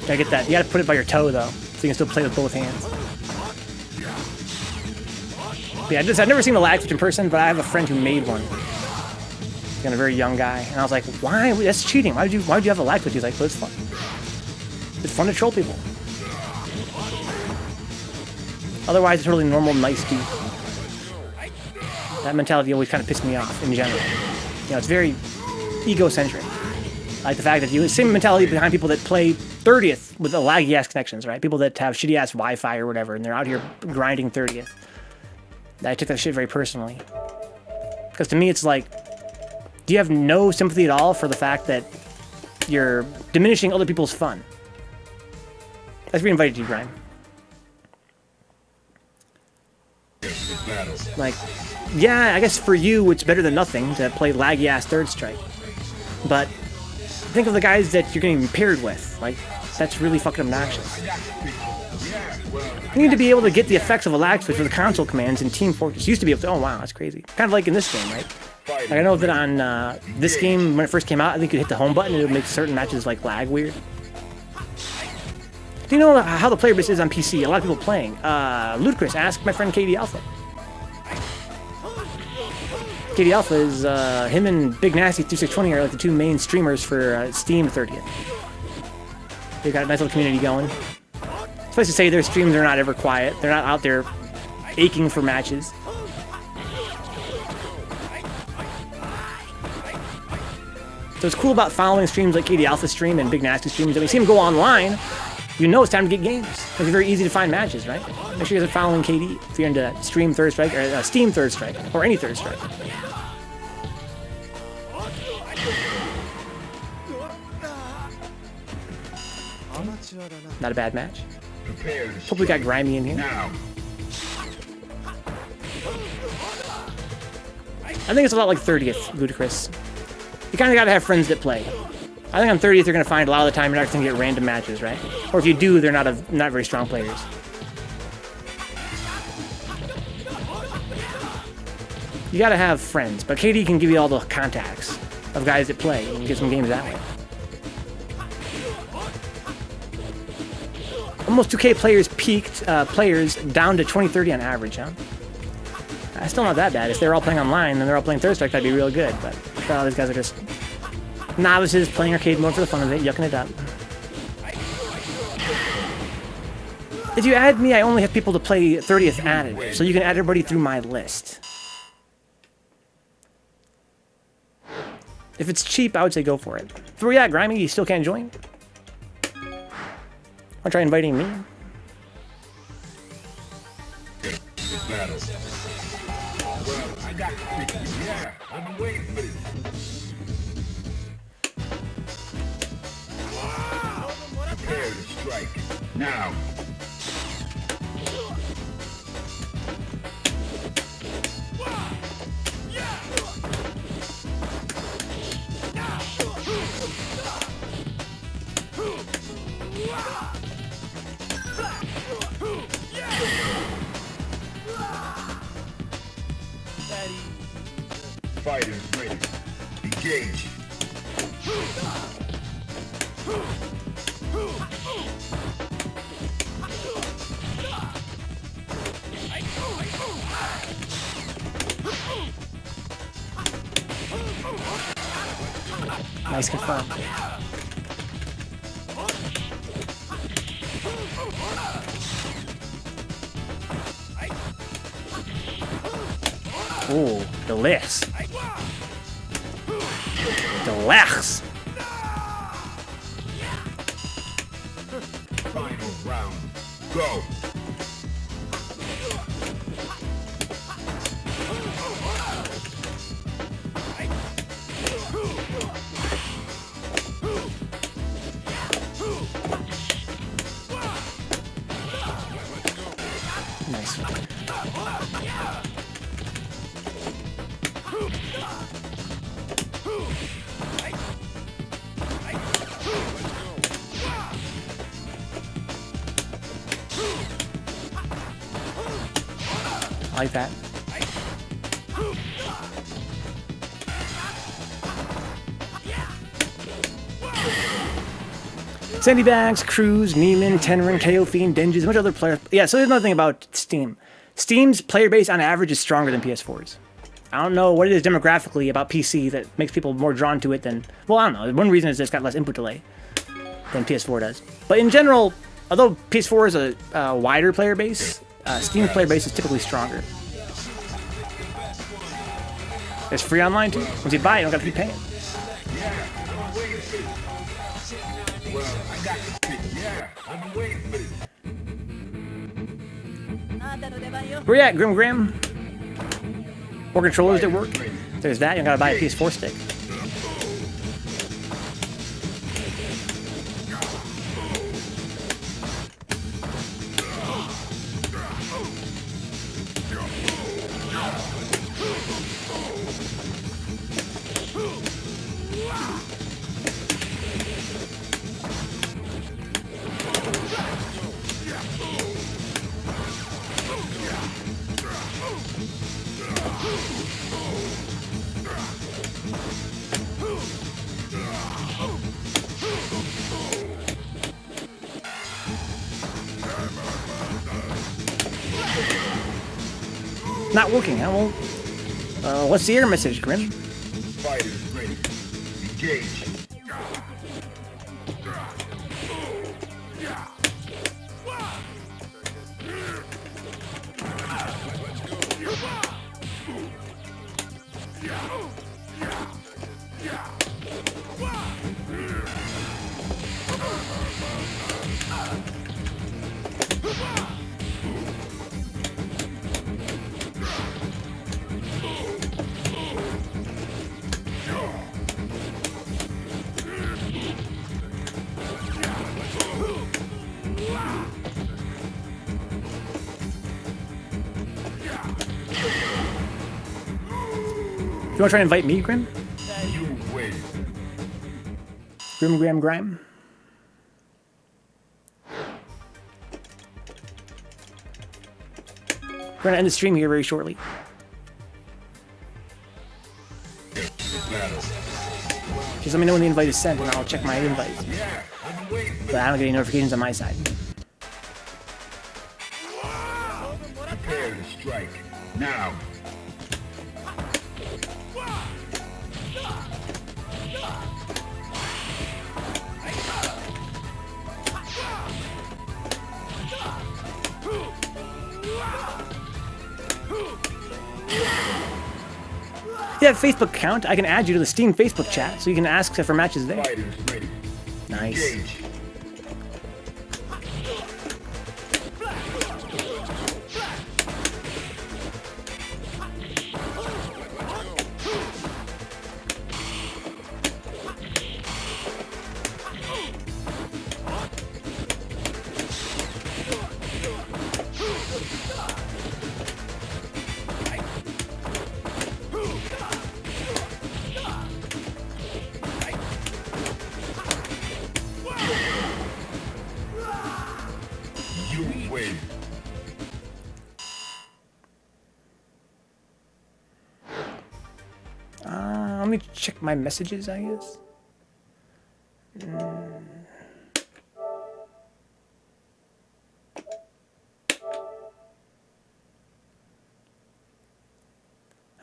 Gotta get that. You gotta put it by your toe, though, so you can still play with both hands. But yeah, I've never seen a lag switch in person, but I have a friend who made one. He's a very young guy, and I was like, "Why? That's cheating. Why would you have a lag switch?" He's like, "Well, it's fun. It's fun to troll people. Otherwise, it's really normal, nice dude." That mentality always kind of pissed me off in general. You know, it's very egocentric. Like the fact that you same mentality behind people that play 30th with the laggy ass connections, right? People that have shitty ass Wi-Fi or whatever, and they're out here grinding 30th. I took that shit very personally. Because to me, it's like, do you have no sympathy at all for the fact that you're diminishing other people's fun? Let's re-invite you, Grime. Like, yeah, I guess for you, it's better than nothing to play laggy ass third strike. But think of the guys that you're getting paired with. Like, that's really fucking obnoxious. You need to be able to get the effects of a lag switch with the console commands in Team Fortress. You used to be able to, oh wow, that's crazy. Kind of like in this game, right? Like, I know that on this game, when it first came out, I think you hit the home button and it would make certain matches like lag weird. Do you know how the player base is on PC? A lot of people playing. Ludicrous, ask my friend KD Alpha. KD Alpha is, him and Big Nasty 3620 are like the two main streamers for Steam 30th. They've got a nice little community going. Suffice to say, their streams are not ever quiet. They're not out there aching for matches. So what's cool about following streams like KD Alpha stream and Big Nasty streams, that when you see them go online, you know it's time to get games. It's very easy to find matches, right? Make sure you guys are following KD if you're into Stream Third Strike or Steam Third Strike or any Third Strike. Not a bad match. Hope we got Grimy in here. Now. I think it's a lot like 30th, Ludicrous. You kind of got to have friends that play. I think on 30th you're going to find a lot of the time you're not going to get random matches, right? Or if you do, they're not very strong players. You got to have friends, but KD can give you all the contacts of guys that play and get some games that way. Almost 2K players peaked players down to 2030 on average, huh? That's still not that bad. If they're all playing online and they're all playing Third Strike, that'd be real good. But these guys are just novices playing arcade mode for the fun of it, yucking it up. If you add me, I only have people to play 30th added, so you can add everybody through my list. If it's cheap, I would say go for it. So yeah, Grimy, you still can't join? I'll try inviting me. Battle. Well, I got to yeah, I've been waiting for this. Prepare to strike. Now. Fighters ready. Engage. Nice confirm. Ooh, delicious. Delicious. Final round. Go. Nice. I like that. Sandybags, Cruz, Neiman, Tenrin, KO Fiend, Denji's, a bunch of other players. Yeah, so there's another thing about Steam. Steam's player base on average is stronger than PS4's. I don't know what it is demographically about PC that makes people more drawn to it than... Well, I don't know. One reason is it's got less input delay than PS4 does. But in general, although PS4 is a wider player base, Steam's player base is typically stronger. It's free online too. Once you buy it, you don't got to keep paying. Well, I got to yeah, I've been waiting for this. Where you at, Grim Grim? More controllers that work. There's that. You gotta buy a PS4 stick. Not working, huh? Well, what's the error message, Grim? Fighters ready. Engage. You want to try and invite me, Grim? You win. Grime. We're gonna end the stream here very shortly. Just let me know when the invite is sent and I'll check my invite. Yeah, I'm waiting. But I don't get any notifications on my side. Prepare to strike. Now. If you have a Facebook account, I can add you to the Steam Facebook chat so you can ask for matches there. Fighters ready. Nice. Engage. You win. Let me check my messages, I guess.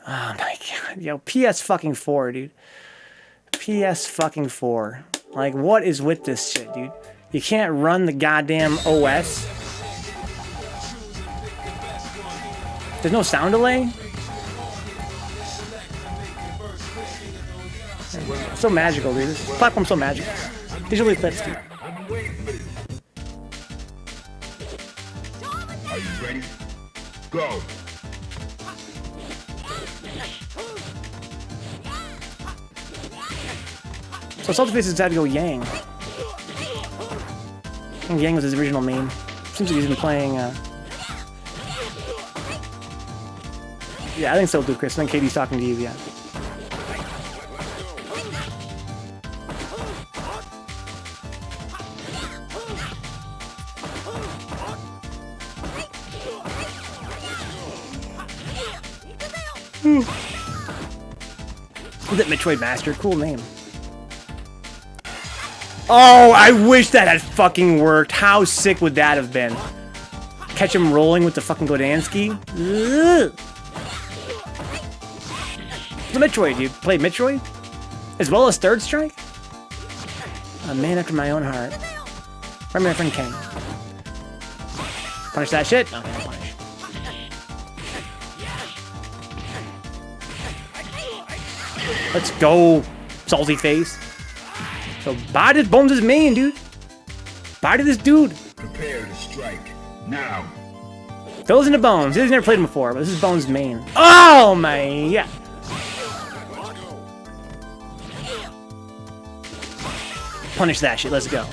Oh my god, yo, PS fucking 4, dude. PS fucking 4. Like, what is with this shit, dude? You can't run the goddamn OS. There's no sound delay? So magical, dude. This platform's so magical. Visually clips, dude. I'm waiting for this. Are you ready? Go. So Salty-Face decided to go Yang. I think Yang was his original main. Seems like he's been playing, yeah, I think so, too, Chris. I think Katie's talking to you, yeah. Who's that Metroid Master? Cool name. Oh, I wish that had fucking worked. How sick would that have been? Catch him rolling with the fucking Godansky. Ugh. The Metroid, you played Metroid? As well as Third Strike? A man after my own heart. Remy, my friend Ken. Punish that shit? Okay, I'll punish. Let's go, Salty Face. So, body Bones is main, dude. Body this dude. Prepare to strike. Now. Goes into Bones. He's never played him before, but this is Bones' main. Oh my, yeah. Punish that shit. Let's go.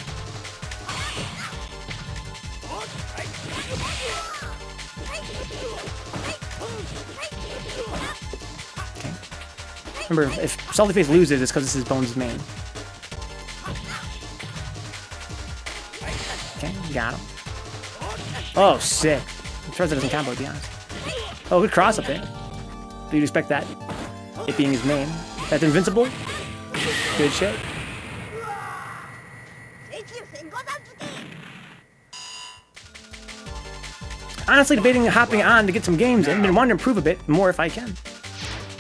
Remember, if Salty Face loses, it's because this is Bones' main. Okay, got him. Oh, sick. I'm sure that doesn't combo, to be honest. Oh, good cross up there. But you'd expect that. It being his main. That's invincible. Good shit. Honestly, debating hopping on to get some games in. Been wanting to improve a bit more if I can.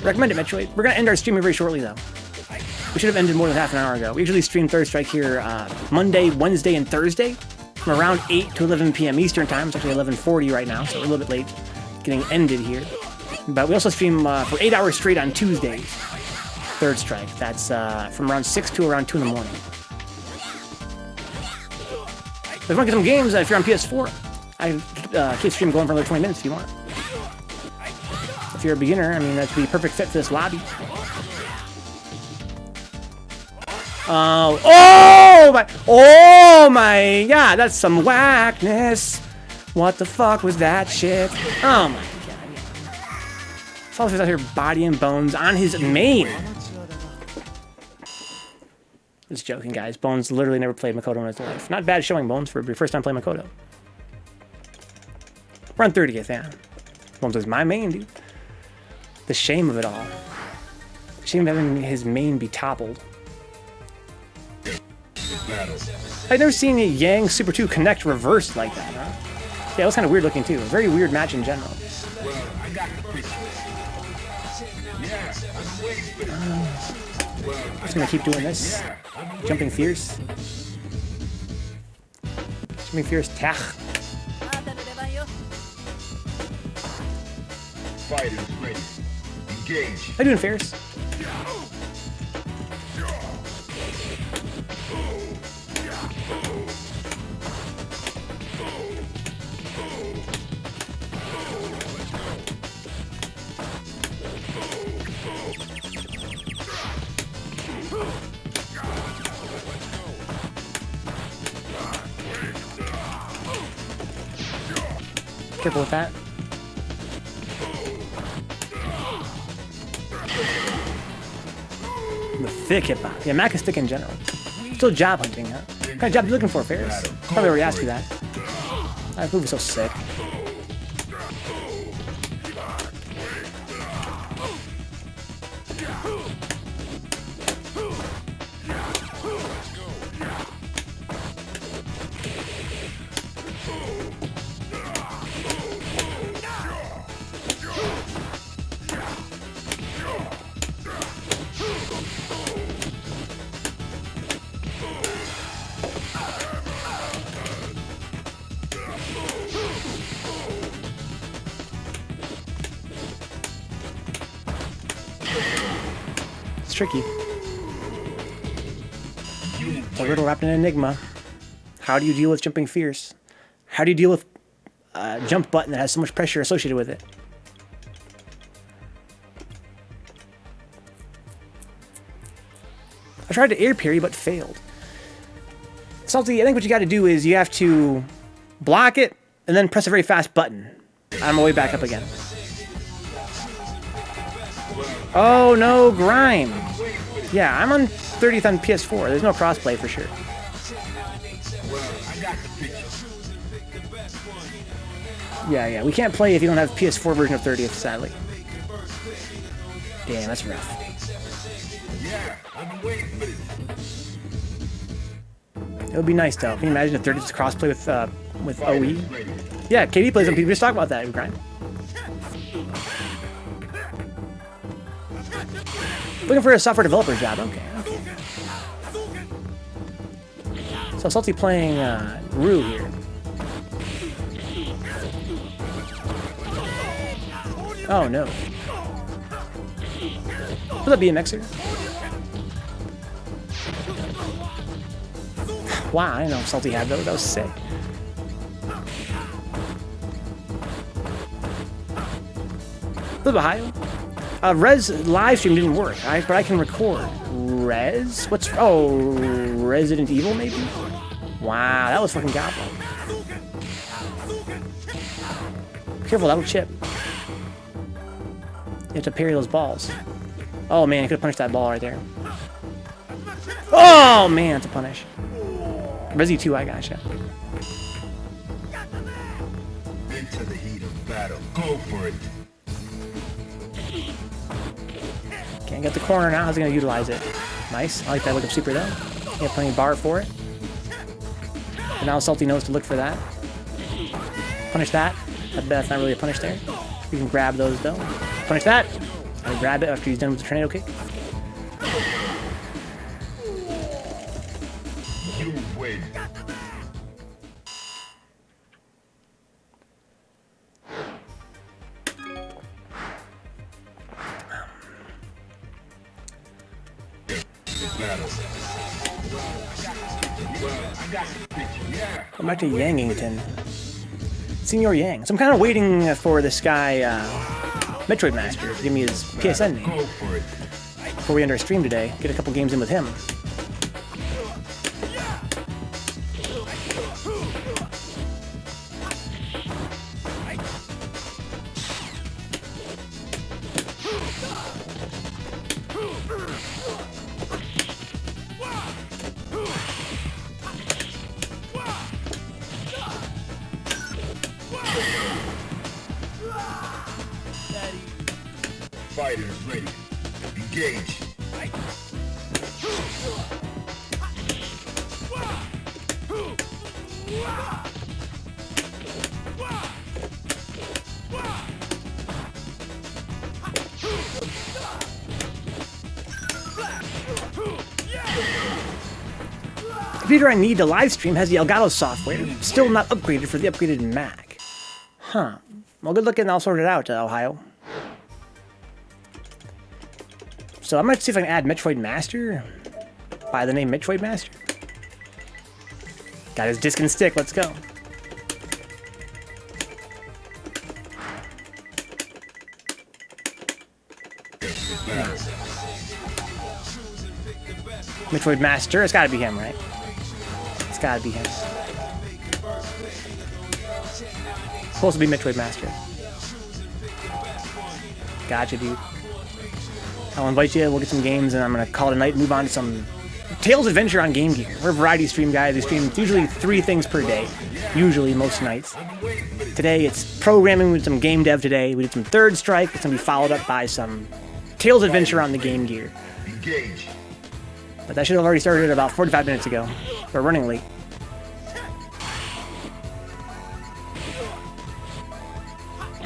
Recommend it, Metroid. We're going to end our stream very shortly, though. We should have ended more than half an hour ago. We usually stream Third Strike here Monday, Wednesday, and Thursday from around 8 to 11 p.m. Eastern Time. It's actually 11:40 right now, so we're a little bit late getting ended here. But we also stream for 8 hours straight on Tuesdays. Third Strike. That's from around 6 to around 2 in the morning. If you want to get some games, if you're on PS4, I keep stream going for another 20 minutes if you want. If you're a beginner, I mean, that'd be a perfect fit for this lobby. Oh my god, that's some whackness. What the fuck was that shit? Oh my god. Salty's out here bodying Bones on his main. Just joking, guys. Bones literally never played Makoto in his life. Not bad showing, Bones, for your first time playing Makoto. We're on 30th, yeah. Bones is my main, dude. The shame of it all. The shame of having his main be toppled. I've never seen a Yang Super 2 connect reversed like that, huh? Yeah, it was kind of weird looking, too. A very weird match in general. Just gonna keep doing this. Jumping fierce. Jumping fierce. Tach. Fighters ready. Engage. How you doing, fierce? Careful with that. The thick hitbox. Yeah, Mac is thick in general. Still job hunting, huh? What kind of job are you looking for, Ferris? Probably already asked you that. That move is so sick. Tricky. A riddle wrapped in an enigma. How do you deal with jumping fierce? How do you deal with a jump button that has so much pressure associated with it? I tried to air parry but failed. Salty, I think what you got to do is you have to block it and then press a very fast button. I'm way back up again. Oh no, Grime. Yeah, I'm on 30th on PS4. There's no crossplay for sure. Yeah, we can't play if you don't have PS4 version of 30th, sadly. Damn, that's rough. It would be nice though. Can you imagine if 30th crossplay with OE? Yeah, KD plays on people. Just talk about that, Grime. Looking for a software developer job. Okay. So Salty playing Rue here. Oh no. Will that be a mixer? Wow, I didn't know if Salty had those. That was sick. A little bit high. Rez live stream didn't work, but I can record. Rez? What's... Oh, Resident Evil, maybe? Wow, that was fucking goblin. Careful, that'll chip. You have to parry those balls. Oh, man, you could have punished that ball right there. Oh, man, that's a punish. Resi 2, I gotcha. Into the heat of battle. Go for it. Can't get the corner now. How's he going to utilize it? Nice. I like that look of super, though. You have plenty of bar for it. And now Salty knows to look for that. Punish that. That's not really a punish there. You can grab those, though. Punish that. I'll grab it after he's done with the tornado kick. You win. Come back to Yangington. Senior Yang. So I'm kind of waiting for this guy, Metroid Master, to give me his PSN name. Before we end our stream today, get a couple games in with him. fighters ready. Engage. The computer I need to live stream has the Elgato software, still not upgraded for the upgraded Mac. Huh. Well, good looking. I'll sort it out, Ohio. So I'm gonna see if I can add Metroid Master by the name Metroid Master. Got his disc and stick. Let's go. Metroid Master. It's gotta be him, right? It's gotta be him. Supposed to be Metroid Master. Gotcha, dude. I'll invite you, we'll get some games, and I'm gonna call it a night and move on to some Tales Adventure on Game Gear. We're a variety stream, guys. We stream usually 3 things per day. Usually, most nights. Today, it's programming with some game dev today. We did some Third Strike. It's gonna be followed up by some Tales Adventure on the Game Gear. But that should have already started about 45 minutes ago. We're running late.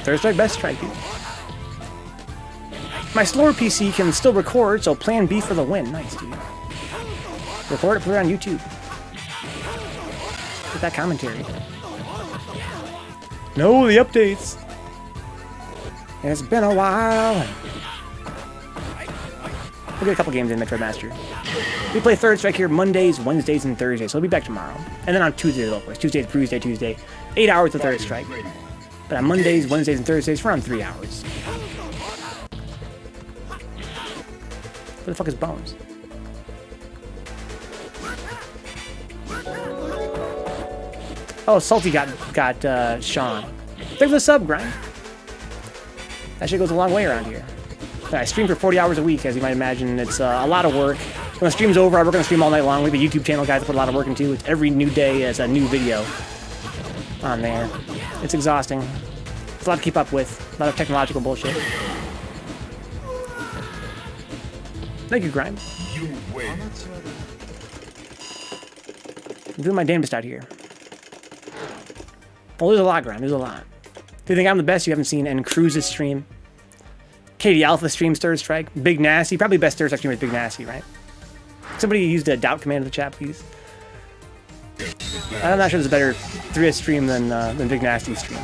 Third Strike, best strike, dude. My slower PC can still record, so plan B for the win. Nice, dude. Record it, put it on YouTube. Get that commentary. No, the updates. It's been a while. We'll get a couple games in Metroid Master. We play Third Strike here Mondays, Wednesdays, and Thursdays, so we'll be back tomorrow. And then on Tuesdays, of course. Tuesday, Tuesday. 8 hours of Third Strike. But on Mondays, Wednesdays, and Thursdays, we're on 3 hours. Where the fuck is Bones? Oh, Salty got Sean. Thanks for the sub, Grind. That shit goes a long way around here. I stream for 40 hours a week, as you might imagine. It's a lot of work. When the stream's over, we're going to stream all night long. We have a YouTube channel, guys, that put a lot of work into. It's every new day as a new video on there. It's exhausting. It's a lot to keep up with. A lot of technological bullshit. Thank you, Grime. You win. I'm doing my damnedest out here. Oh, there's a lot, Grime. There's a lot. If you think I'm the best, you haven't seen N Cruz's stream. Katie Alpha streams Third Strike. Big Nasty. Probably best Third Strike streamer is Big Nasty, right? Somebody used a doubt command in the chat, please. I'm not sure there's a better 3S stream than Big Nasty's stream.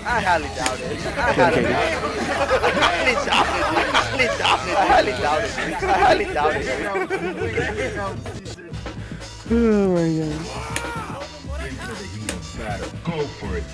I highly doubt it. I highly doubt it. Oh my god. Go for it.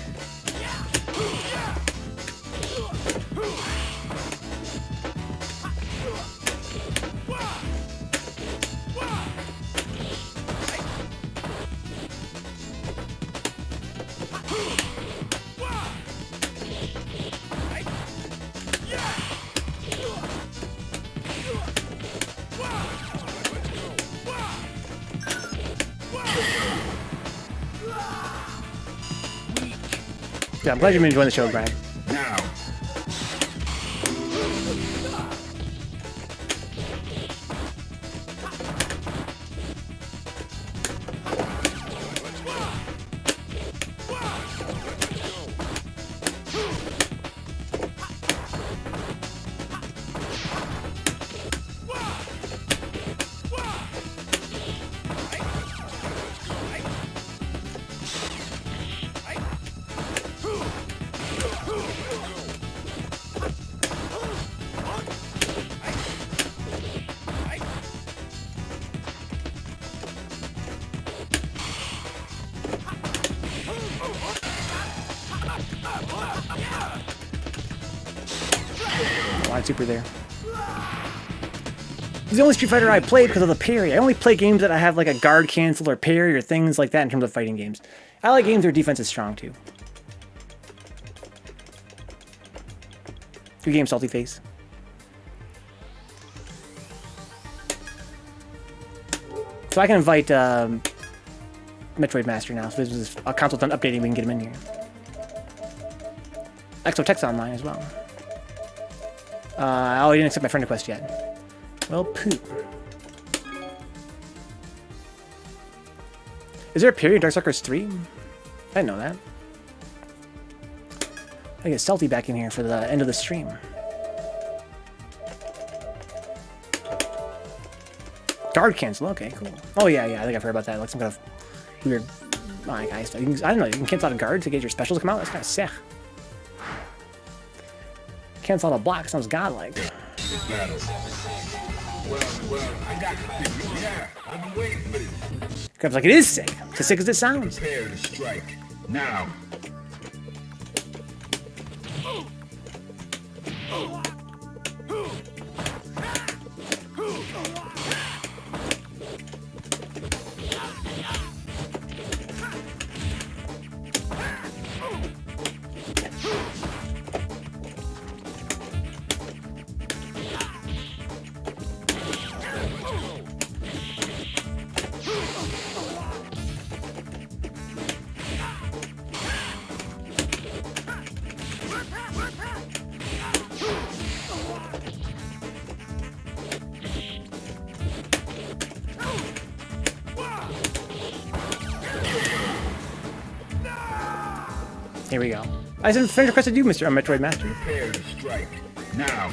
Yeah, I'm glad you've been enjoying the show, Brian. Now. Super there. He's the only Street Fighter I played because of the parry. I only play games that I have like a guard cancel or parry or things like that in terms of fighting games. I like games where defense is strong too. Good game, Salty Face. So I can invite Metroid Master now. So this is a console done updating, we can get him in here. Exotech's online as well. Oh, he didn't accept my friend request yet. Well, poop. Is there a period in Darkstalkers 3? I didn't know that. I get Stealthy back in here for the end of the stream. Guard cancel, okay, cool. Oh yeah, I think I've heard about that, like some kind of weird guy stuff. I don't know, you can cancel out a guard to get your specials to come out? That's kind of sick. Cancel out a block, sounds godlike. Battle. Well, I got the thing. Yeah, I've been waiting for this. Grab's like, it is sick. It's as sick as it sounds. Prepare to strike. Now. Here we go. I sent friend requested you, Mr. Metroid Master. Prepare to strike. Now.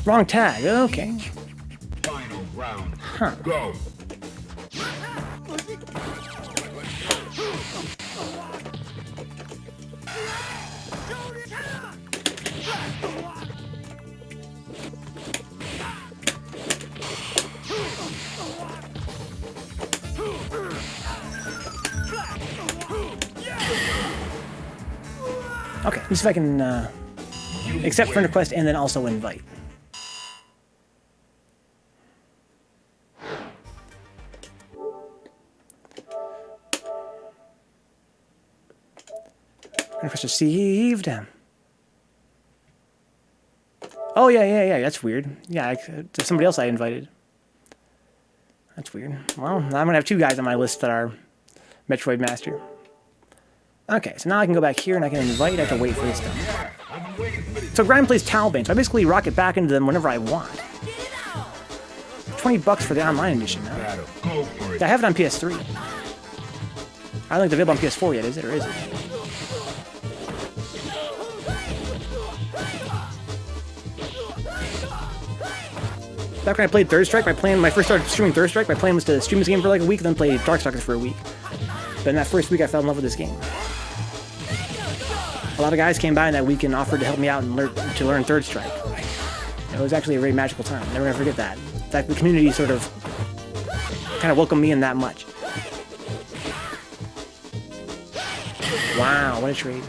Wrong tag, okay. Final round. Huh. Go. Okay, let's see if I can accept friend request and then also invite. Request received. Oh yeah. That's weird. Yeah, there's somebody else I invited. That's weird. Well, I'm gonna have two guys on my list that are Metroid Master. Okay, so now I can go back here and I can invite. I have to wait for this stuff. So Grind plays Talbane, so I basically rock it back into them whenever I want. $20 for the online edition now. I have it on PS3. I don't think it's available on PS4 yet, is it, or is it? Back when I played Third Strike, my first started streaming Third Strike, my plan was to stream this game for like a week, then play Darkstalkers for a week. But in that first week, I fell in love with this game. A lot of guys came by in that week and offered to help me out and learn Third Strike. It was actually a very magical time. Never gonna forget that. In fact, the community sort of kind of welcomed me in that much. Wow, what a trade.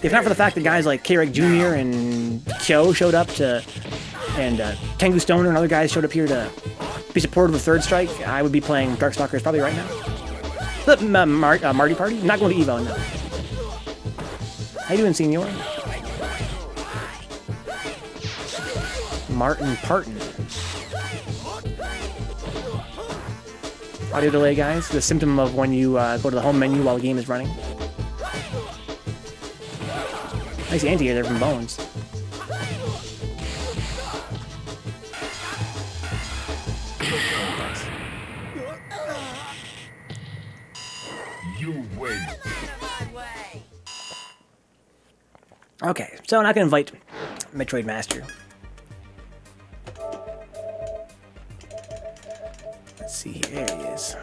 If not for the fact that guys like K-Reg Jr. and Kyo showed up and Tengu Stoner and other guys showed up here to be supportive of Third Strike, I would be playing Darkstalkers probably right now. Marty Party? Not going to Evo, no. How you doing, Senor? Martin Parton. Audio delay, guys. The symptom of when you go to the home menu while the game is running. Nice anti-air there from Bones. You win. Okay, so I'm not going to invite Metroid Master. Let's see here. There he is.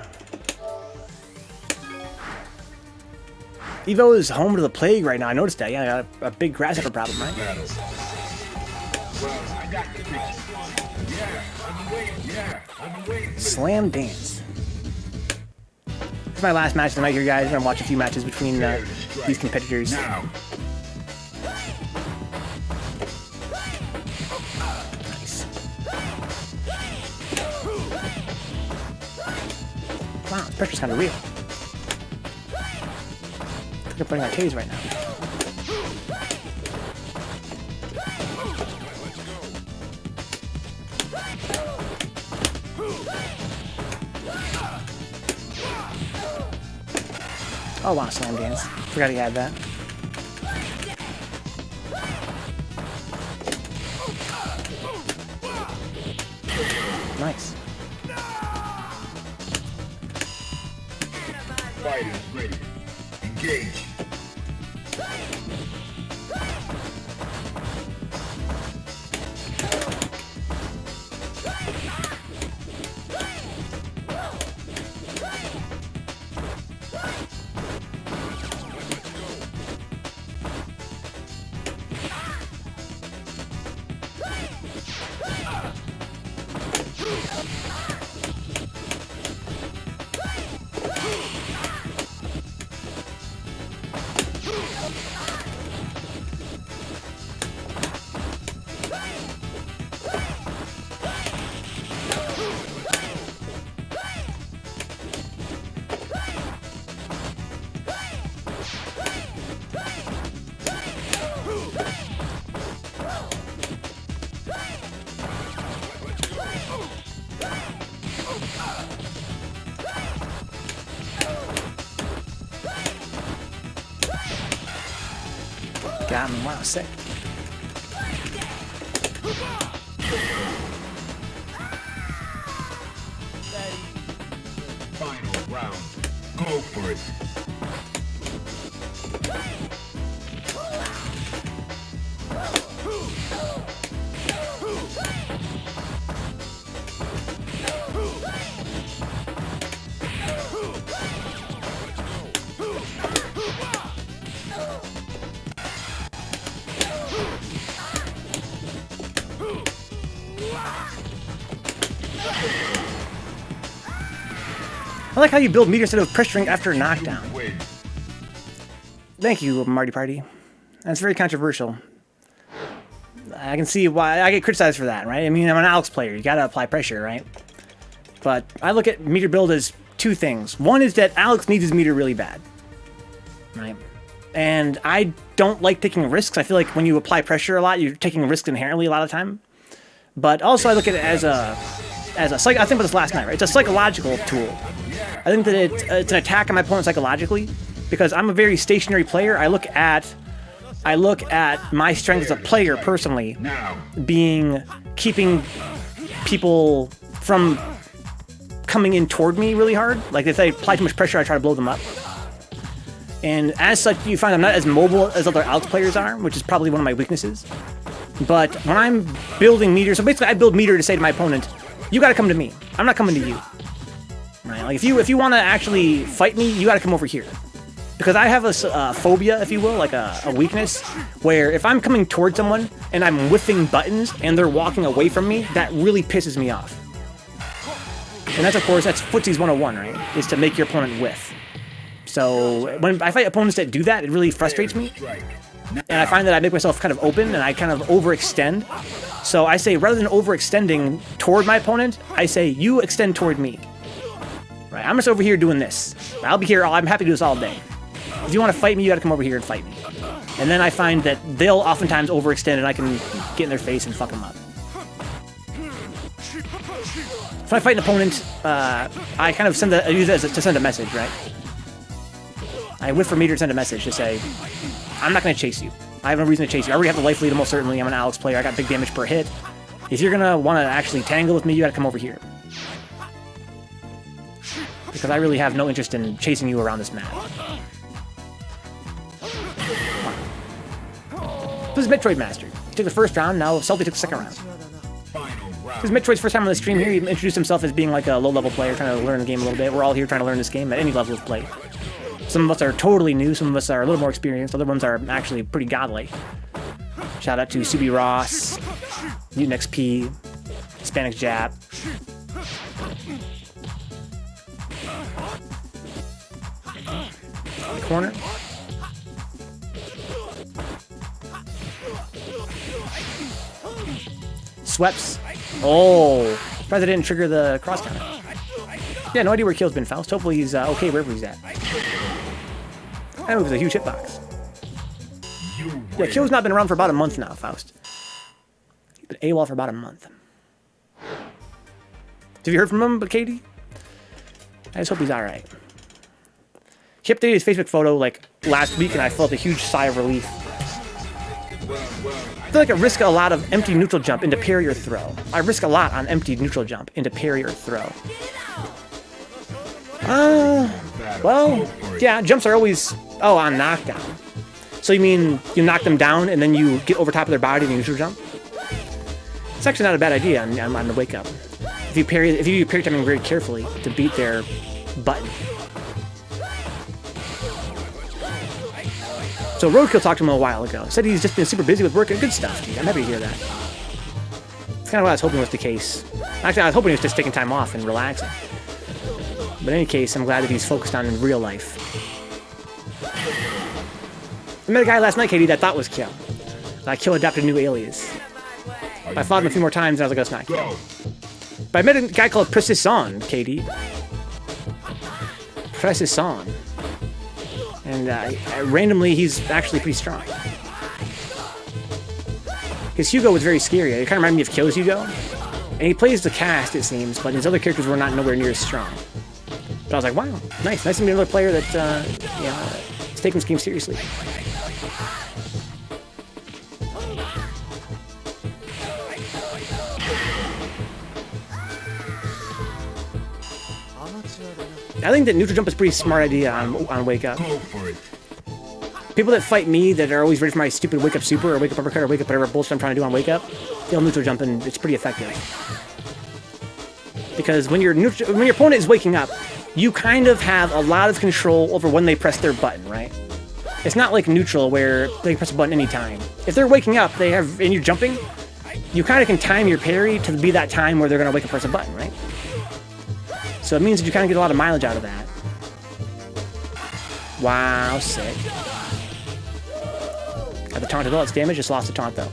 Evo is home to the plague right now. I noticed that. Yeah, I got a big grasshopper problem, right? Well, I got the thing. Slam Dance. This is my last match of the night here, guys. I'm gonna watch a few matches between these competitors. Now. Nice. Wow, this pressure's kind of real. I think I'm putting on K's right now. Oh wow, Slam Dance. Forgot he had that. Nice. Fighters ready. Engage. Got me. Wow, sick. Final round. Go for it. I like how you build meter instead of pressuring after a knockdown. Win. Thank you, Marty Party. That's very controversial. I can see why I get criticized for that, right? I mean, I'm an Alex player. You gotta apply pressure, right? But I look at meter build as two things. One is that Alex needs his meter really bad, right? And I don't like taking risks. I feel like when you apply pressure a lot, you're taking risks inherently a lot of the time. But also I look at it as a I think about this last night, right? It's a psychological tool. I think that it's an attack on my opponent psychologically because I'm a very stationary player. I look at my strength as a player personally being keeping people from coming in toward me really hard. Like if they apply too much pressure, I try to blow them up. And as such, you find I'm not as mobile as other Alex players are, which is probably one of my weaknesses. But when I'm building meter, so basically I build meter to say to my opponent, you gotta come to me. I'm not coming to you. Right? Like if you want to actually fight me, you gotta come over here. Because I have a phobia, if you will, like a weakness, where if I'm coming towards someone and I'm whiffing buttons and they're walking away from me, that really pisses me off. And that's, of course, that's Footsie's 101, right? Is to make your opponent whiff. So when I fight opponents that do that, it really frustrates me. And I find that I make myself kind of open and I kind of overextend. So I say, rather than overextending toward my opponent, I say, you extend toward me. Right? I'm just over here doing this. I'll be here. I'm happy to do this all day. If you want to fight me, you got to come over here and fight me. And then I find that they'll oftentimes overextend and I can get in their face and fuck them up. So when I fight an opponent, I kind of I use it to send a message, right? I whiff for meter to send a message to say, I'm not going to chase you. I have no reason to chase you. I already have the life lead, most certainly. I'm an Alex player. I got big damage per hit. If you're going to want to actually tangle with me, you got to come over here. Because I really have no interest in chasing you around this map. This is Metroid Master. He took the first round, now Salty took the second round. This is Metroid's first time on the stream here. He introduced himself as being like a low-level player, trying to learn the game a little bit. We're all here trying to learn this game at any level of play. Some of us are totally new, some of us are a little more experienced, other ones are actually pretty godly. Shout out to Subi Ross, Mutant XP, Hispanic jab. Corner. Sweeps. Oh, surprised I didn't trigger the cross counter. Yeah, no idea where Kill's been, Faust. Hopefully he's okay wherever he's at. That move is a huge hitbox. Yeah, Kill's not been around for about a month now, Faust. He's been AWOL for about a month. Have you heard from him, Katie? I just hope he's alright. He updated his Facebook photo like last week and I felt a huge sigh of relief. I feel like I risk a lot of empty neutral jump into parry or throw. I risk a lot on empty neutral jump into parry or throw. Well, yeah, jumps are always, on knockdown. So you mean you knock them down and then you get over top of their body and you neutral jump? It's actually not a bad idea on the wake up. If you do parry timing very carefully to beat their button. So Roadkill talked to him a while ago. Said he's just been super busy with work and good stuff, dude. I'm happy to hear that. It's kind of what I was hoping was the case. Actually, I was hoping he was just taking time off and relaxing. But in any case, I'm glad that he's focused on in real life. I met a guy last night, Katie, that thought was Kill. Kill adopted a new alias. I fought him a few more times and I was like, oh, it's not Kill. But I met a guy called Precision, Katie. Precision. And randomly, he's actually pretty strong. His Hugo was very scary. It kind of reminded me of Kill's Hugo. And he plays the cast, it seems, but his other characters were not nowhere near as strong. But I was like, wow, nice. Nice to meet another player that, is taking this game seriously. I think that neutral jump is a pretty smart idea on Wake Up. People that fight me that are always ready for my stupid Wake Up Super or Wake Up Uppercut or Wake Up whatever bullshit I'm trying to do on Wake Up, they'll neutral jump and it's pretty effective. Because when your opponent is waking up, you kind of have a lot of control over when they press their button, right? It's not like neutral where they can press a button anytime. If they're waking up, and you're jumping, you kind of can time your parry to be that time where they're going to wake up and press a button, right? So it means that you kind of get a lot of mileage out of that. Wow, sick. Got the taunt as well, it's damage, just lost the taunt though.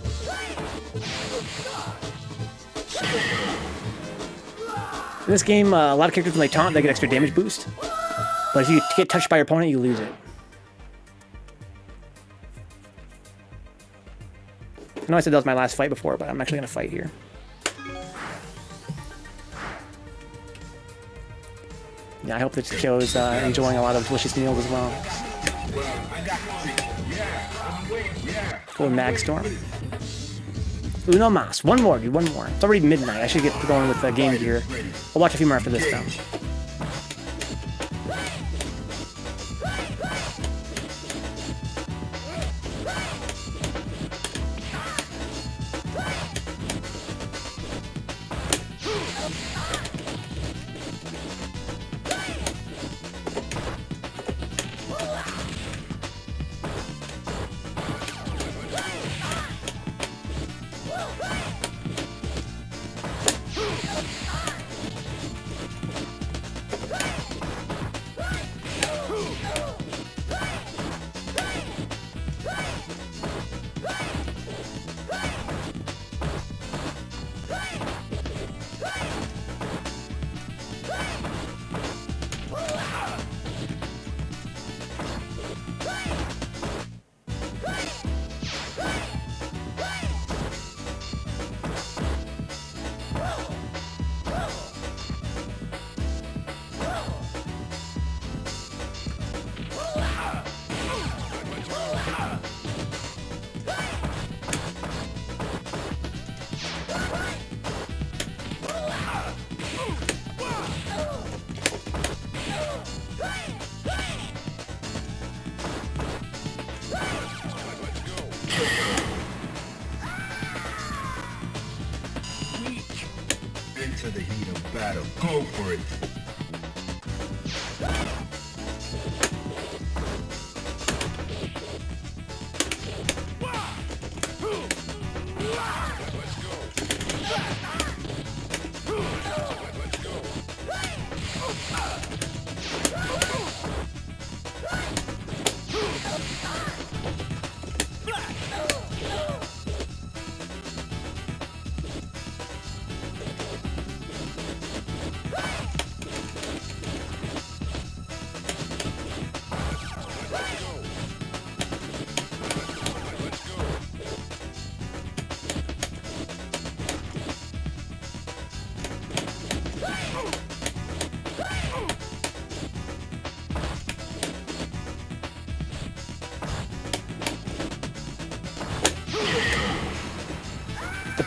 In this game, a lot of characters when they taunt, they get extra damage boost. But if you get touched by your opponent, you lose it. I know I said that was my last fight before, but I'm actually going to fight here. Yeah, I hope that Joe's enjoying a lot of delicious meals as well. Go with Magstorm. Uno mas. One more, dude. One more. It's already midnight. I should get going with Game Gear. I'll watch a few more after this, though. Into the heat of battle. Go for it.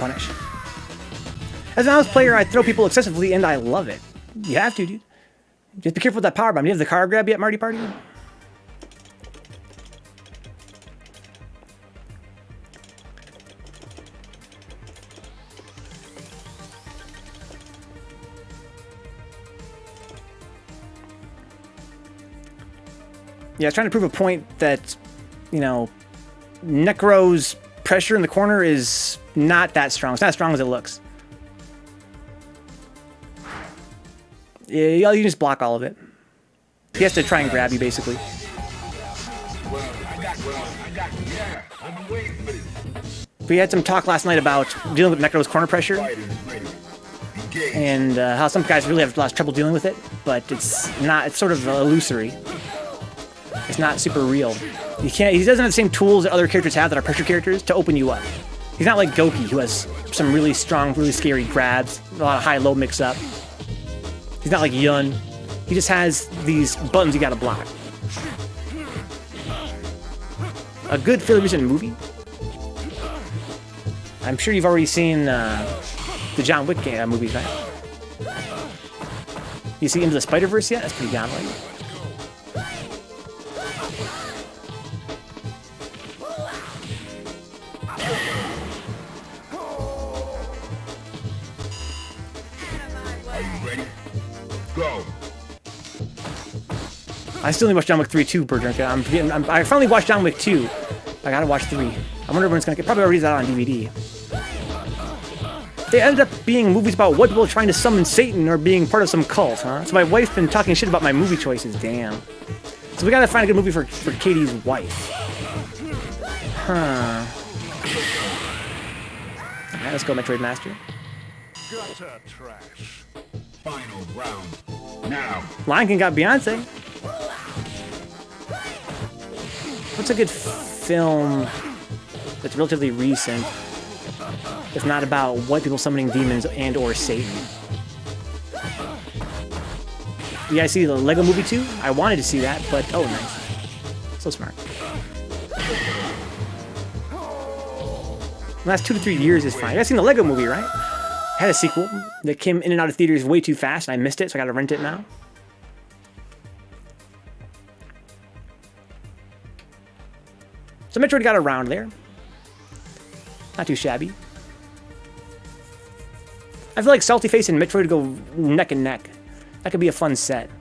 punish. As an honest player, I throw people excessively, and I love it. You have to, dude. Just be careful with that power bomb. Do you have the car grab yet, Marty Party? Yeah, I was trying to prove a point that, you know, Necro's pressure in the corner is not that strong. It's not as strong as it looks. Yeah, you can just block all of it. He has to try and grab you, basically. We had some talk last night about dealing with Necro's corner pressure. And how some guys really have a lot of trouble dealing with it. But it's not, it's sort of illusory. It's not super real. He doesn't have the same tools that other characters have that are pressure characters to open you up. He's not like Goki, who has some really strong, really scary grabs, a lot of high-low mix-up. He's not like Yun. He just has these buttons you gotta block. A good fairly recent movie. I'm sure you've already seen the John Wick movies, right? You see Into the Spider-Verse yet? That's pretty godlike. I still need to watch John Wick 3 too, Bertrand. I finally watched John Wick 2. I gotta watch 3. I wonder when it's gonna get. Probably already out on DVD. They ended up being movies about white people trying to summon Satan or being part of some cult, huh? So my wife's been talking shit about my movie choices. Damn. So we gotta find a good movie for Katie's wife. Huh. Alright, let's go, Metroid Master. Gutter trash. Final round. Now. Lion King got Beyonce. What's a good film that's relatively recent? It's not about white people summoning demons and or Satan. You guys see the Lego Movie 2? I wanted to see that, but oh, nice. So smart. The last 2 to 3 years is fine. You guys seen the Lego Movie, right? Had a sequel that came in and out of theaters way too fast, and I missed it, so I gotta rent it now. So Metroid got around there. Not too shabby. I feel like Salty Face and Metroid go neck and neck. That could be a fun set.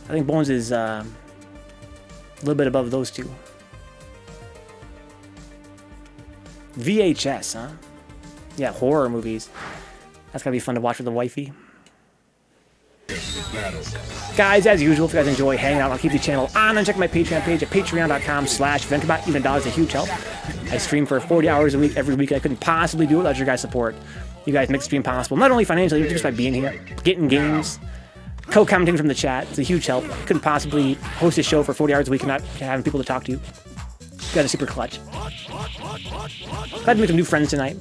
I think Bones is a little bit above those two. VHS, huh? Yeah, horror movies. That's gotta be fun to watch with the wifey. Guys, as usual, if you guys enjoy hanging out, I'll keep the channel on and check my Patreon page at patreon.com/Vencabot. Even $1 is a huge help. I stream for 40 hours a week every week. I couldn't possibly do it without your guys' support. You guys make the stream possible, not only financially, but just by being here, getting games, co-commenting from the chat. It's a huge help. Couldn't possibly host a show for 40 hours a week and not having people to talk to. You guys are super clutch. Glad to make some new friends tonight.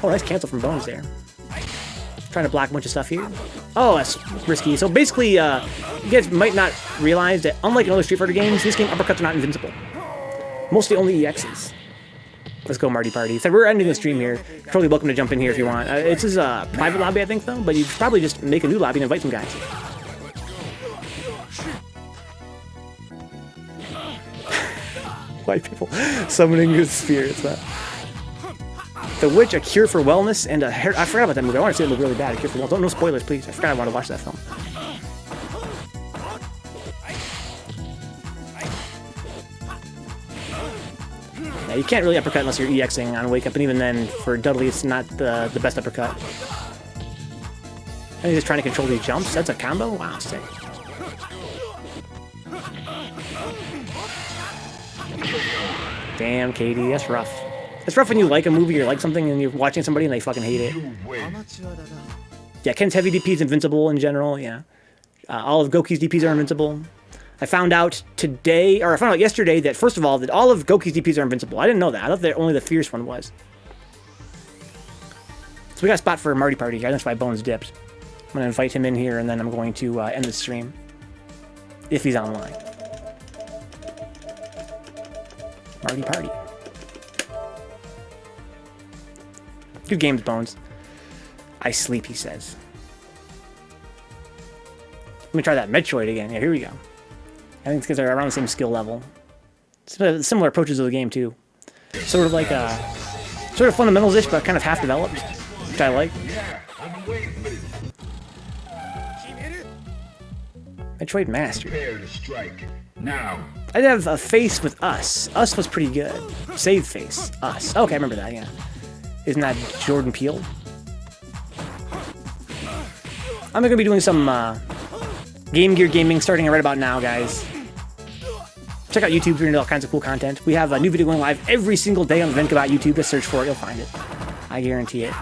Oh, nice cancel from Bones there. Trying to block a bunch of stuff here. Oh, that's risky. So basically, you guys might not realize that unlike in other Street Fighter games, this game uppercuts are not invincible. Mostly only EXs. Let's go, Marty Party. So we're ending the stream here. You're totally welcome to jump in here if you want. This is a private lobby, I think, though, but you should probably just make a new lobby and invite some guys. White people summoning his spirits. The Witch, A Cure for Wellness, and I forgot about that movie. I want to see it look really bad. A Cure for Wellness. No spoilers, please. I forgot I wanted to watch that film. Yeah, you can't really uppercut unless you're EXing on Wake Up, and even then, for Dudley, it's not the best uppercut. And he's just trying to control these jumps. That's a combo? Wow, sick. Damn, Katie, that's rough. It's rough when you like a movie or like something and you're watching somebody and they fucking hate it. Yeah, Ken's heavy DP is invincible in general, yeah. All of Goki's DPs are invincible. I found out yesterday that, first of all, that all of Goki's DPs are invincible. I didn't know that. I thought that only the fierce one was. So we got a spot for a Marty Party here. That's why Bones dipped. I'm going to invite him in here and then I'm going to end the stream. if he's online. Marty party. Good games, Bones. I sleep, he says. Let me try that Metroid again. Yeah, here we go. I think it's because they're around the same skill level. Similar approaches to the game, too. Sort of like, sort of fundamentals-ish, but kind of half-developed, which I like. Metroid Master. Prepare to strike. Now. I'd have a face with Us. Us was pretty good. Save face. Us. Okay, I remember that, yeah. Isn't that Jordan Peele? I'm going to be doing some Game Gear gaming starting right about now, guys. Check out YouTube for all kinds of cool content. We have a new video going live every single day on the Vencabot YouTube. Just search for it, you'll find it. I guarantee it.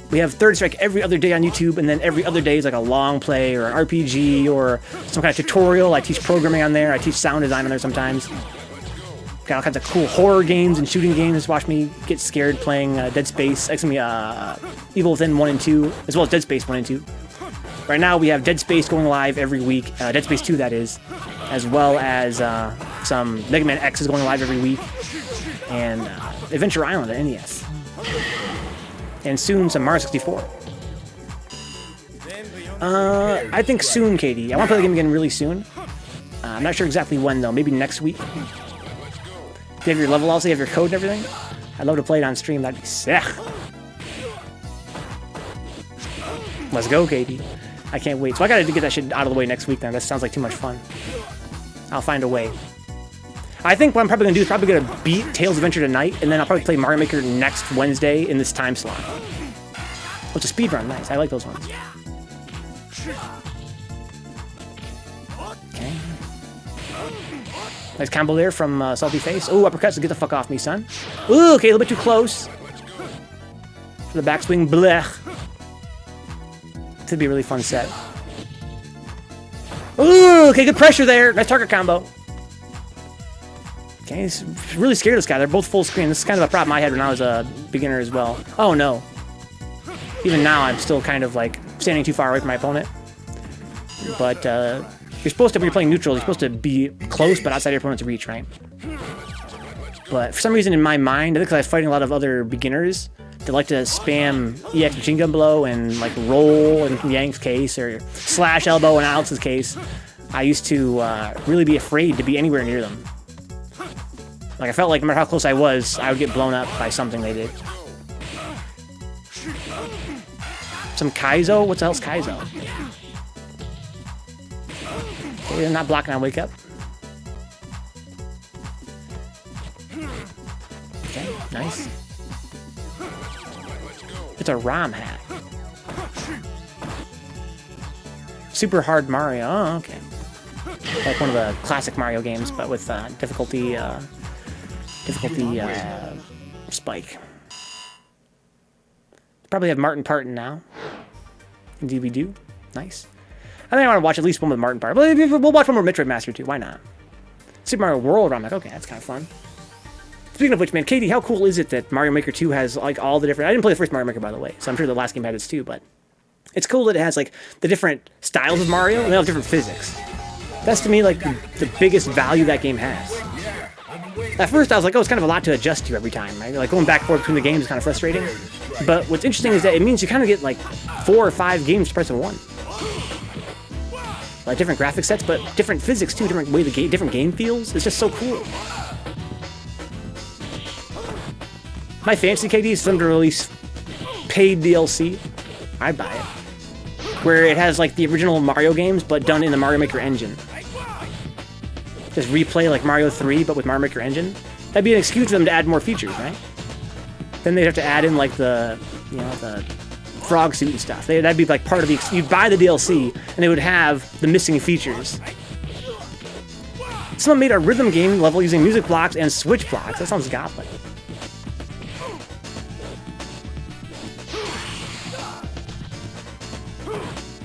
We have Third Strike every other day on YouTube, and then every other day is like a long play or an RPG or some kind of tutorial. I teach programming on there. I teach sound design on there sometimes. Got all kinds of cool horror games and shooting games. Watch me get scared playing Dead Space, Evil Within 1 and 2, as well as Dead Space 1 and 2. Right now we have Dead Space going live every week, Dead Space 2 that is, as well as some Mega Man X is going live every week, and Adventure Island at NES. And soon some Mario 64. I think soon, Katie. I want to play the game again really soon. I'm not sure exactly when, though. Maybe next week. If you have your level also, you have your code and everything. I'd love to play it on stream. That'd be sick. Let's go, Katie. I can't wait. So I gotta get that shit out of the way next week, then. That sounds like too much fun. I'll find a way. I think what I'm probably going to do is probably going to beat Tales Adventure tonight, and then I'll probably play Mario Maker next Wednesday in this time slot. Oh, it's a speedrun. Nice. I like those ones. Okay. Nice combo there from Salty Face. Oh, uppercuts to get the fuck off me, son. Ooh, okay, a little bit too close. For the backswing, blech. This would be a really fun set. Ooh, okay, good pressure there. Nice target combo. Okay, he's really scared of this guy. They're both full screen. This is kind of a problem I had when I was a beginner as well. Oh, no. Even now, I'm still kind of, like, standing too far away from my opponent. But, you're supposed to, when you're playing neutral, you're supposed to be close, but outside your opponent's reach, right? But for some reason, in my mind, I think because I was fighting a lot of other beginners that like to spam EX machine gun blow and, like, roll in Yang's case, or slash elbow in Alex's case, I used to really be afraid to be anywhere near them. Like, I felt like no matter how close I was, I would get blown up by something they did. Some Kaizo? What the hell's Kaizo? Okay, they're not blocking on Wake Up. Okay, nice. It's a ROM hack. Super Hard Mario. Oh, okay. Like one of the classic Mario games, but with difficulty spike. Probably have Martin Parton now. Indeed we do. Nice. I think I want to watch at least one with Martin Parton. But we'll watch one more Metroid Master too. Why not? Super Mario World, I'm like, okay, that's kind of fun. Speaking of which, man, Katie, how cool is it that Mario Maker 2 has like all the different... I didn't play the first Mario Maker, by the way, so I'm sure the last game had this too, but it's cool that it has like the different styles of Mario and they have different physics. That's to me like the biggest value that game has. At first, I was like, oh, it's kind of a lot to adjust to every time, right? Like, going back and forth between the games is kind of frustrating. But what's interesting is that it means you kind of get, like, 4 or 5 games to price of one. Like, different graphic sets, but different physics, too. Different way different game feels. It's just so cool. My fantasy, KD, is for them to release paid DLC. I'd buy it. Where it has, like, the original Mario games, but done in the Mario Maker engine. Just replay like Mario 3, but with Mario Maker engine. That'd be an excuse for them to add more features, right? Then they'd have to add in like the, you know, the frog suit and stuff. That'd be like part of the. You'd buy the DLC, and they would have the missing features. Someone made a rhythm game level using music blocks and switch blocks. That sounds godlike.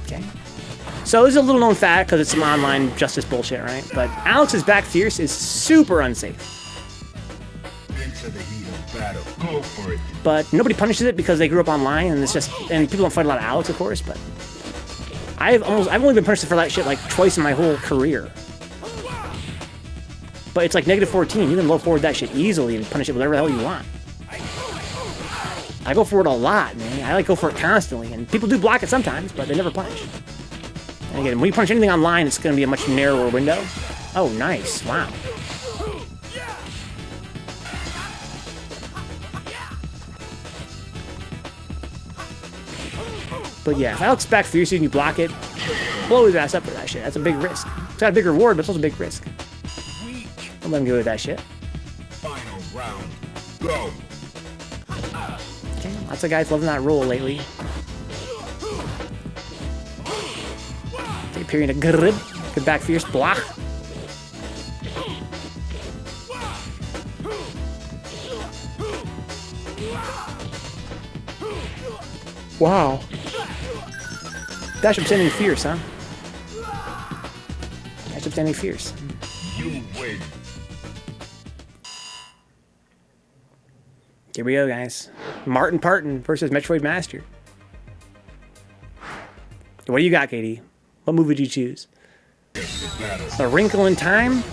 Okay. So this is a little known fact because it's some online justice bullshit, right? But Alex's back fierce is super unsafe. Into the heat of battle. Go for it. But nobody punishes it because they grew up online, and it's just, and people don't fight a lot of Alex, of course. But I've only been punished for that shit like twice in my whole career. But it's like -14. You can low forward that shit easily and punish it with whatever the hell you want. I go for it a lot, man. I like go for it constantly, and people do block it sometimes, but they never punish. And again, when you punish anything online, it's going to be a much narrower window. Oh, nice! Wow. But yeah, if Alex back fiercely and you block it, blow his ass up for that shit. That's a big risk. It's got a big reward, but it's also a big risk. Don't let him go with that shit. Final round. Go. Okay, lots of guys loving that roll lately. Okay, period. Good back fierce block. Wow. Dash upstanding fierce, huh? Dash upstanding fierce. You win. Here we go, guys. Martin Parton versus Metroid Master. What do you got, Katie? What move would you choose? A Wrinkle in Time?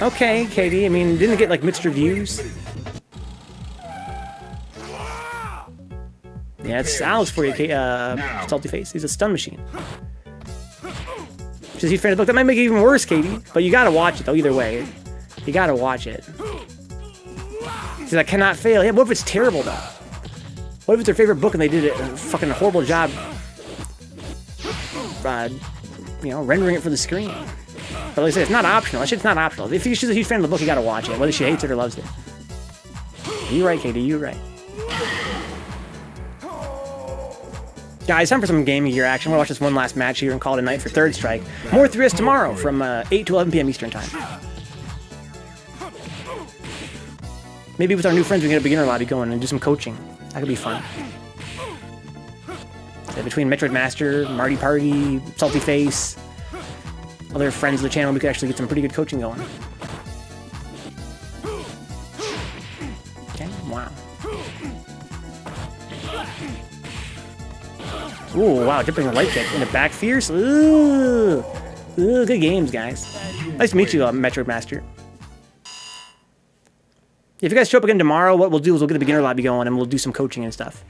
Okay, Katie. I mean, didn't it get like mixed reviews? Yeah, it's Alex for you, Salty Face. He's a stun machine. Just he's trying to look. That might make it even worse, Katie. But you gotta watch it though. Either way, you gotta watch it. He says I cannot fail. Yeah, what if it's terrible though? What if it's their favorite book and they did a fucking horrible job, you know, rendering it for the screen? But like I said, it's not optional. That shit's not optional. If she's a huge fan of the book, you gotta watch it, whether she hates it or loves it. You're right, Katie. You're right. Guys, time for some gaming gear action. We'll watch this one last match here and call it a night for Third Strike. More 3S tomorrow from 8 to 11 p.m. Eastern Time. Maybe with our new friends we can get a beginner lobby going and do some coaching. That could be fun. So between Metroid Master, Marty Party, Salty Face, other friends of the channel, we could actually get some pretty good coaching going. Okay, wow. Ooh, wow, dipping a light kick into back fierce. Ooh, good games, guys. Nice to meet you, Metroid Master. If you guys show up again tomorrow, what we'll do is we'll get the beginner lobby going and we'll do some coaching and stuff.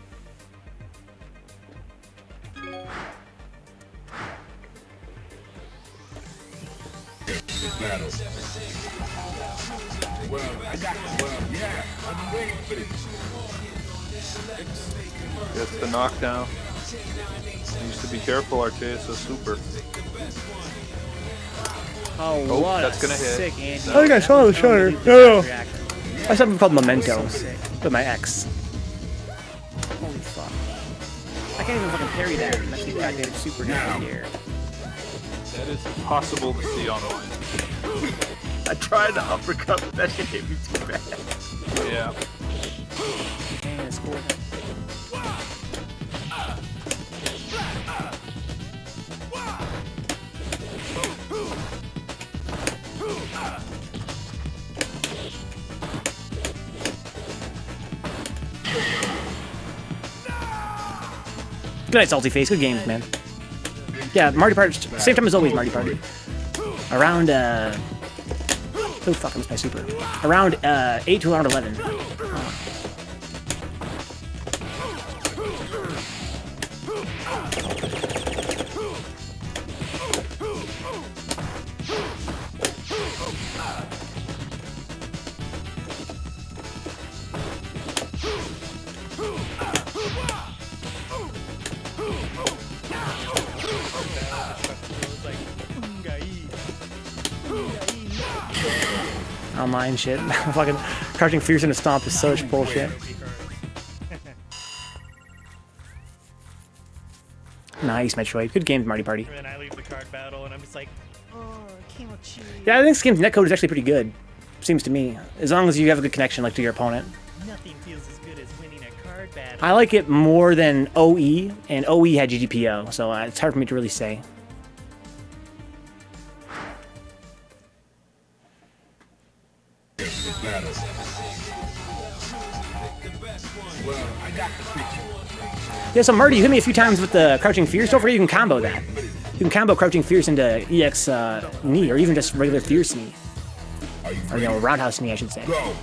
Gets the knockdown. Needs to be careful, Arceus is super. Oh, Oh, what that's a gonna hit. sick anti. No. I think I saw the shutter. No. I have something called Memento with my ex. Holy fuck. I can't even fucking parry that. That's the activated super down here. That is impossible to see online. I tried to uppercut, but that shit hit me too bad. Yeah. And it's cool. Good night, Salty Face. Good games, man. Yeah, Marty Party. Same time as always, Marty Party. Around, oh fuck, I missed my super. Around 8 to around 11. Online shit. Fucking crouching fierce in a stomp is such bullshit. Nice, Metroid. Good games, Marty Party. And then I leave the card battle, and I'm just like, oh, Kimochi. Yeah, I think this game's netcode is actually pretty good. Seems to me. As long as you have a good connection, like, to your opponent. Nothing feels as good as winning a card battle. I like it more than OE, and OE had GGPO, so it's hard for me to really say. Well, I got the picture. Yeah, so Murdy, you hit me a few times with the Crouching Fierce. Don't forget you can combo that. You can combo Crouching Fierce into EX knee, or even just regular Fierce knee. Are you Or, you know, Roundhouse knee, I should say. go?